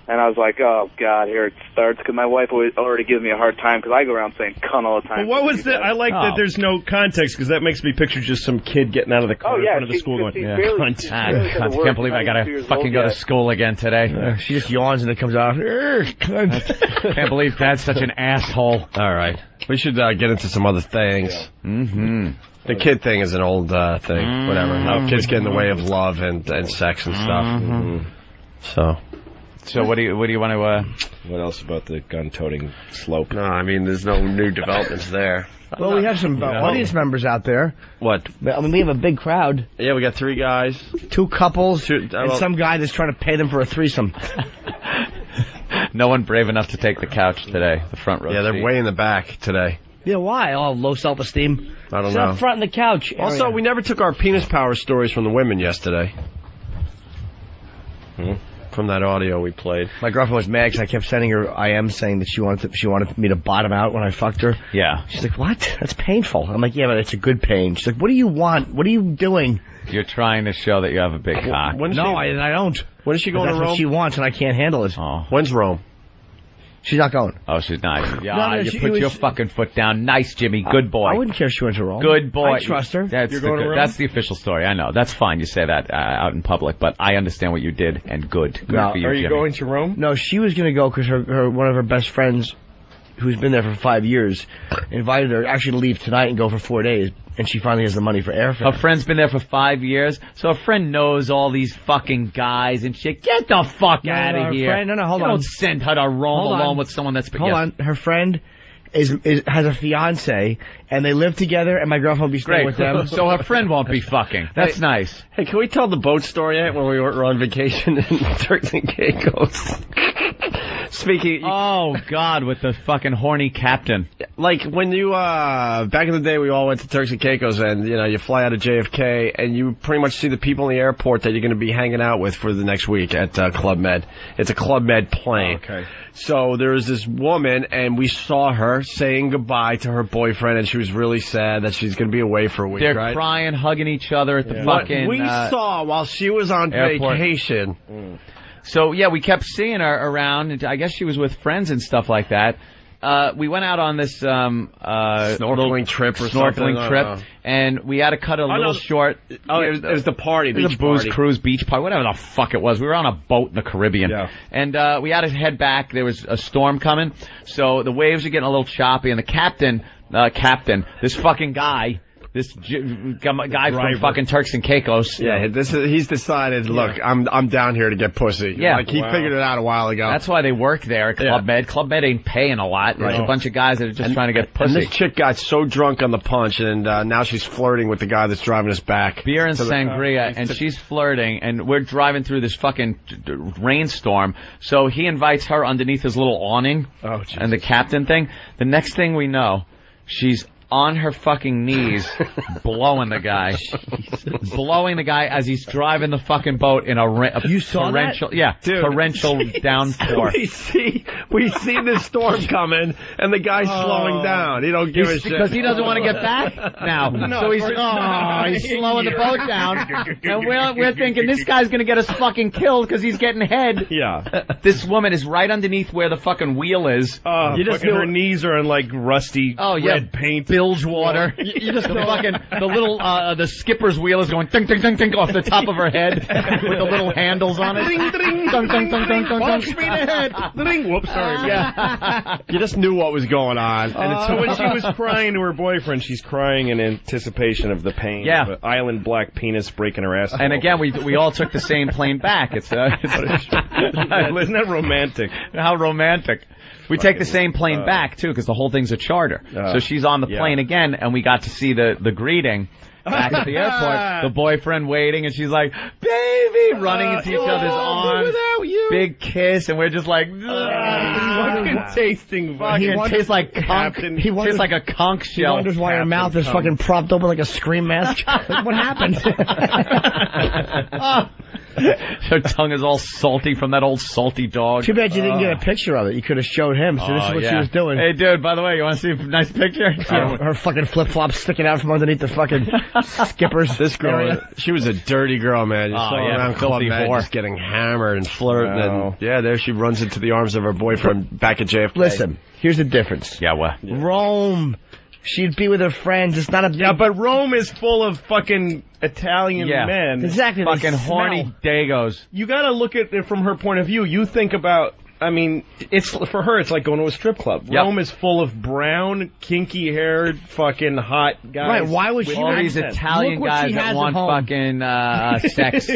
And I was like, oh, God, here it starts, because my wife already gives me a hard time, because I go around saying cunt all the time. But what was that? I like that there's no context, because that makes me picture just some kid getting out of the car in front of the school going, cunt. I can't believe I got to fucking go to school again today. She just yawns and it comes out. Cunt. Can't believe Dad's such an asshole. All right. We should get into some other things. Mm-hmm. The kid thing is an old thing. Whatever. How kids get in the way of love and sex and stuff. Mm-hmm. So what do you want to? What else about the gun-toting slope? No, I mean there's no new developments there. Well, we have some audience members out there. What? I mean, we have a big crowd. Yeah, we got 3 guys, 2 couples, and some guy that's trying to pay them for a threesome. No one brave enough to take the couch today. The front row. Yeah, they're way in the back today. Yeah, why? Oh, low self-esteem. I don't Sit know. up front in the couch. Also, we never took our penis power stories from the women yesterday. From that audio we played. My girlfriend was mad because I kept sending her IM saying that she wanted me to bottom out when I fucked her. Yeah. She's like, what? That's painful. I'm like, yeah, but it's a good pain. She's like, what do you want? What are you doing? You're trying to show that you have a big cock. I don't. When is she going to Rome? That's what she wants, and I can't handle it. Oh. When's Rome? She's not going. Oh, she's not. Yeah, you put your fucking foot down. Nice, Jimmy. Good boy. I wouldn't care if she went to Rome. Good boy. I trust her. That's the official story. I know. That's fine. You say that out in public, but I understand what you did, and good. Good for you, Are you Jimmy. going to Rome? No, she was going to go because her one of her best friends, who's been there for 5 years, invited her actually to leave tonight and go for 4 days, and she finally has the money for airfare. Her friend's been there for 5 years, so her friend knows all these fucking guys and shit. Get the fuck out of here. Hold on. Don't send her to Rome alone with someone that's... Hold on. Her friend has a fiance, and they live together, and my girlfriend will be staying with them. So her friend won't be fucking. That's nice. Hey, can we tell the boat story yet when we were on vacation in Turks and Caicos? Speaking... Oh, God, with the fucking horny captain. Like, when you, back in the day, we all went to Turks and Caicos, and, you fly out of JFK, and you pretty much see the people in the airport that you're going to be hanging out with for the next week at Club Med. It's a Club Med plane. Okay. So there was this woman, and we saw her saying goodbye to her boyfriend, and she was really sad that she's going to be away for a week, They're right? crying, hugging each other at the fucking... What we saw while she was on airport. vacation... So, yeah, we kept seeing her around. And I guess she was with friends and stuff like that. We went out on this snorkeling trip or something. And we had to cut a little short. Oh, it was the party, it was a booze cruise beach party, whatever the fuck it was. We were on a boat in the Caribbean. Yeah. And we had to head back. There was a storm coming. So the waves were getting a little choppy. And the captain, this fucking guy... This guy from fucking Turks and Caicos. Yeah, he's decided, look, I'm down here to get pussy. Yeah. Like, he figured it out a while ago. That's why they work there at Club Med. Club Med ain't paying a lot. There's a bunch of guys that are just trying to get pussy. And this chick got so drunk on the punch, and now she's flirting with the guy that's driving us back. Beer and sangria, and she's flirting, and we're driving through this fucking rainstorm. So he invites her underneath his little awning and the captain thing. The next thing we know, she's on her fucking knees, blowing the guy as he's driving the fucking boat in a torrential, torrential downpour. We see the storm coming, and the guy's slowing down. He don't give a shit because he doesn't want to get back now. So he's slowing the boat down, and we're thinking this guy's gonna get us fucking killed because he's getting head. Yeah, this woman is right underneath where the fucking wheel is. You just her knees are in like rusty red paint. Bilge water. You just the skipper's wheel is going ding ding ding ding off the top of her head with the little handles on it. Ding ding ding ding ding. Speed ahead. Ding. Whoops, sorry. Yeah. You just knew what was going on. And so when she was crying to her boyfriend, she's crying in anticipation of the pain. Yeah. Of an island black penis breaking her ass. And again, we all took the same plane back. Isn't that romantic? How romantic. We take the same plane back, too, because the whole thing's a charter. So she's on the plane again, and we got to see the greeting back at the airport. The boyfriend waiting, and she's like, baby, running into each other's arms. Big kiss, and we're just like, fucking tasting. He tastes like conch. He tastes like a conch shell. He wonders why her mouth is fucking propped open like a scream mask. Like, what happened? Her tongue is all salty from that old salty dog. Too bad you didn't get a picture of it. You could have showed him. So this is what she was doing. Hey, dude, by the way, you want to see a nice picture? Her fucking flip-flops sticking out from underneath the fucking skippers. This girl, she was a dirty girl, man. Just going around Club Med, just getting hammered and flirting. And, there she runs into the arms of her boyfriend back at JFK. Listen, here's the difference. Yeah, what? Rome. She'd be with her friends. It's not a big... Yeah, but Rome is full of fucking Italian men. Exactly. Fucking horny dagos. You gotta look at it from her point of view. You think about... I mean, it's for her, it's like going to a strip club. Yep. Rome is full of brown, kinky-haired, fucking hot guys. Right, why would she... All these Italian guys that want fucking sex.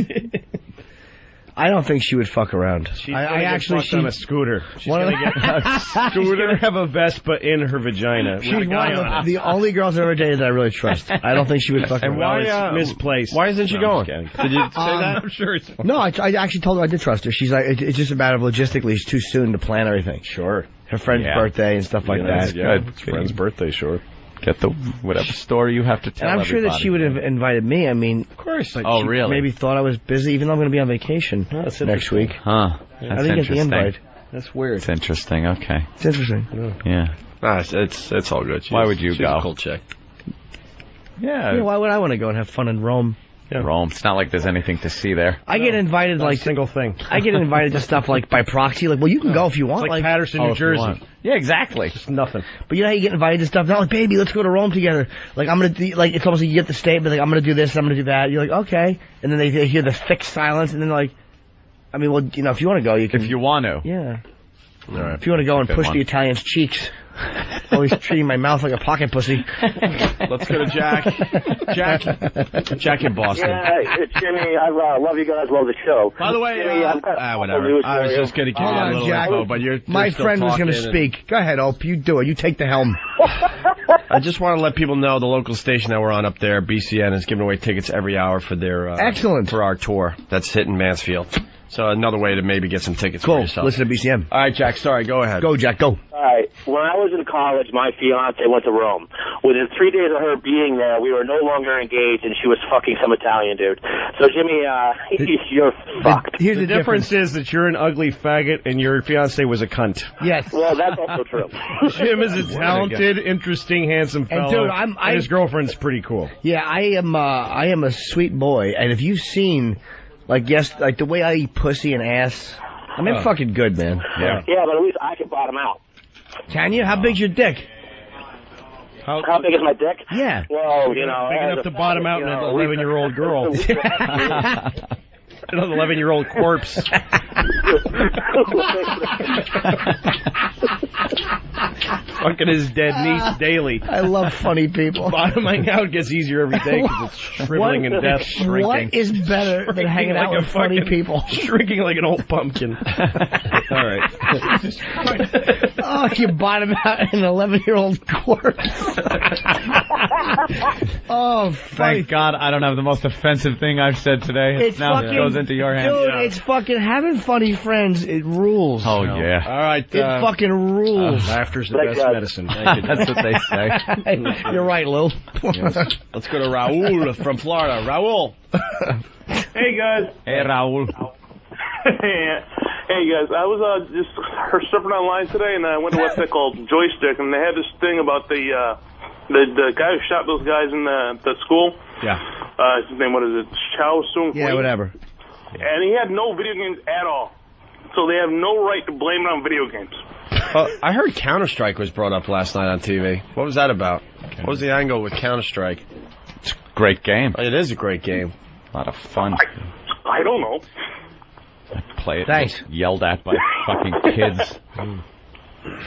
I don't think she would fuck around. I actually on a scooter. She's going to get a scooter, have a Vespa in her vagina. She's one of the only girls I've ever dated that I really trust. I don't think she would fuck around. And why misplaced? Why isn't she going? Did you say that? I'm sure it's fine. No, I actually told her I did trust her. She's like, it's just a matter of logistically, it's too soon to plan everything. Sure. Her friend's birthday and stuff like that. Yeah, it's friend's birthday, sure. Get the whatever story you have to tell. And I'm sure that she would have invited me. I mean, of course. But oh, she really? Maybe thought I was busy, even though I'm going to be on vacation next week. Huh? I didn't get the invite. That's weird. It's interesting. Okay. It's interesting. Yeah. It's all good. Why would you she's go? A cool chick. Yeah. Why would I want to go and have fun in Rome? Yeah. Rome. It's not like there's anything to see there. I get invited Not like a single thing. I get invited to stuff like by proxy. Like, well, you can go if you want. It's like Patterson, New Jersey. Yeah, exactly. Just nothing. But you know how you get invited to stuff? Not like, baby, let's go to Rome together. Like, I'm gonna do, like, it's almost like you get the statement, like, I'm gonna do this, I'm gonna do that. You're like, okay. And then they hear the thick silence, and then like, I mean, well, you know, if you want to go, you can. If you want to. Yeah. All right. If you want to go and push the Italian's cheeks. Always treating my mouth like a pocket pussy. Let's go to Jack. Jack in Boston. Yeah, it's Jimmy. I love you guys. Love the show. By the way, Jimmy, whatever. I was just going to give you a little info, but you're my still friend was going to speak. Go ahead, Ope. You do it. You take the helm. I just want to let people know the local station that we're on up there, BCN, is giving away tickets every hour for their excellent for our tour that's hitting Mansfield. So another way to maybe get some tickets cool. for yourself. Listen to BCM. All right, Jack. Sorry, go ahead. Go, Jack. Go. All right. When I was in college, my fiance went to Rome. Within 3 days of her being there, we were no longer engaged, and she was fucking some Italian dude. So, Jimmy, you're fucked. Here's the difference is that you're an ugly faggot, and your fiance was a cunt. Yes. Well, that's also true. Jim is a talented, interesting, handsome fellow, and dude, and his girlfriend's pretty cool. Yeah, I am a sweet boy, and if you've seen, like the way I eat pussy and ass, I mean, fucking good, man. Yeah, but at least I can bottom out. Can you? How big's your dick? How big is my dick? Yeah. Well, you know, big enough to bottom out an 11-year-old girl. An 11-year-old corpse. Fucking his dead niece daily. I love funny people. Bottoming out gets easier every day because it's shriveling and death shrinking. What is better than hanging out with funny people? Shrinking like an old pumpkin. All right. Oh, you bottom out an 11-year-old corpse. Oh, thank God I don't have the most offensive thing I've said today. It goes into your hands. Dude, it's fucking having funny friends. It rules. Oh, yeah. All right. It fucking rules. Laughter's the best medicine. Thank you. That's what they say. You're right, Lil. Yes. Let's go to Raul from Florida. Raul. Hey, guys. Hey, Raul. Hey, guys. I was just surfing online today, and I went to a website called Joystick, and they had this thing about the guy who shot those guys in the school. Yeah. His name, what is it? Chow Sung Hui? Yeah, whatever. And he had no video games at all. So they have no right to blame it on video games. I heard Counter-Strike was brought up last night on TV. What was that about? What was the angle with Counter-Strike? It's a great game. It is a great game. A lot of fun. I don't know. I play it. Thanks. Yelled at by fucking kids.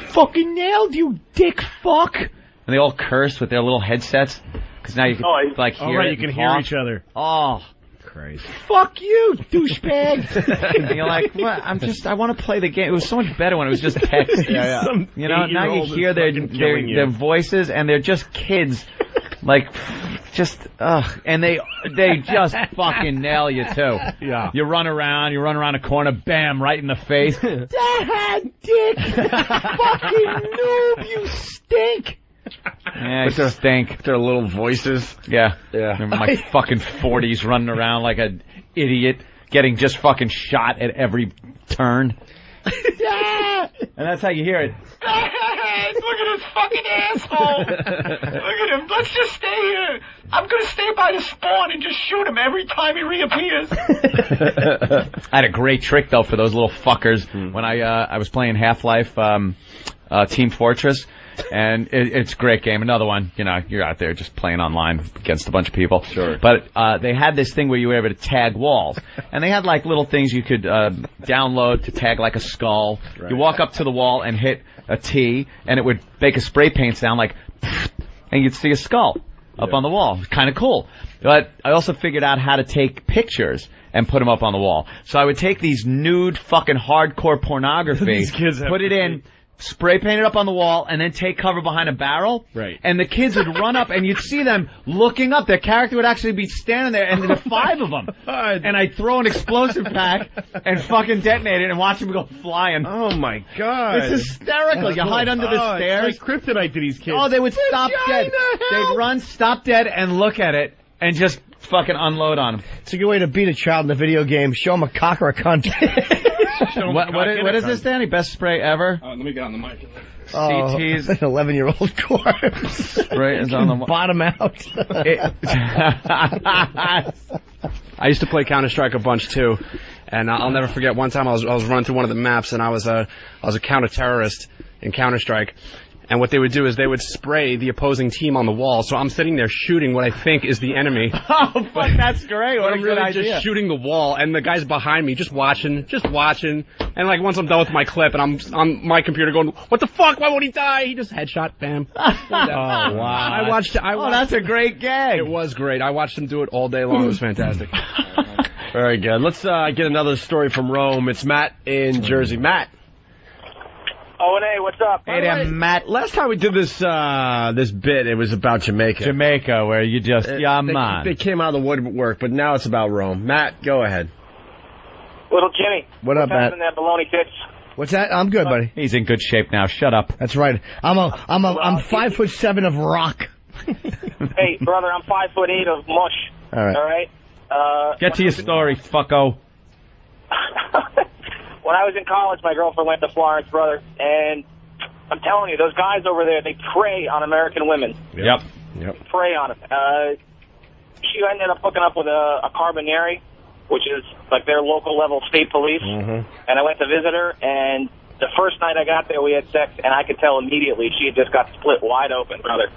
Fucking nailed you, dick fuck. And they all curse with their little headsets. Because now you can hear right, you can hear each other. Oh. Christ. Fuck you, douchebag. And you're like, what? I want to play the game. It was so much better when it was just text. Yeah. You know, now you hear their voices, and they're just kids. Like, and they just fucking nail you, too. Yeah. You run around a corner, bam, right in the face. Dad, dick. Fucking noob, you stink. Yeah, I stink. Their little voices. Yeah. Remember my fucking 40s running around like an idiot, getting just fucking shot at every turn. Yeah! And that's how you hear it. Look at this fucking asshole. Look at him. Let's just stay here. I'm going to stay by the spawn and just shoot him every time he reappears. I had a great trick, though, for those little fuckers when I was playing Half-Life Team Fortress. And it's a great game. Another one, you know, you're out there just playing online against a bunch of people. Sure. But they had this thing where you were able to tag walls. And they had, like, little things you could download to tag, like, a skull. Right. You walk up to the wall and hit a T, and it would make a spray paint sound like, and you'd see a skull up on the wall. Kind of cool. But I also figured out how to take pictures and put them up on the wall. So I would take these nude fucking hardcore pornography, These kids have put it in, spray paint it up on the wall, and then take cover behind a barrel. Right. And the kids would run up, and you'd see them looking up. Their character would actually be standing there, and there were 5 of them. And I'd throw an explosive pack and fucking detonate it and watch them go flying. Oh, my God. It's hysterical. You hide under the stairs. It's like kryptonite to these kids. Oh, they would stop dead. They'd run, stop dead, and look at it, and just fucking unload on them. It's a good way to beat a child in a video game. Show them a cock or a cunt. What is this, Danny? Best spray ever? Let me get on the mic. CT's an 11-year-old corpse. Spray is on the bottom out. I used to play Counter-Strike a bunch too, and I'll never forget one time I was running through one of the maps, and I was a counter-terrorist in Counter-Strike. And what they would do is they would spray the opposing team on the wall. So I'm sitting there shooting what I think is the enemy. Oh, fuck, that's great. What a good idea. Just shooting the wall, and the guy's behind me just watching. And, like, once I'm done with my clip, and I'm on my computer going, what the fuck? Why won't he die? He just headshot, bam. Oh, wow. I watched. Oh, that's a great gag. It was great. I watched him do it all day long. It was fantastic. Very good. Let's get another story from Rome. It's Matt in Jersey. Matt. Oh, and hey, what's up? Hey there, Matt. Last time we did this bit, it was about Jamaica. Jamaica, where you just, man. They came out of the woodwork, but now it's about Rome. Matt, go ahead. Little Jimmy. What up, Matt? That baloney tits? What's that? I'm good, buddy. He's in good shape now. Shut up. That's right. I'm 5'7" of rock. Hey, brother, I'm 5'8" of mush. All right. All right. Get to your story, fucko. When I was in college, my girlfriend went to Florence, brother, and I'm telling you, those guys over there, they prey on American women. Yep. Prey on them. She ended up hooking up with a Carbonari, which is like their local level state police, and I went to visit her, and the first night I got there, we had sex, and I could tell immediately she had just got split wide open, brother.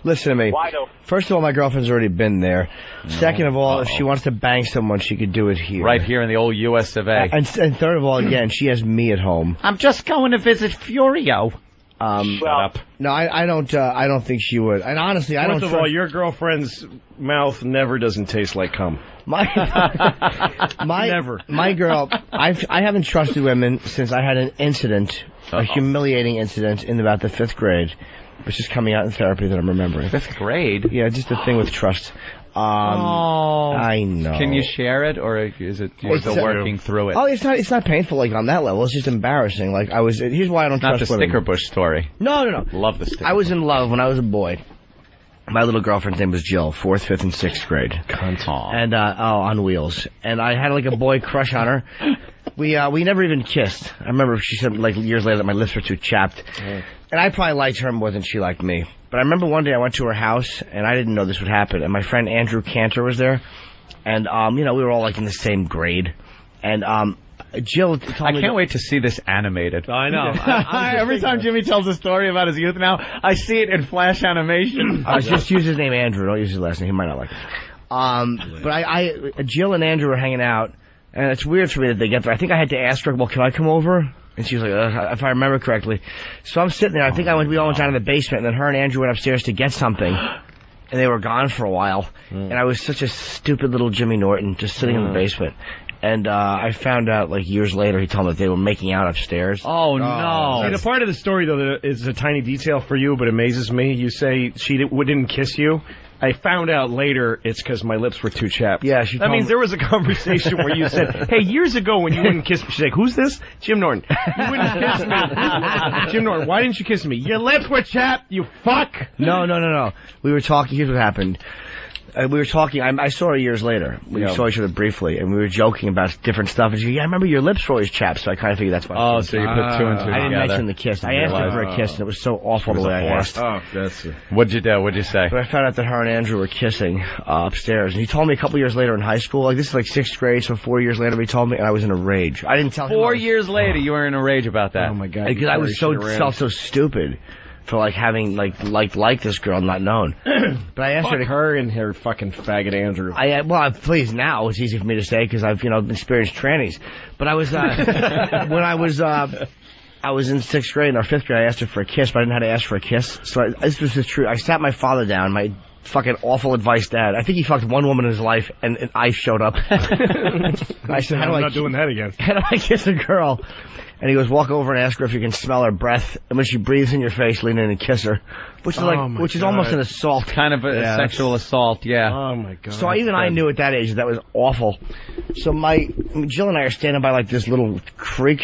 Listen to me. Wide open. First of all, my girlfriend's already been there. Second of all, if she wants to bang someone, she could do it here. Right here in the old U.S. of A. And third of all, again, she has me at home. I'm just going to visit Furio. Shut up. No, I don't think she would. And honestly, I don't. First of all, your girlfriend's mouth never doesn't taste like cum. Never. My girl, I haven't trusted women since I had an incident, a humiliating incident in about the 5th grade, which is coming out in therapy that I'm remembering. 5th grade? Yeah, just a thing with trust. I know. Can you share it, or is it you're still working through it? Oh, it's not painful like on that level. It's just embarrassing. Like here's why I don't trust women. Not the sticker bush story. No. Love the sticker. I was in love when I was a boy. My little girlfriend's name was Jill, 4th, 5th, and 6th grade. And, on wheels. And I had like a boy crush on her. We never even kissed. I remember she said like years later that my lips were too chapped. And I probably liked her more than she liked me. But I remember one day I went to her house, and I didn't know this would happen. And my friend Andrew Cantor was there. And, we were all like in the same grade. And, Jill told me... I can't wait to see this animated. I know. Every time Jimmy tells a story about his youth now, I see it in flash animation. Just use his name Andrew. Don't use his last name. He might not like it. But Jill and Andrew were hanging out, and it's weird for me that they get there. I think I had to ask her, well, can I come over? And she was like, if I remember correctly. So I'm sitting there. I think we all went down to the basement, and then her and Andrew went upstairs to get something. And they were gone for a while. And I was such a stupid little Jimmy Norton just sitting in the basement. And I found out, like, years later, he told me that they were making out upstairs. Oh, no. See, the part of the story, though, that is a tiny detail for you, but amazes me. You say she didn't kiss you. I found out later it's because my lips were too chapped. Yeah, she told That means me. there was a conversation where you said, hey, years ago when you wouldn't kiss me, she's like, who's this? Jim Norton. You wouldn't kiss me. Jim Norton, why didn't you kiss me? Your lips were chapped, you fuck. No. We were talking. Here's what happened. we were talking. I saw her years later. We saw each other briefly, and we were joking about different stuff. And she, I remember your lips were always chapped, so I kind of figured that's why. Oh, so you put 2 and 2 together. I didn't mention the kiss. I asked her for a kiss, and it was so awful the way I asked. Oh, that's. What'd you do? What'd you say? But I found out that her and Andrew were kissing upstairs, and he told me a couple years later in high school. Like this is like 6th grade, so 4 years later he told me, and I was in a rage. I didn't tell him. 4 years later, you were in a rage about that. Oh my God! Because I was felt so stupid for like having like this girl not known. But I asked her and her fucking faggot Andrew. Please now it's easy for me to say because I've experienced trannies. But I was when I was in 6th grade and 5th grade. I asked her for a kiss, but I didn't know how to ask for a kiss. So this was the truth. I sat my father down. My fucking awful advice dad. I think he fucked one woman in his life, and I showed up. I said, I'm not doing that again. How do I kiss a girl? And he goes, walk over and ask her if you can smell her breath. And when she breathes in your face, lean in and kiss her. Which is almost an assault. Kind of a sexual assault, yeah. Oh, my God. So I knew at that age that was awful. So Jill and I are standing by like this little creek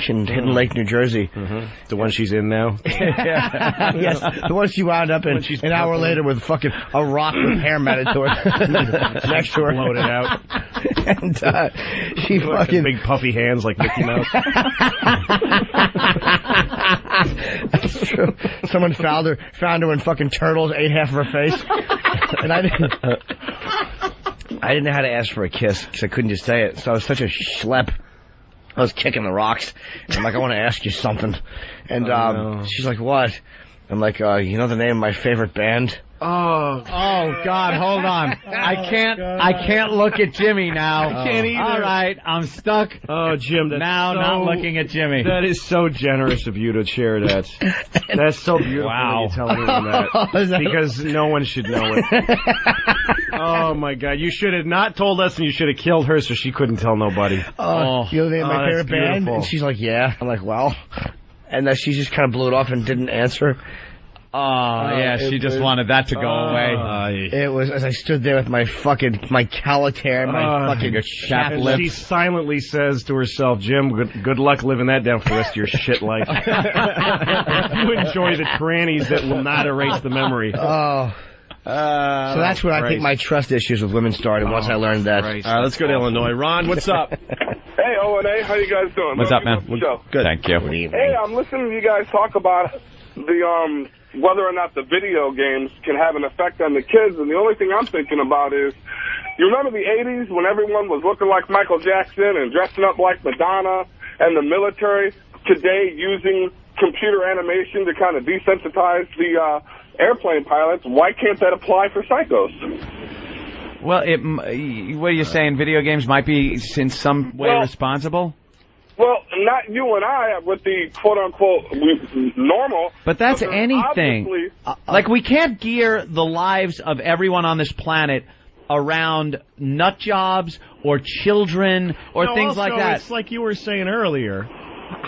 in Hidden Lake, New Jersey. Mm-hmm. The one she's in now? Yes, the one she wound up in an hour later with fucking a rock with hair matted to her next to her. Floated out. And she fucking... Big puffy hands like Mickey Mouse. That's true. Someone found her when fucking turtles ate half of her face. And I didn't know how to ask for a kiss because I couldn't just say it. So I was such a schlep. I was kicking the rocks. And I'm like, I want to ask you something. And she's like, what? I'm like, you know the name of my favorite band? Oh God, hold on. I can't look at Jimmy now. I can't either. All right, I'm stuck. Oh, Jim, that's not looking at Jimmy. That is so generous of you to share that. That's so beautiful. Wow. That you tell everyone that. Because no one should know it. Oh my God, you should have not told us, and you should have killed her so she couldn't tell nobody. You know the name of my favorite band? And she's like, yeah. I'm like, well. And she just kind of blew it off and didn't answer. She just wanted that to go away. It was as I stood there with my calater, my fucking chapped lips. She silently says to herself, Jim, good luck living that down for the rest of your shit life. You enjoy the trannies that will not erase the memory. So that's when I think my trust issues with women started once I learned that. All right, let's go to Illinois. Ron, what's up? Hey, O&A, how you guys doing? What's up, man? Good. Thank you. Hey, I'm listening to you guys talk about the whether or not the video games can have an effect on the kids, and the only thing I'm thinking about is, you remember the 80s when everyone was looking like Michael Jackson and dressing up like Madonna, and the military today using computer animation to kind of desensitize the airplane pilots? Why can't that apply for psychos? Well, what are you saying? Video games might be in some way responsible? Well, not you and I with the quote-unquote normal. But that's anything. Like, we can't gear the lives of everyone on this planet around nut jobs or children or things like that. It's like you were saying earlier.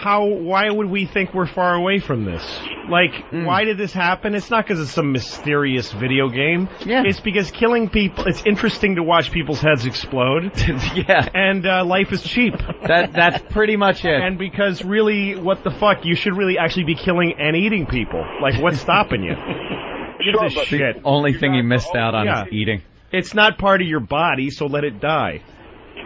Why would we think we're far away from this? Like, why did this happen? It's not because it's some mysterious video game. Yeah. It's because killing people, it's interesting to watch people's heads explode. Yeah. And life is cheap. That's pretty much it. And because really, what the fuck? You should really actually be killing and eating people. Like, what's stopping you? Give a shit. The only thing you missed out on is eating. It's not part of your body, so let it die.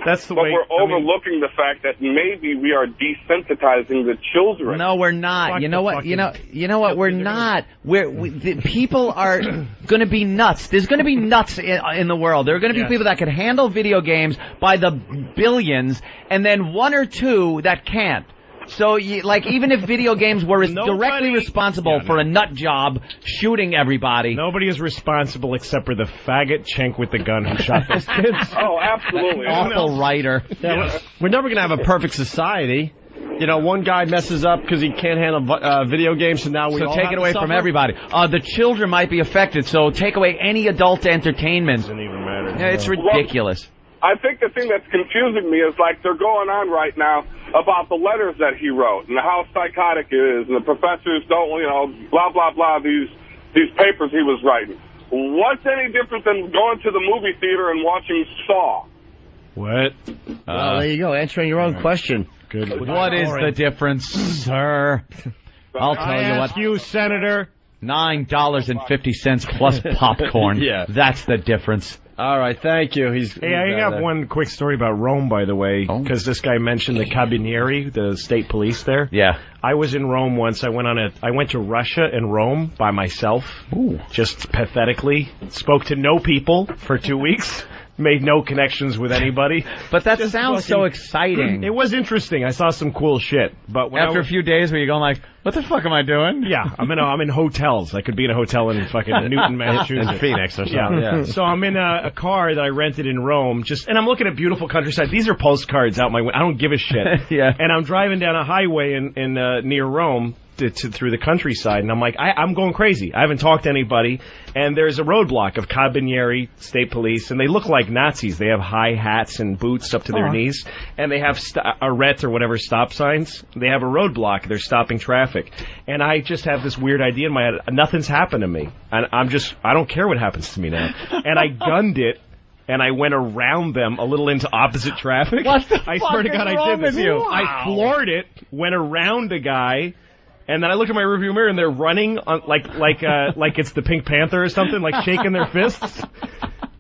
That's the way. But we're overlooking the fact that maybe we are desensitizing the children. No, we're not. You know what? You know what? We're not. People are going to be nuts. There's going to be nuts in the world. There are going to be people that can handle video games by the billions, and then one or two that can't. So, even if video games were directly responsible for a nut job shooting everybody. Nobody is responsible except for the faggot chink with the gun who shot those kids. Oh, absolutely. Awful writer. Yeah, we're never going to have a perfect society. You know, one guy messes up because he can't handle video games, so now we all take it away from everybody. The children might be affected, so take away any adult entertainment. Doesn't even matter. Yeah, it's ridiculous. I think the thing that's confusing me is, like, they're going on right now about the letters that he wrote and how psychotic it is, and the professors don't, blah, blah, blah, these papers he was writing. What's any different than going to the movie theater and watching Saw? What? Well, there you go, answering your own question. Good. What is the difference, sir? I'll tell you what. You, Senator, $9.50 plus popcorn. Yeah. That's the difference. All right, thank you. Hey, I have one quick story about Rome, by the way, because this guy mentioned the Carabinieri, the state police there. Yeah. I was in Rome once. I went to Russia and Rome by myself. Ooh. Just pathetically. Spoke to no people for 2 weeks. Made no connections with anybody. But that sounds so exciting. It was interesting. I saw some cool shit. But when after a few days, were you going like, "What the fuck am I doing?" Yeah, I'm in hotels. I could be in a hotel in fucking Newton, Massachusetts, in Phoenix or something. Yeah. So I'm in a car that I rented in Rome. And I'm looking at beautiful countryside. These are postcards out my window. I don't give a shit. Yeah. And I'm driving down a highway in near Rome. Through the countryside, and I'm like, I'm going crazy. I haven't talked to anybody, and there's a roadblock of Carabinieri state police, and they look like Nazis. They have high hats and boots up to their knees, and they have arrête or whatever stop signs. They have a roadblock. They're stopping traffic, and I just have this weird idea in my head. Nothing's happened to me, and I don't care what happens to me now. And I gunned it. And I went around them a little into opposite traffic. What the I swear to God, I did this. Wow. I floored it, went around a guy. And then I look at my rearview mirror, and they're running on, like it's the Pink Panther or something, like shaking their fists.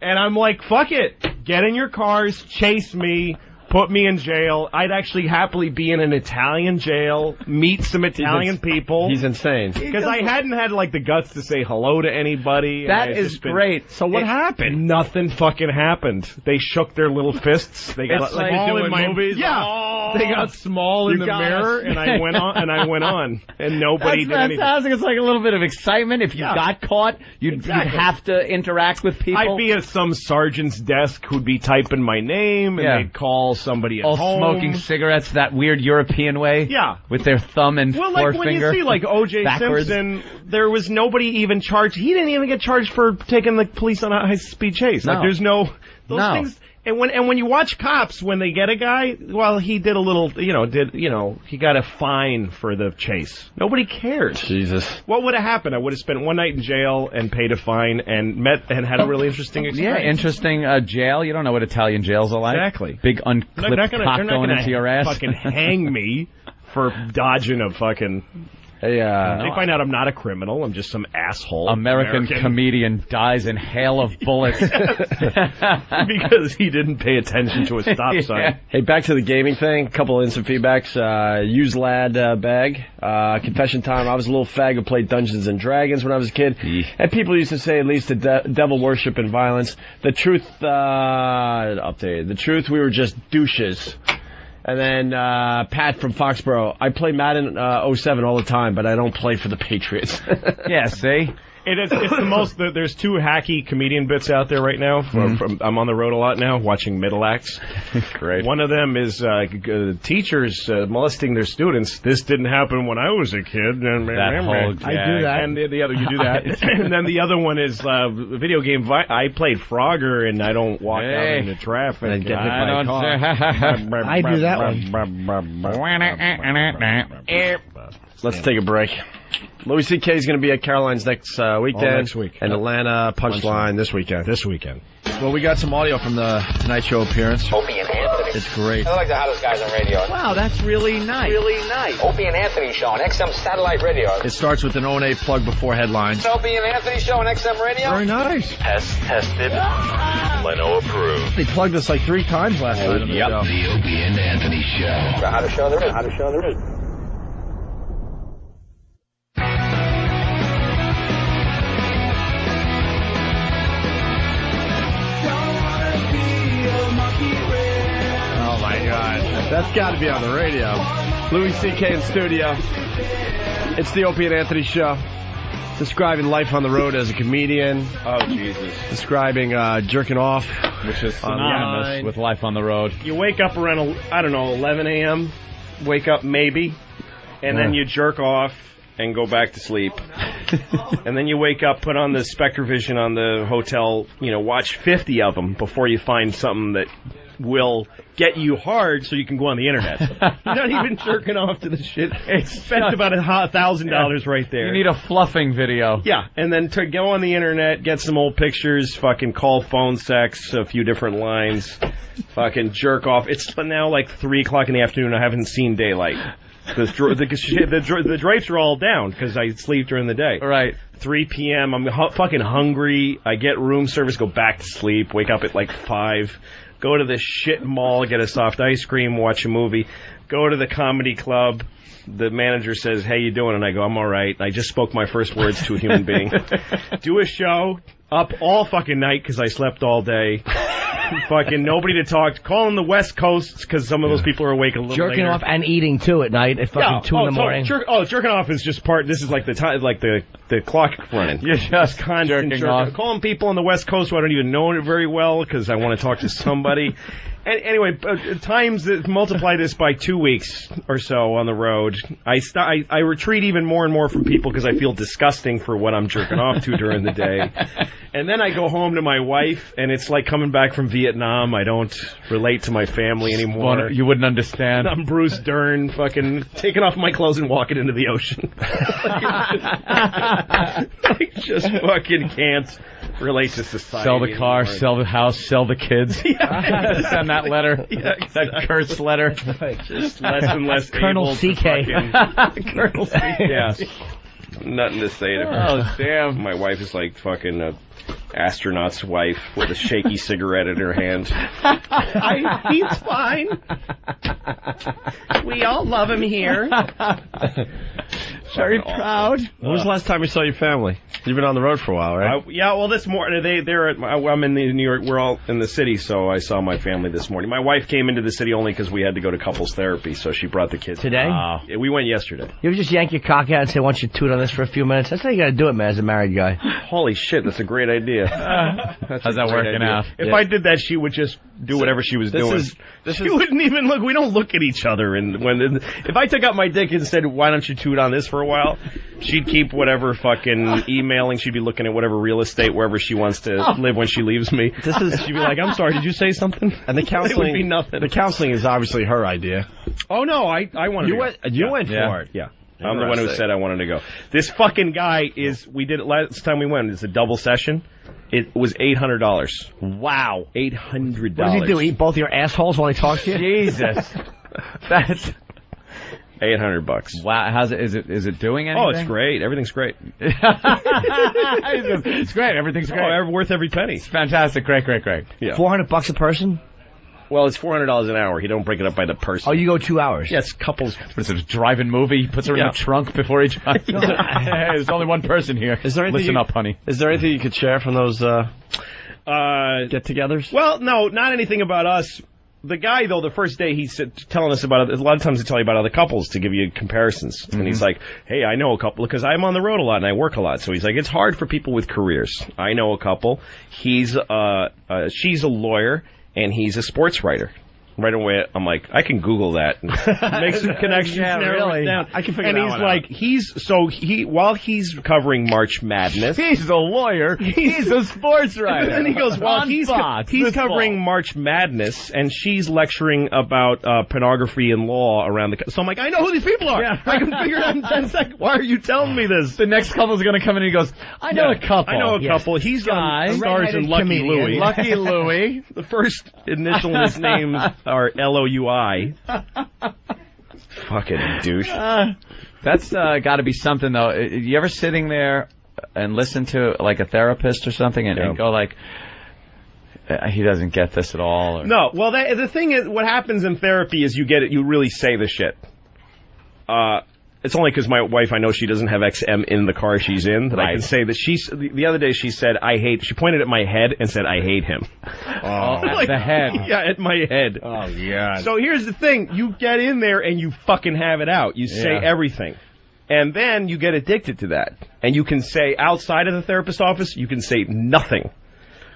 And I'm like, fuck it. Get in your cars, chase me, put me in jail. I'd actually happily be in an Italian jail, meet some Italian people. He's insane. Because I hadn't had, the guts to say hello to anybody. That is great. So what happened? Nothing fucking happened. They shook their little fists. They got small in my movies. Yeah. They got small in the mirror, and I went on, and nobody did anything. That's fantastic. It's like a little bit of excitement. If you got caught, you'd have to interact with people. I'd be at some sergeant's desk who'd be typing my name, and they'd call somebody at home. All smoking cigarettes that weird European way. Yeah. With their thumb and forefinger. When you see, O.J. Simpson, there was nobody even charged. He didn't even get charged for taking the police on a high-speed chase. No. There's no... Those things... And when you watch cops, when they get a guy, well, he did a little, he got a fine for the chase. Nobody cares. Jesus. What would have happened? I would have spent one night in jail and paid a fine and had a really interesting experience. Yeah, interesting jail. You don't know what Italian jails are like. Exactly. Big unclipped cock going into your ass. Fucking hang me for dodging a fucking... Hey, they find out I'm not a criminal. I'm just some asshole. American comedian dies in hail of bullets. Because he didn't pay attention to a stop sign. Hey, back to the gaming thing. A couple of instant feedbacks. Used lad bag. Confession time. I was a little fag who played Dungeons and Dragons when I was a kid. And people used to say it leads to devil worship and violence. The truth, updated. The truth, we were just douches. And then Pat from Foxborough. I play Madden 07 all the time, but I don't play for the Patriots. Yeah, see? It's the most. There's two hacky comedian bits out there right now. I'm on the road a lot now, watching middle acts. Great. One of them is teachers molesting their students. This didn't happen when I was a kid. That whole gag. I do that. And the other, you do that. And then the other one is video game. I played Frogger, and I don't walk out into traffic and get hit by a car. I do that one. Let's take a break. Louis C.K. is going to be at Caroline's next weekend. Next week. And Atlanta Punchline this weekend. Well, we got some audio from the Tonight Show appearance. Opie and Anthony. It's great. They're like the hottest guys on radio. Wow, that's really nice. Opie and Anthony Show on XM Satellite Radio. It starts with an O&A plug before headlines. Opie and Anthony Show on XM Radio. Very nice. Tested. Leno approved. They plugged us like 3 times last night on the show. The Opie and Anthony Show. The hottest show there is. Oh, my God. That's got to be on the radio. Louis C.K. in studio. It's the Opie and Anthony Show. Describing life on the road as a comedian. Oh, Jesus. Describing jerking off. Which is synonymous with life on the road. You wake up around, 11 a.m., wake up maybe, and then you jerk off and go back to sleep. And then you wake up, put on the SpectraVision on the hotel, watch 50 of them before you find something that will get you hard so you can go on the internet. You're not even jerking off to the shit. It's spent about $1,000 right there. You need a fluffing video. Yeah, and then to go on the internet, get some old pictures, fucking call phone sex, a few different lines, fucking jerk off. It's now like 3 o'clock in the afternoon. I haven't seen daylight. The drapes are all down because I sleep during the day. Right. 3 p.m. I'm fucking hungry. I get room service, go back to sleep, wake up at like 5, go to the shit mall, get a soft ice cream, watch a movie, go to the comedy club. The manager says, "How you doing?" And I go, "I'm all right." I just spoke my first words to a human being. Do a show, up all fucking night because I slept all day. Fucking nobody to talk to. Calling the West Coast because some of those people are awake a little Jerking later. off and eating too at night at fucking 2 in the morning. Jerking off is just part. This is like the time, like the clock running. You're just constant jerking off. Calling people on the West Coast who I don't even know it very well because I want to talk to somebody. And anyway, multiply this by 2 weeks or so on the road. I retreat even more and more from people because I feel disgusting for what I'm jerking off to during the day. And then I go home to my wife, and it's like coming back from Vietnam. I don't relate to my family anymore. You wouldn't understand. I'm Bruce Dern, fucking taking off my clothes and walking into the ocean. I just fucking can't relate to society. Sell the car, anymore. sell the house, sell the kids. Send that letter. Yeah, exactly. That cursed letter. Just less and less Colonel able CK. to Colonel CK. Yeah. Nothing to say to her. Oh, damn. My wife is like fucking a astronaut's wife with a shaky cigarette in her hand. He's fine. We all love him here. Very proud. When was the last time you saw your family? You've been on the road for a while, right? Yeah, well, this morning, I'm in New York, we're all in the city, so I saw my family this morning. My wife came into the city only because we had to go to couples therapy, so she brought the kids. Today? Yeah, we went yesterday. You ever just yank your cock out and say, "Why don't you toot on this for a few minutes?" That's how you gotta do it, man, as a married guy. Holy shit, that's a great idea. How's that working out? If I did that, she would just do whatever she was doing. She wouldn't even look. We don't look at each other. If I took out my dick and said, "Why don't you toot on this for a while?" she'd keep whatever fucking emailing. She'd be looking at whatever real estate wherever she wants to live when she leaves me. She'd be like, "I'm sorry, did you say something?" And the counseling, it would be nothing. The counseling is obviously her idea. Oh no, I wanted. You went for it. Yeah. I'm the one who said I wanted to go. This fucking guy we did it last time we went. It's a double session. It was $800. Wow. $800. What does he do? Eat both your assholes while he talks to you? Jesus. That's $800. Wow. How's it? Is it doing anything? Oh, it's great. Everything's great. It's great. Everything's great. Oh, worth every penny. It's fantastic. Great. Yeah. $400 a person? Well, it's $400 an hour. You don't break it up by the person. Oh, you go 2 hours? Yes, couples. What is it, a drive-in movie? He puts her in the trunk before he drives. Hey, there's only one person here. Listen up, honey. Is there anything you could share from those get-togethers? Well, no, not anything about us. The guy, though, the first day he's telling us about it. A lot of times they tell you about other couples to give you comparisons. Mm-hmm. And he's like, "Hey, I know a couple," because I'm on the road a lot and I work a lot. So he's like, "It's hard for people with careers. I know a couple. She's a lawyer and he's a sports writer." Right away, I'm like, I can Google that and make some connections. Yeah, really. Down. I can figure and that he's one like, out. While he's covering March Madness, he's a lawyer. He's a sports writer. And he goes, well, he's covering March Madness, and she's lecturing about pornography and law around the. So I'm like, I know who these people are. Yeah. I can figure it out in 10 seconds. Why are you telling me this? The next couple's going to come in and he goes, I know a couple. I know a couple. He's on Stars and Lucky Louie. Lucky Louie. The first initial in his name are L-O-U-I. Fucking douche. That's got to be something, though. You ever sitting there and listen to, like, a therapist or something and go, like, he doesn't get this at all? Or... No. Well, the thing is, what happens in therapy is you really say the shit. It's only because my wife, I know she doesn't have XM in the car she's in, that I can say that the other day she said, she pointed at my head and said, "I hate him." Oh, at the head. Yeah, at my head. Oh, yeah. So here's the thing. You get in there and you fucking have it out. You say everything. And then you get addicted to that. And you can say, outside of the therapist office, you can say nothing.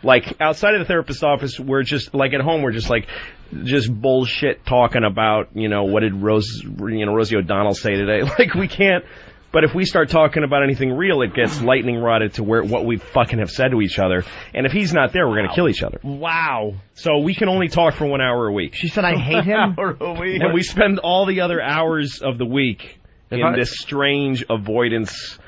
Like, outside of the therapist office, we're just, like, at home, we're just, like, just bullshit talking about, what did Rosie O'Donnell say today? Like, we can't, but if we start talking about anything real, it gets lightning rodded to what we fucking have said to each other. And if he's not there, we're going to kill each other. Wow. So we can only talk for 1 hour a week. She said, "I hate him." And we spend all the other hours of the week in this strange avoidance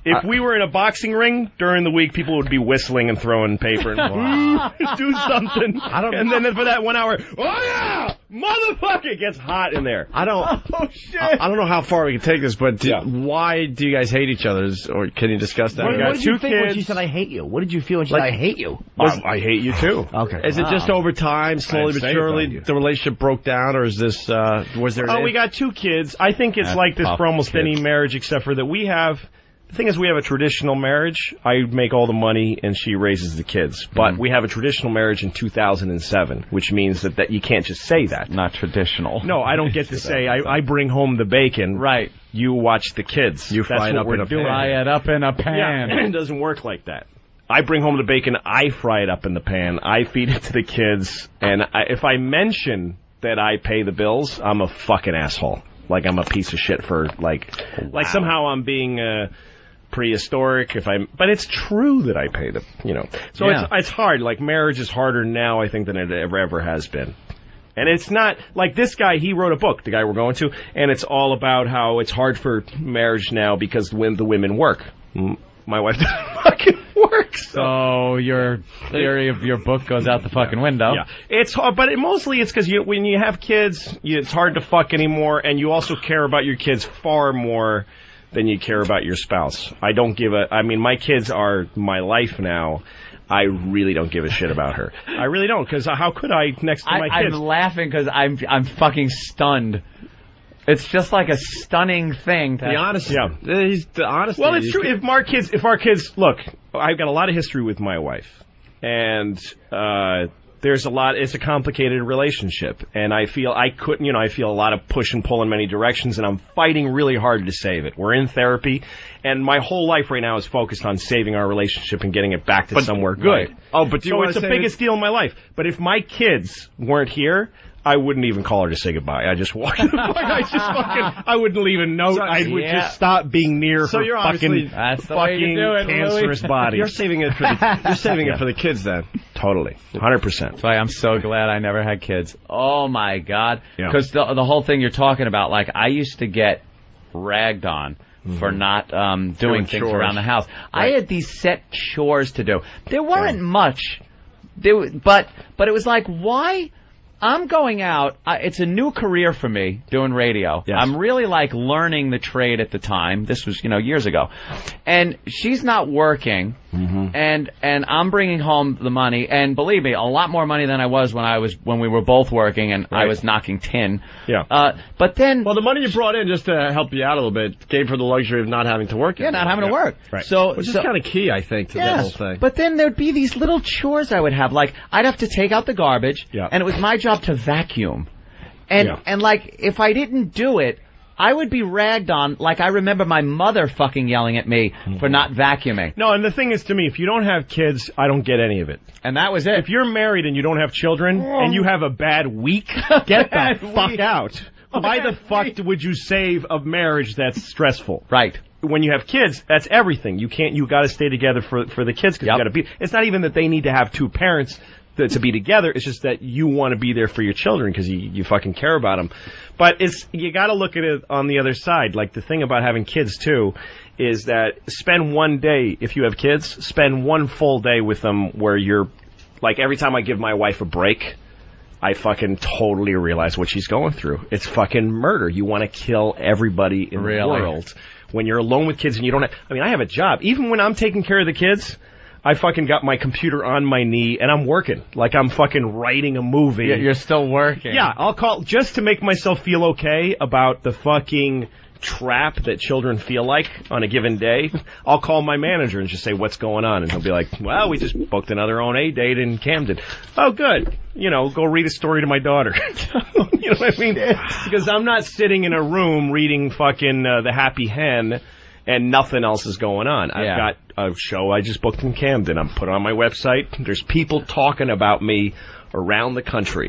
If we were in a boxing ring during the week, people would be whistling and throwing paper and do something. And then for that 1 hour, oh yeah, motherfucker, it gets hot in there. I don't know how far we can take this, but why do you guys hate each other? Or can you discuss that? What did you think when she said I hate you? What did you feel when she said I hate you? I hate you too. Okay. Is it just over time, slowly but surely, the relationship broke down, or is this, was there... we got 2 kids. I think it's like this for almost any marriage, except for that we have... The thing is, we have a traditional marriage. I make all the money, and she raises the kids. But we have a traditional marriage in 2007, which means that you can't just say that. Not traditional. No, I don't get to say, I bring home the bacon. Right. You watch the kids. You fry it up in a pan. Fry it up in a pan. Yeah, it doesn't work like that. I bring home the bacon, I fry it up in the pan, I feed it to the kids, and if I mention that I pay the bills, I'm a fucking asshole. Like I'm a piece of shit for, like somehow I'm being prehistoric, but it's true that I pay the, So it's hard. Like, marriage is harder now, I think, than it ever has been. And it's not, like this guy, he wrote a book, the guy we're going to, and it's all about how it's hard for marriage now because the women work. My wife doesn't fucking work. So your theory of your book goes out the fucking window. Yeah, it's hard, but mostly it's because when you have kids, it's hard to fuck anymore, and you also care about your kids far more than you care about your spouse. I mean, my kids are my life now. I really don't give a shit about her. I really don't, because how could I next to my kids? I'm laughing because I'm fucking stunned. It's just like a stunning thing. The honesty. Yeah. The honesty. Well, it's true. If our kids, look, I've got a lot of history with my wife, and there's a lot. It's a complicated relationship, and I feel I feel a lot of push and pull in many directions, and I'm fighting really hard to save it. We're in therapy, and my whole life right now is focused on saving our relationship and getting it back to somewhere good. Right. Oh, but it's the biggest deal in my life. But if my kids weren't here, I wouldn't even call her to say goodbye. I just walk. I wouldn't leave a note. I would just stop being near her fucking cancerous body. You're saving it for the kids then. Totally, 100%. That's why I'm so glad I never had kids. Oh my God! Because the whole thing you're talking about, like I used to get ragged on for not doing things chores around the house. Right. I had these set chores to do. There weren't much, but it was like, why? I'm going out. It's a new career for me doing radio. Yes. I'm really like learning the trade at the time. This was, years ago. And she's not working, and I'm bringing home the money. And believe me, a lot more money than I was when we were both working, and I was knocking tin. Yeah. But then, well, the money you brought in just to help you out a little bit gave her the luxury of not having to work. Yeah, not having to work. Right. Which is kind of key, I think, to that whole thing. But then there'd be these little chores I would have. Like I'd have to take out the garbage, and it was my job to vacuum, and like if I didn't do it, I would be ragged on. Like I remember my mother fucking yelling at me for not vacuuming. No, and the thing is, to me, if you don't have kids, I don't get any of it. And that was it. If you're married and you don't have children and you have a bad week, get the fuck out. Why the fuck would you save a marriage that's stressful? Right. When you have kids, that's everything. You got to stay together for the kids because you got to be. It's not even that they need to have two parents to be together. It's just that you want to be there for your children because you fucking care about them. But you got to look at it on the other side. Like the thing about having kids too is that spend one day, if you have kids, spend one full day with them where you're like, every time I give my wife a break, I fucking totally realize what she's going through. It's fucking murder. You want to kill everybody in the world. When you're alone with kids and you don't have, I have a job. Even when I'm taking care of the kids, I fucking got my computer on my knee and I'm working. Like I'm fucking writing a movie. Yeah, you're still working. Yeah, I'll call just to make myself feel okay about the fucking trap that children feel like on a given day. I'll call my manager and just say, what's going on? And he'll be like, well, we just booked another ONA date in Camden. Oh, good. Go read a story to my daughter. You know what I mean? Because I'm not sitting in a room reading fucking The Happy Hen and nothing else is going on. I've got a show I just booked in Camden. I'm put on my website. There's people talking about me around the country,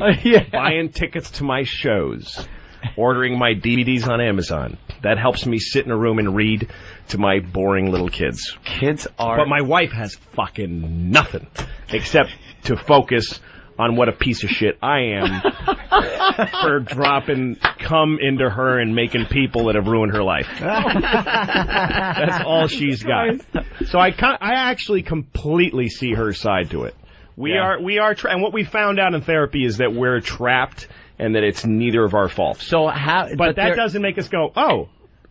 buying tickets to my shows, ordering my DVDs on Amazon. That helps me sit in a room and read to my boring little kids. But my wife has fucking nothing except to focus on what a piece of shit I am for dropping cum into her and making people that have ruined her life. That's all she's got. So I actually completely see her side to it. We are, and what we found out in therapy is that we're trapped and that it's neither of our faults. So how? But that doesn't make us go, oh,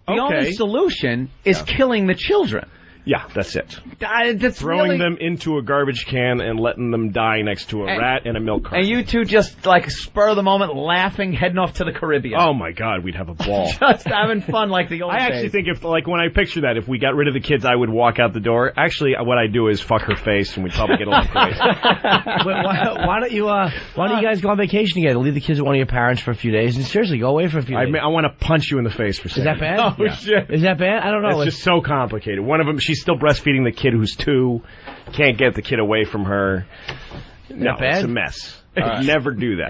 the only solution is killing the children. Yeah, that's it. That's throwing them into a garbage can and letting them die next to a rat in a milk carton. And you two just, like, spur of the moment, laughing, heading off to the Caribbean. Oh, my God, we'd have a ball. Just having fun like the old days. I actually think when I picture that, if we got rid of the kids, I would walk out the door. Actually, what I'd do is fuck her face, and we'd probably get along great. Why don't you guys go on vacation together? Leave the kids with one of your parents for a few days, and seriously, go away for a few days. I want to punch you in the face for saying that. Is that bad? Oh, yeah. Shit. Is that bad? I don't know. It's just so complicated. One of them, she's still breastfeeding the kid who's 2. Can't get the kid away from her. No, it's a mess. Right. Never do that.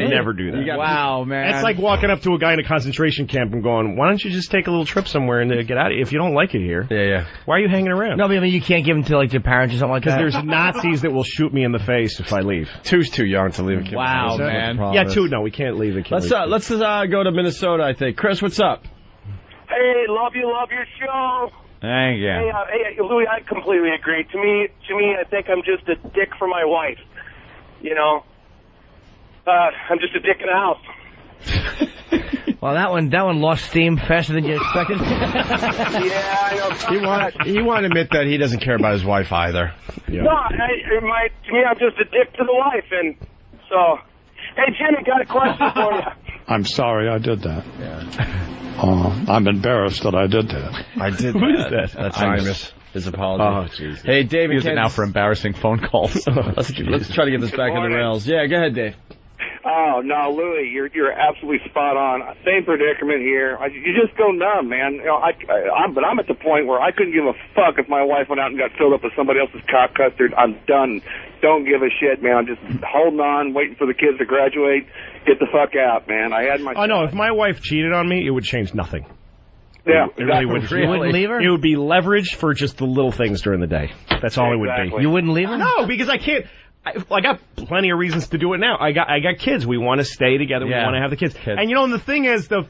Never do that. Wow, man. It's like walking up to a guy in a concentration camp and going, why don't you just take a little trip somewhere and get out of here? If you don't like it here, why are you hanging around? No, but I mean, you can't give them to, like, your parents or something like that? Because there's Nazis that will shoot me in the face if I leave. 2's too young to leave a kid. Wow, man. Yeah, 2, no, we can't leave a kid. Let's go to Minnesota, I think. Chris, what's up? Hey, love your show. Thank you. Hey, Louis, I completely agree. To me, I think I'm just a dick for my wife. You know, I'm just a dick in the house. Well, that one lost steam faster than you expected. Yeah, I know. He won't admit that he doesn't care about his wife either. Yeah. No, to me, I'm just a dick to the wife, and so. Hey, Jimmy, got a question for you. I'm sorry I did that. Yeah. I'm embarrassed that I did that. I did that. Who is that? That's Imus. His apology. Oh, jeez. Hey, Dave. Use it now for embarrassing phone calls. Let's try to get this back on the rails. Yeah, go ahead, Dave. Oh, no, Louis, you're absolutely spot on. Same predicament here. You just go numb, man. You know, but I'm at the point where I couldn't give a fuck if my wife went out and got filled up with somebody else's cock custard. I'm done. Don't give a shit, man. I'm just holding on, waiting for the kids to graduate. Get the fuck out, man. I had my... Oh, no, if my wife cheated on me, it would change nothing. Yeah, it really wouldn't. You wouldn't leave her? It would be leverage for just the little things during the day. That's all it would be. You wouldn't leave her? No, because I can't... I got plenty of reasons to do it now. I got kids. We want to stay together. We want to have the kids. And you know, and the thing is, the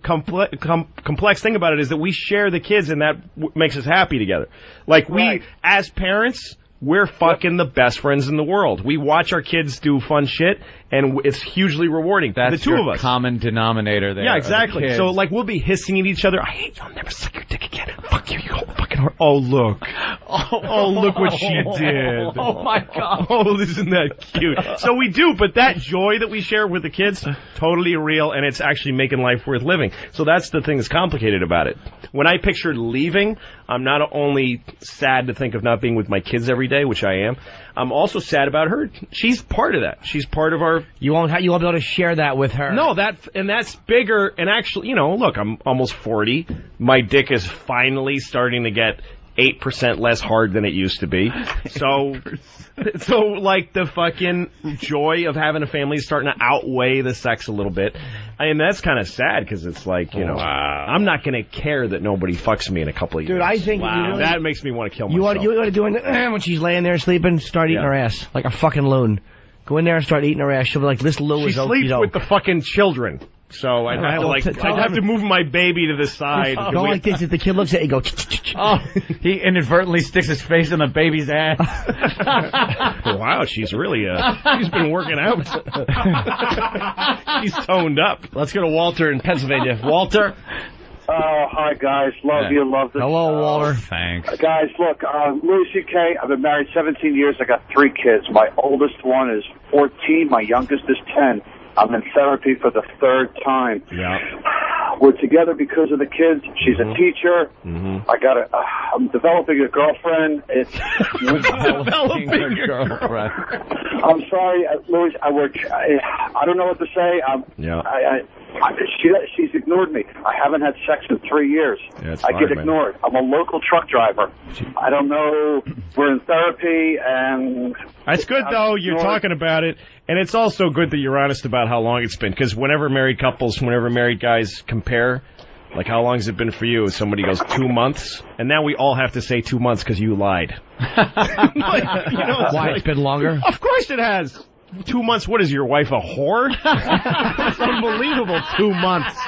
complex thing about it is that we share the kids, and that makes us happy together. Like we, as parents, we're fucking the best friends in the world. We watch our kids do fun shit, and it's hugely rewarding. That's the two of us. Common denominator there. Yeah, exactly. So like we'll be hissing at each other. I hate you. I'll never suck your dick again. Fuck you. You fucking hard. Oh look. Oh look what she did. Oh my God. Oh, isn't that cute? So we do, but that joy that we share with the kids, totally real, and it's actually making life worth living. So that's the thing that's complicated about it. When I pictured leaving, I'm not only sad to think of not being with my kids every day, which I am. I'm also sad about her. She's part of that. She's part of our... You won't be able to share that with her. No, that's bigger. And actually, you know, look, I'm almost 40. My dick is finally starting to get 8% less hard than it used to be. So like the fucking joy of having a family is starting to outweigh the sex a little bit. And that's kind of sad because it's like, you know, I'm not going to care that nobody fucks me in a couple of years. Dude, I think that makes me want to kill myself. You want to do when she's laying there sleeping, start eating her ass like a fucking loon. Go in there and start eating her ass. She'll be like, this Lou is She sleeps with the fucking children. So I'd have to move my baby to the side. Go like this. If the kid looks at you, go. He inadvertently sticks his face in the baby's ass. Wow, she's really she's been working out. She's toned up. Let's go to Walter in Pennsylvania. Walter. Hi guys, love you, love this. Hello, Walter. Thanks. Guys, look, Louis C.K., I've been married 17 years. I got 3 kids. My oldest one is 14. My youngest is 10. I'm in therapy for the 3rd time. Yeah. We're together because of the kids. She's a teacher. Mm-hmm. I'm developing a girlfriend. Developing a girlfriend. I'm sorry, Louis. I don't know what to say. She's ignored me. I haven't had sex in 3 years. Yeah, I get ignored. I'm a local truck driver. I don't know. We're in therapy, and that's good though. You're talking about it, and it's also good that you're honest about how long it's been. Because whenever married guys compare, like how long has it been for you? Somebody goes 2 months, and now we all have to say 2 months because you lied. Why it's been longer? Of course it has. 2 months, what is your wife, a whore? That's unbelievable, 2 months.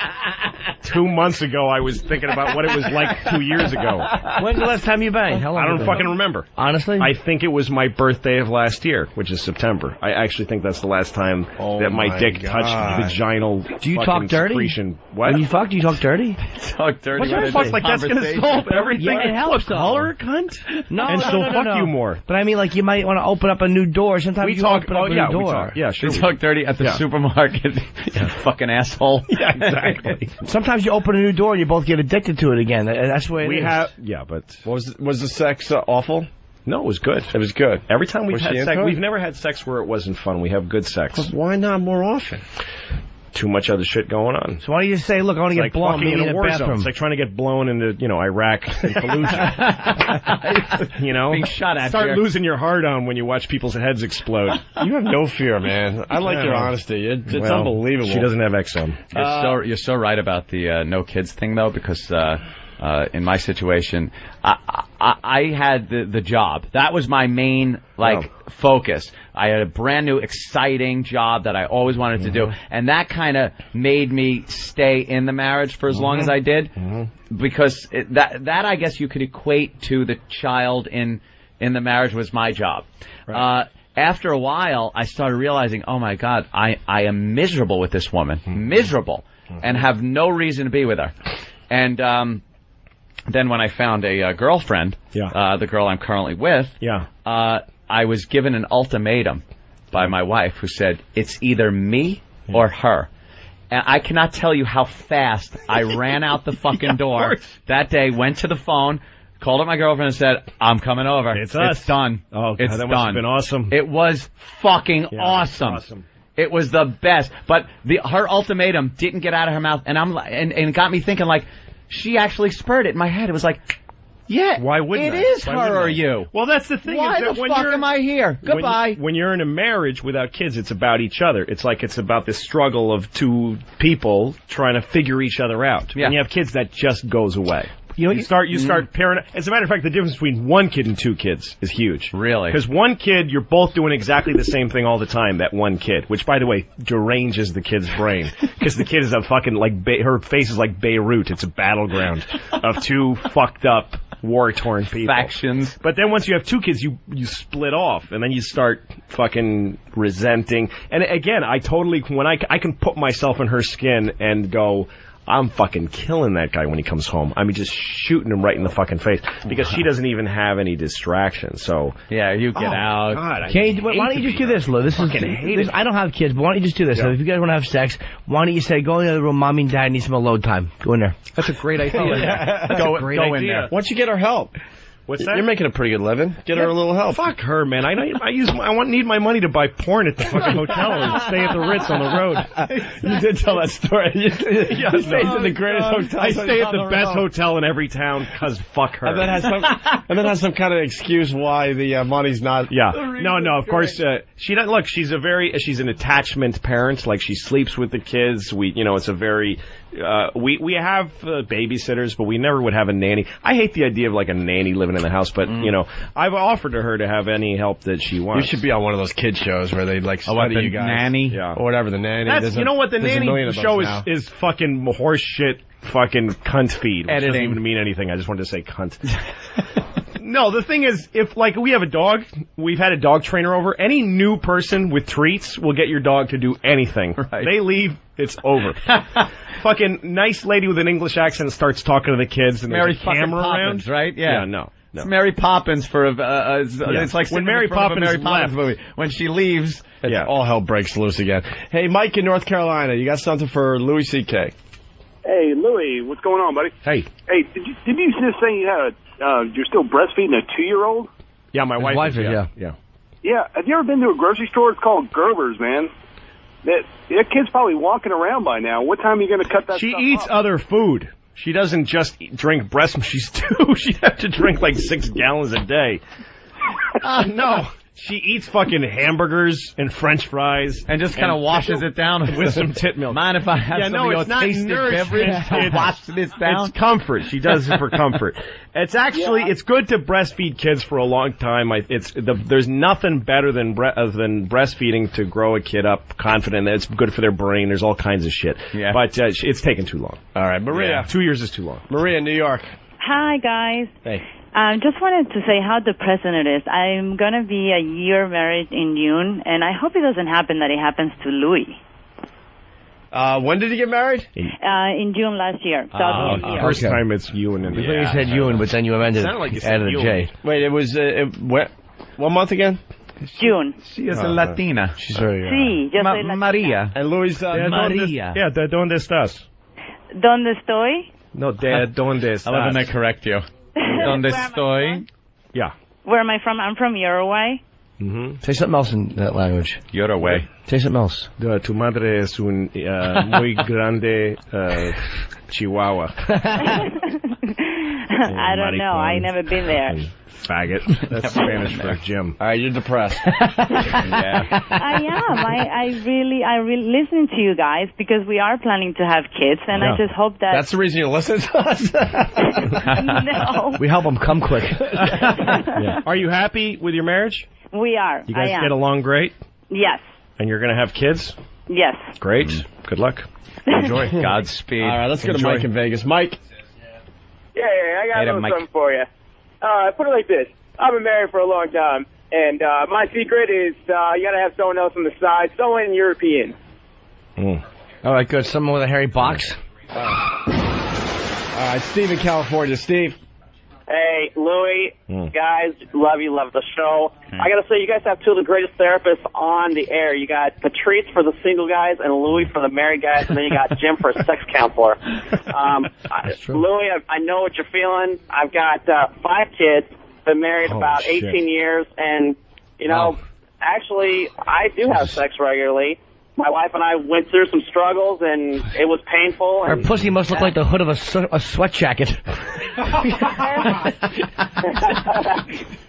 2 months ago, I was thinking about what it was like 2 years ago. When's the last time you banged? How long? I don't fucking remember. Honestly? I think it was my birthday of last year, which is September. I actually think that's the last time that my dick touched vaginal Do you talk dirty? secretion. What? When you fuck, do you talk dirty? Talk dirty. What's your fuck? Like that's going to solve everything? Yeah, it helps. Color, cunt? No, and no, she'll no, fuck no. you more. But I mean, like, you might want to open up a new door. Sometimes you open up a new door. Yeah, sure. We talk dirty at the supermarket. You fucking asshole. Yeah, exactly. Sometimes you open a new door and you both get addicted to it again. That's the way it is. Yeah, but was the sex awful? No, it was good. It was good. Every time we've Was had she sex, into it? we've never had sex where it wasn't fun. We have good sex. But why not more often? Too much other shit going on. So why don't you just say, look, I want to get like blown, fucking meet me in a war zone. bathroom. It's like trying to get blown into, Iraq and Fallujah. Being shot at. Start losing your heart on when you watch people's heads explode. You have no fear, man. I like your honesty. It's unbelievable. She doesn't have XM. You're so right about the no kids thing, though, because in my situation, I had the job. That was my main focus. I had a brand new, exciting job that I always wanted to do, and that kind of made me stay in the marriage for as long as I did, because that I guess you could equate to the child in the marriage was my job. Right. After a while, I started realizing, oh my God, I am miserable with this woman, miserable, and have no reason to be with her, and then when I found a girlfriend, the girl I'm currently with, I was given an ultimatum by my wife who said, it's either me or her. And I cannot tell you how fast I ran out the fucking door that day, went to the phone, called up my girlfriend and said, I'm coming over. It's us. It's done. Oh, God, it's that done. must have been awesome. It was fucking awesome. It was the best. But her ultimatum didn't get out of her mouth, and it got me thinking, like, she actually spurred it in my head. It was like, yeah, why wouldn't it is her or you. Well, that's the thing. Why is that the when fuck am I here? Goodbye. When you're in a marriage without kids, it's about each other. It's like it's about this struggle of two people trying to figure each other out. When you have kids, that just goes away. You start parenting. As a matter of fact, the difference between one kid and two kids is huge. Really? Because one kid, you're both doing exactly the same thing all the time, that one kid. Which, by the way, deranges the kid's brain. Because the kid is a fucking, her face is like Beirut. It's a battleground of two fucked up, war-torn people. Factions. But then once you have two kids, you split off. And then you start fucking resenting. And again, I can put myself in her skin and go, I'm fucking killing that guy when he comes home. I mean, just shooting him right in the fucking face because she doesn't even have any distractions. So yeah, you get out. God, why don't you just do this, Lou? I don't have kids, but why don't you just do this? So if you guys want to have sex, why don't you say, go in the other room, Mommy and Dad need some alone time. Go in there. That's a great idea. Go in there. Once you get her help. What's that? You're making a pretty good living. Get her a little help. Fuck her, man. I need my money to buy porn at the fucking hotel and stay at the Ritz on the road. You did tell that story. You stay at the greatest hotel. I stay at the best hotel in every town because fuck her. And then has some kind of excuse why the money's not. Yeah. No. Of course, she doesn't. Look, she's an attachment parent. Like she sleeps with the kids. It's a very. We have babysitters, but we never would have a nanny. I hate the idea of like a nanny living in the house, but I've offered to her to have any help that she wants. You should be on one of those kid shows where they like study you guys. Nanny, or whatever the nanny. You know what the nanny show is fucking horse shit, fucking cunt feed. Which doesn't even mean anything. I just wanted to say cunt. No, the thing is, if like we have a dog, we've had a dog trainer over. Any new person with treats will get your dog to do anything. Right. They leave, it's over. Fucking nice lady with an English accent starts talking to the kids, and Mary there's a camera Poppins, around, right? Yeah, no. It's Mary Poppins for it's like when Mary Poppins left. Movie. When she leaves, all hell breaks loose again. Hey, Mike in North Carolina, you got something for Louis C.K.? Hey, Louis, what's going on, buddy? Hey, did you just say you had you're still breastfeeding a 2-year-old? Yeah, my wife is. Yeah. Yeah. Have you ever been to a grocery store? It's called Gerber's, man. That kid's probably walking around by now. What time are you going to cut that? She stuff eats up? other food. She doesn't just drink breast milk. She'd have to drink like 6 gallons a day. No. She eats fucking hamburgers and French fries. And just kind of washes it down with some tit milk. Mind if I have some of your tasted beverage to wash this down? It's comfort. She does it for comfort. It's actually, it's good to breastfeed kids for a long time. There's nothing better than breastfeeding to grow a kid up confident. It's good for their brain. There's all kinds of shit. Yeah. But it's taken too long. All right, Maria. 2 years is too long. Maria, New York. Hi, guys. Hey. Just wanted to say how depressing it is. I'm going to be a year married in June, and I hope it doesn't happen that it happens to Louis. When did you get married? In June last year. First time it's Ewan. I thought you said Ewan, but then you amended it. Added a J. Wait, it was, what month again? June. She is a Latina. She's very... Sí, yo soy Latina. Maria. And Luis... Maria. Yeah, ¿de dónde estás? ¿Dónde estoy? No, ¿de dónde estás? I love when they correct you. ¿Dónde estoy? Yeah. Where am I from? I'm from Uruguay. Mm-hmm. Say something else in that language. Uruguay. Say something else. Tu madre es un muy grande chihuahua. I don't know. I never been there. Faggot. That's Spanish for Jim. All right, you're depressed. Yeah. I am. I really listen to you guys because we are planning to have kids, and I just hope that... That's the reason you listen to us? No. We help them come quick. Yeah. Are you happy with your marriage? We are. You guys get along great? Yes. And you're going to have kids? Yes. Great. Good luck. Enjoy. Godspeed. All right, let's go to Mike in Vegas. Mike. Yeah, I got a little something for you. Put it like this. I've been married for a long time, and my secret is you got to have someone else on the side, someone European. All right, good. Someone with a hairy box. All right, Steve in California. Steve. Hey, Louie, guys, love you, love the show. I got to say, you guys have two of the greatest therapists on the air. You got Patrice for the single guys and Louie for the married guys, and then you got Jim for a sex counselor. Louie, I know what you're feeling. I've got 5 kids, been married about 18 years, and, you know, actually, I do have sex regularly. My wife and I went through some struggles, and it was painful. Her pussy must look like the hood of a sweat jacket.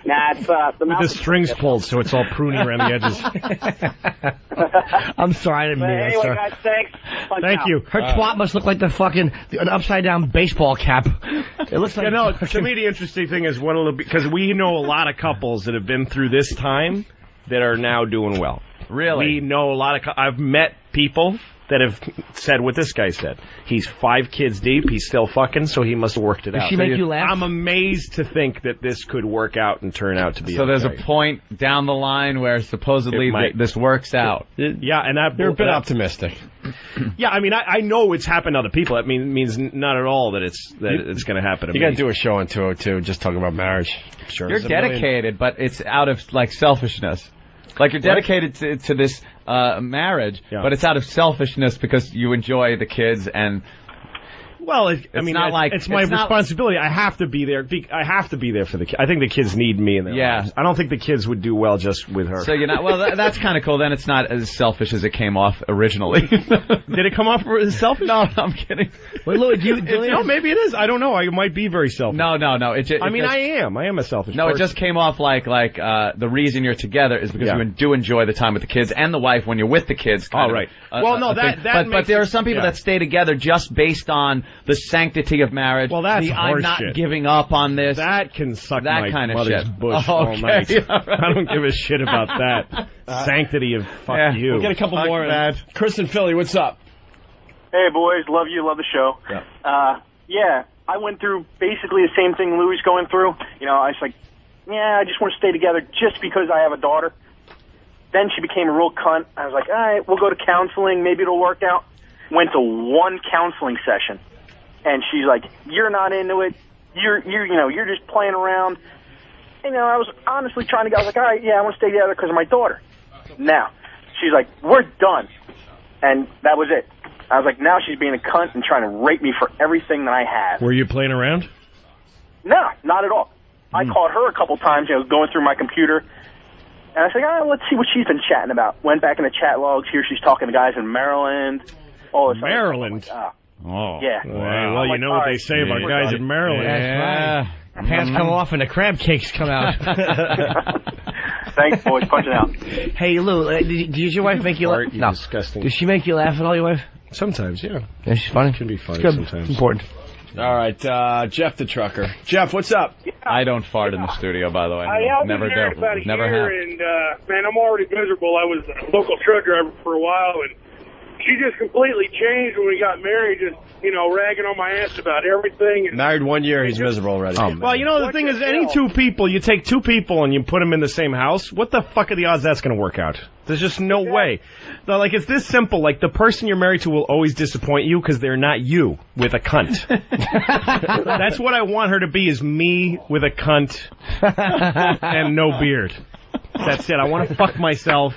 Nah, it's the with the strings pulled, so it's all pruny around the edges. I'm sorry, I didn't mean that, anyway, sir. guys, thanks. Thank you. Her twat must look like an upside-down baseball cap. It looks like... You know, to me, the interesting thing is because we know a lot of couples that have been through this time that are now doing well. Really? We know a lot of... I've met people that have said what this guy said. He's 5 kids deep. He's still fucking, so he must have worked it out. Does she make you laugh? I'm amazed to think that this could work out and turn out to be So there's a point down the line where supposedly this works out. Yeah, and they're a bit optimistic. Yeah, I mean, I know it's happened to other people. That means not at all that it's going to happen to me. You got to do a show on 202 just talking about marriage. Sure. You're dedicated, but it's out of, like, selfishness. Like, you're dedicated to this marriage, but it's out of selfishness because you enjoy the kids and... Well, it's my responsibility. I have to be there. I have to be there for the kids. I think the kids need me in their lives. I don't think the kids would do well just with her. So you're not... Well, that's kind of cool. Then it's not as selfish as it came off originally. Did it come off as selfish? No, I'm kidding. Well, Louis, no, maybe it is. I don't know. I might be very selfish. No. I am a selfish No, person. it just came off like the reason you're together is because you do enjoy the time with the kids and the wife when you're with the kids. Oh, right. But there are some people that stay together just based on the sanctity of marriage. Well, that's I'm not giving up on this. That can suck that my kind of mother's shit. bush all night. I don't give a shit about that. Sanctity of fuck you. We'll get a couple more of that. Chris and Philly, what's up? Hey, boys. Love you. Love the show. Yeah. I went through basically the same thing Louie's going through. You know, I was like, I just want to stay together just because I have a daughter. Then she became a real cunt. I was like, all right, we'll go to counseling. Maybe it'll work out. Went to one counseling session. And she's like, you're not into it. You're just playing around. You know, I was honestly trying to go. I was like, all right, I want to stay together because of my daughter. Now, she's like, we're done. And that was it. I was like, now she's being a cunt and trying to rape me for everything that I have. Were you playing around? No, not at all. I called her a couple times. I was going through my computer. And I said, let's see what she's been chatting about. Went back in the chat logs. Here she's talking to guys in Maryland. Maryland? Oh. Yeah. Well, you know what they say about guys in Maryland. Yeah. Pants come off and the crab cakes come out. Thanks, boys. Punching out. Hey, Lou, does your wife make you laugh? No. Disgusting. Does she make you laugh at all, your wife? Sometimes, yeah. Yeah, she's funny? Can be funny Good. sometimes. Important. All right, Jeff the trucker. Jeff, what's up? I don't fart in the studio, by the way. I've Never been married do. about a Never year, have. and man, I'm already miserable. I was a local truck driver for a while, and she just completely changed when we got married. Just ragging on my ass about everything. And Married 1 year, he's miserable already. Well, the thing is, you take two people and you put them in the same house, what the fuck are the odds that's going to work out? There's just no way. No, it's this simple. The person you're married to will always disappoint you because they're not you with a cunt. That's what I want her to be, is me with a cunt and no beard. That's it. I want to fuck myself.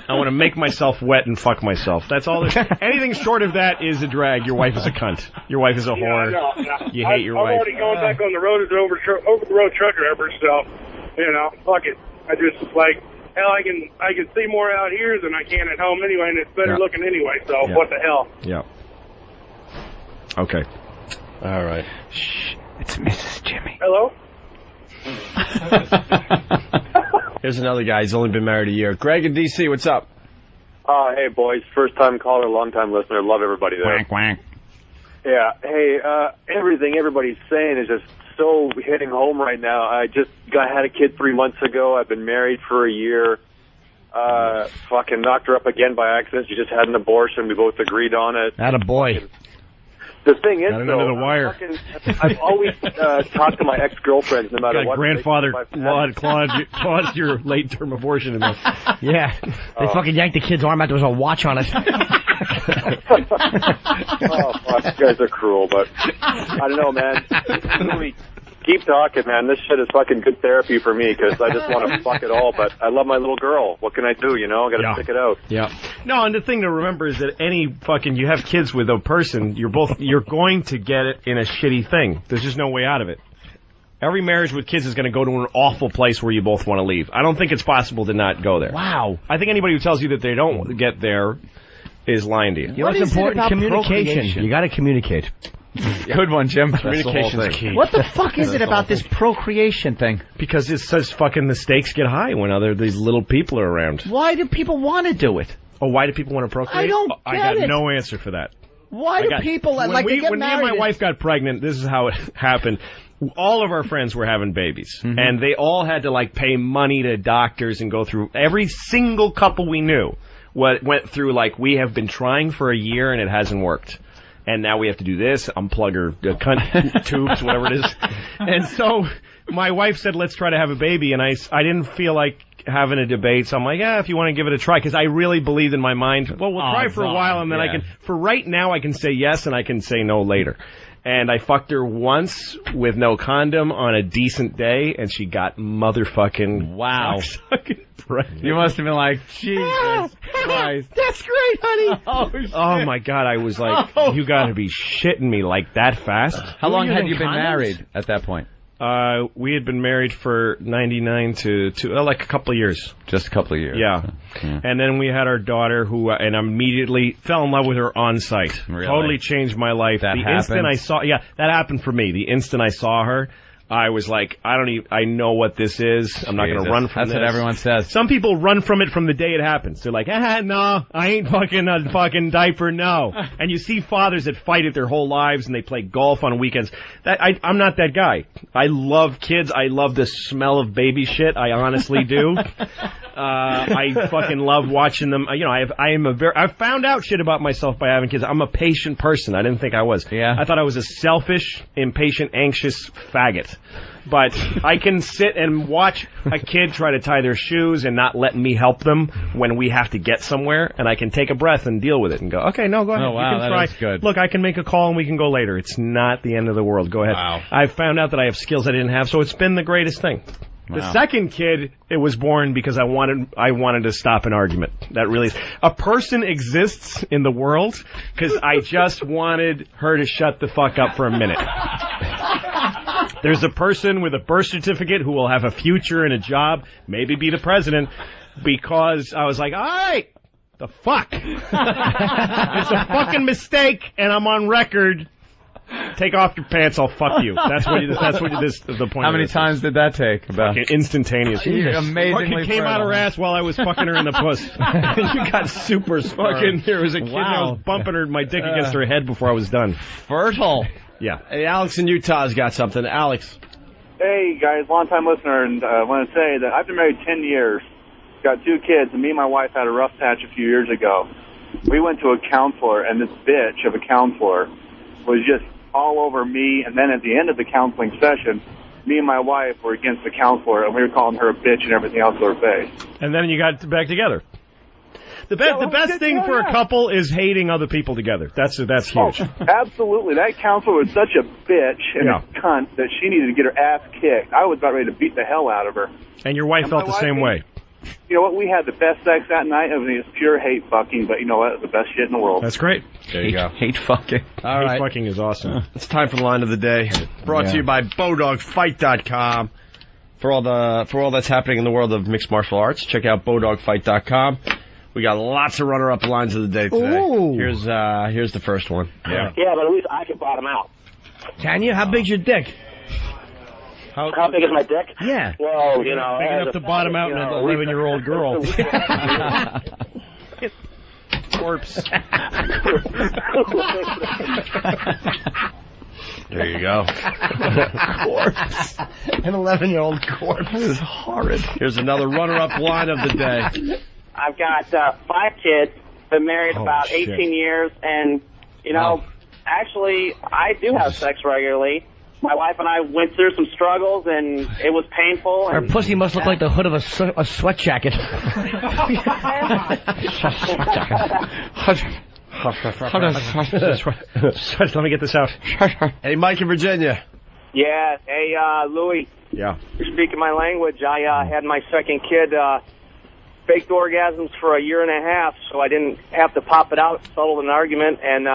I want to make myself wet and fuck myself. That's all. Anything short of that is a drag. Your wife is a cunt. Your wife is a whore. You hate your wife. I'm already going back on the road as an over-the-road truck driver, so, fuck it. I just, hell, I can see more out here than I can at home anyway, and it's better looking anyway, so what the hell. Yeah. Okay. All right. Shh. It's Mrs. Jimmy. Hello? Here's another guy. He's only been married a year. Greg in D.C., what's up? Hey, boys. First-time caller, long-time listener. Love everybody there. Quack, quack. Yeah. Hey, everything everybody's saying is just so hitting home right now. I just had a kid 3 months ago. I've been married for a year. Fucking knocked her up again by accident. She just had an abortion. We both agreed on it. Attaboy. The thing is, under the wire. I've always talked to my ex-girlfriends no matter what. Grandfather claused your late-term abortion in there. Yeah. They fucking yanked the kid's arm out. There was a watch on it. Oh, fuck. You guys are cruel, but I don't know, man. Keep talking, man. This shit is fucking good therapy for me because I just want to fuck it all, but I love my little girl. What can I do, I got to stick it out. Yeah. No, and the thing to remember is that you have kids with a person, you're going to get it in a shitty thing. There's just no way out of it. Every marriage with kids is going to go to an awful place where you both want to leave. I don't think it's possible to not go there. Wow. I think anybody who tells you that they don't get there is lying to you. What's important? Communication. You got to communicate. Good one, Jim. Communication's key. What the fuck is it about this procreation thing? Because it says fucking the stakes get high when these little people are around. Why do people want to do it? Oh, why do people want to procreate? I don't get I got it. no answer for that. Why do people when they get when married? Me and my wife got pregnant, this is how it happened. All of our friends were having babies, and they all had to pay money to doctors and go through. Every single couple we knew went through we have been trying for a year and it hasn't worked. And now we have to do this, unplug her cunt tubes, whatever it is. And so my wife said, let's try to have a baby. And I didn't feel like having a debate. So I'm like, if you want to give it a try. Because I really believed in my mind, we'll try for a while. And then for right now, I can say yes and I can say no later. And I fucked her once with no condom on a decent day. And she got motherfucking pregnant. You must have been like, Jesus Christ. That's great, honey. Oh my God, I was like, you gotta be shitting me that fast. How long had you been married at that point? We had been married for 99 to a couple of years. Just a couple of years. Yeah. And then we had our daughter who, and immediately fell in love with her on site. Really? Totally changed my life. That the instant I saw, that happened for me. The instant I saw her, I was like, I know what this is. I'm not going to run from this. That's what everyone says. Some people run from it from the day it happens. They're like, no, I ain't fucking a fucking diaper, no. And you see fathers that fight it their whole lives and they play golf on weekends. I'm not that guy. I love kids. I love the smell of baby shit. I honestly do. I fucking love watching them. I found out shit about myself by having kids. I'm a patient person. I didn't think I was. Yeah. I thought I was a selfish, impatient, anxious faggot. But I can sit and watch a kid try to tie their shoes and not let me help them when we have to get somewhere, and I can take a breath and deal with it and go, okay, no, go ahead. Oh, wow, you can try. that is good. Look, I can make a call and we can go later. It's not the end of the world. Go ahead. Wow. I found out that I have skills I didn't have, so it's been the greatest thing. Wow. The second kid, it was born because I wanted to stop an argument. That really is. A person exists in the world because I just wanted her to shut the fuck up for a minute. There's a person with a birth certificate who will have a future and a job, maybe be the president, because I was like, all right, the fuck? It's a fucking mistake, and I'm on record take off your pants, I'll fuck you. That's what the point. How many times did that take? About instantaneously. Amazingly came out her ass while I was fucking her in the puss. You got super fucking. There was a kid and I was bumping my dick against her head before I was done. Fertile. Yeah. Hey, Alex in Utah's got something. Alex. Hey, guys, long-time listener, and I want to say that I've been married 10 years, got 2 kids, and me and my wife had a rough patch a few years ago. We went to a counselor, and this bitch of a counselor was just all over me, and then at the end of the counseling session, me and my wife were against the counselor, and we were calling her a bitch and everything else to her face. And then you got back together. The best thing for a couple is hating other people together. That's huge. Oh, absolutely. That counselor was such a bitch and a cunt that she needed to get her ass kicked. I was about ready to beat the hell out of her. And your wife felt the same way. You know what? We had the best sex that night. I mean, it's pure hate fucking, but you know what? It's the best shit in the world. That's great. There you go. Hate fucking. All right. Hate fucking is awesome. It's time for the line of the day. Brought to you by BowDogFight.com. For all that's happening in the world of mixed martial arts, check out BowDogFight.com. We got lots of runner-up lines of the day today. Ooh. Here's the first one. Yeah, but at least I can bottom out. Can you? How big's your dick? How big is my dick? Yeah. Well, you know, big enough to bottom out an 11-year-old girl. Corpse. There you go. Corpse. An 11-year-old corpse. This is horrid. Here's another runner-up line of the day. I've got 5 kids, been married about 18 years, and, you know, actually, I do have sex regularly. My wife and I went through some struggles, and it was painful. Her pussy must look like the hood of a sweat jacket. Let me get this out. Hey, Mike in Virginia. Yeah. Hey, Louis. Yeah. You're speaking my language. I had my second kid faked orgasms for a year and a half, so I didn't have to pop it out, settle an argument, and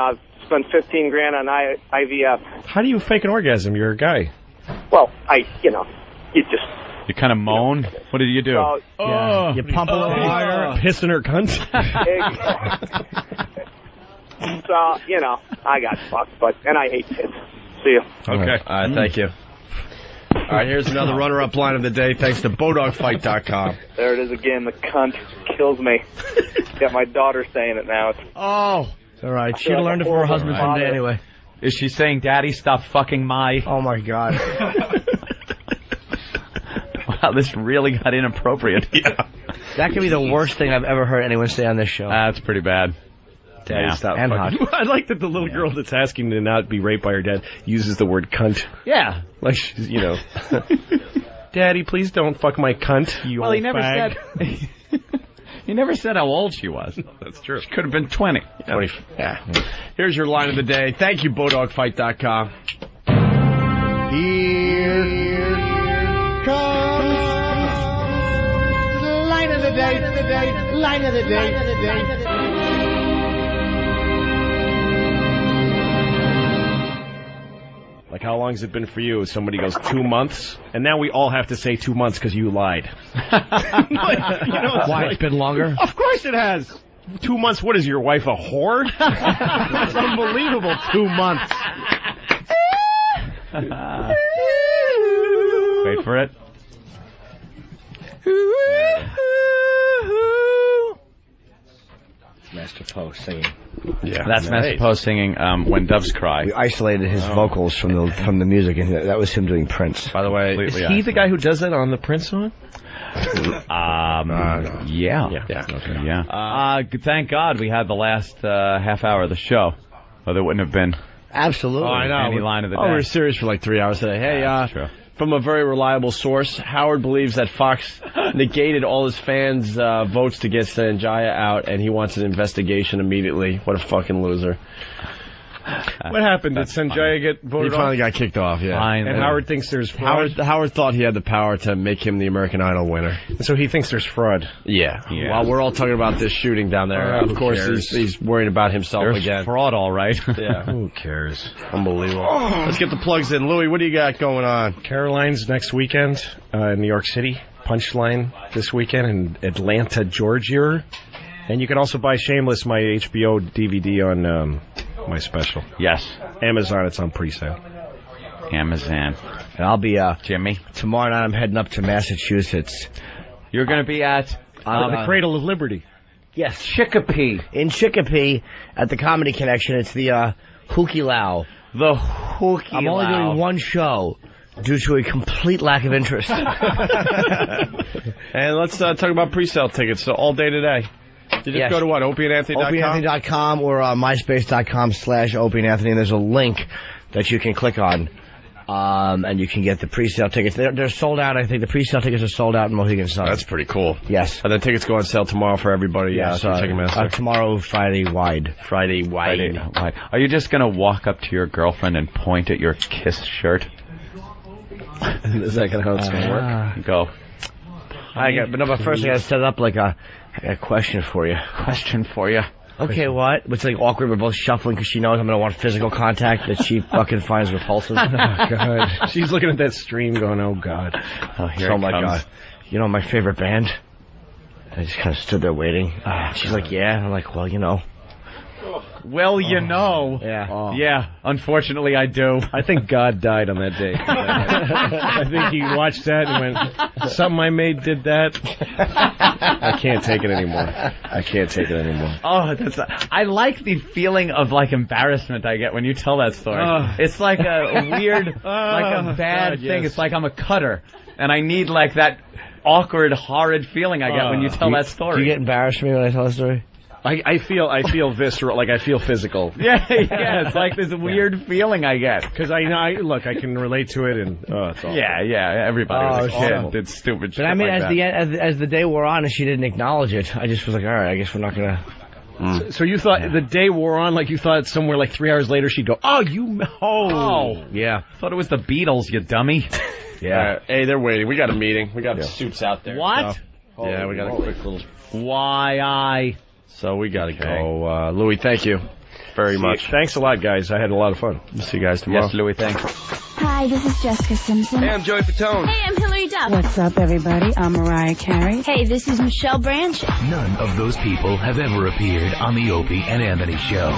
spent $15,000 on IVF. How do you fake an orgasm? You're a guy. Well, you just... You kind of moan? What did you do? You pump a little harder. Piss in her cunt. So, you know, I got fucked, and I hate kids. See you. Okay. All right, thank you. All right, here's another runner-up line of the day, thanks to BowDogFight.com. There it is again. The cunt kills me. Got my daughter saying it now. Oh. It's all right. She'd have learned it from her husband someday anyway. Is she saying, Daddy, stop fucking my... Oh, my God. Wow, this really got inappropriate. Yeah. That could be the worst thing I've ever heard anyone say on this show. That's pretty bad. Daddy, stop and fucking... hot. I like that the little girl that's asking to not be raped by her dad uses the word cunt. Yeah. Like, she's, you know... Daddy, please don't fuck my cunt, you well, old he never fag. said... He never said how old she was. That's true. She could have been 20. 20. Yeah. Here's your line of the day. Thank you, BowDogFight.com. Here comes the line of the day, line of the day. Like, how long has it been for you? Somebody goes 2 months, and now we all have to say 2 months because you lied. Why, it's been longer? Of course it has. 2 months, what is your wife, a whore? That's unbelievable, 2 months. Wait for it. Master Post singing. Yeah, that's Master Post singing When Doves Cry. We isolated his vocals from the music, and that was him doing Prince. By the way, is he the guy who does that on the Prince song? Yeah. Thank God we had the last half hour of the show, or there wouldn't have been absolutely any line of the day. we were serious for like 3 hours today. Hey, from a very reliable source, Howard believes that Fox negated all his fans' votes to get Sanjaya out, and he wants an investigation immediately. What a fucking loser. What happened? Did Sanjaya get voted off? He finally got kicked off, yeah. And Howard thinks there's fraud? Howard thought he had the power to make him the American Idol winner. So he thinks there's fraud. Yeah. While we're all talking about this shooting down there, of course he's worrying about himself there's again. Fraud, all right. Yeah. Who cares? Unbelievable. Let's get the plugs in. Louis, what do you got going on? Caroline's next weekend in New York City. Punchline this weekend in Atlanta, Georgia. And you can also buy Shameless, my HBO DVD on my special. Yes. Amazon, it's on pre-sale. Amazon. And I'll be, Jimmy. Tomorrow night I'm heading up to Massachusetts. You're going to be at... the Cradle of Liberty. Yes. Chicopee. In Chicopee, at the Comedy Connection, it's the Hookie Lau. The Hookie I'm only doing one show due to a complete lack of interest. And let's talk about pre-sale tickets. So all day today. You just go to what? OpieandAnthony.com? OpieandAnthony.com or MySpace.com/OpieandAnthony. And there's a link that you can click on. And you can get the pre-sale tickets. They're sold out. I think the pre-sale tickets are sold out in Mohegan Sun. That's pretty cool. Yes. And the tickets go on sale tomorrow for everybody. Yes. Tomorrow, Friday wide. Friday wide. Are you just going to walk up to your girlfriend and point at your Kiss shirt? Is that how it's going to work? Go. But first I got to set up like a question for you. Question for you. Okay, what? It's like awkward. We're both shuffling because she knows I'm going to want physical contact that she fucking finds repulsive. Oh, God. She's looking at that stream going, oh, God. Oh, here it comes. You know my favorite band? I just kind of stood there waiting. She's like, yeah. And I'm like, well, you know. Well, you know. Yeah. Oh. Yeah, unfortunately I do. I think God died on that day. I think he watched that and went, something I made did that. I can't take it anymore. Oh, I like the feeling of like embarrassment I get when you tell that story. It's like a weird, like a bad thing. It's like I'm a cutter and I need like that awkward, horrid feeling I get when you tell that story. Do you get embarrassed when I tell that story? I feel visceral, like I feel physical. Yeah, it's like this weird feeling I get. Because I can relate to it, and it's awful. Yeah, everybody did stupid shit. But I mean, like as the day wore on and she didn't acknowledge it, I just was like, all right, I guess we're not gonna. So you thought the day wore on, like you thought somewhere like 3 hours later she'd go, yeah. Thought it was the Beatles, you dummy. Yeah. Hey, they're waiting. We got a meeting. We got suits out there. What? So. Yeah, we got a quick little. So we got to go. Louis, thank you very much. Thanks a lot, guys. I had a lot of fun. We'll see you guys tomorrow. Yes, Louis, thanks. Hi, this is Jessica Simpson. Hey, I'm Joey Fatone. Hey, I'm Hillary Duff. What's up, everybody? I'm Mariah Carey. Hey, this is Michelle Branch. None of those people have ever appeared on the Opie and Anthony Show.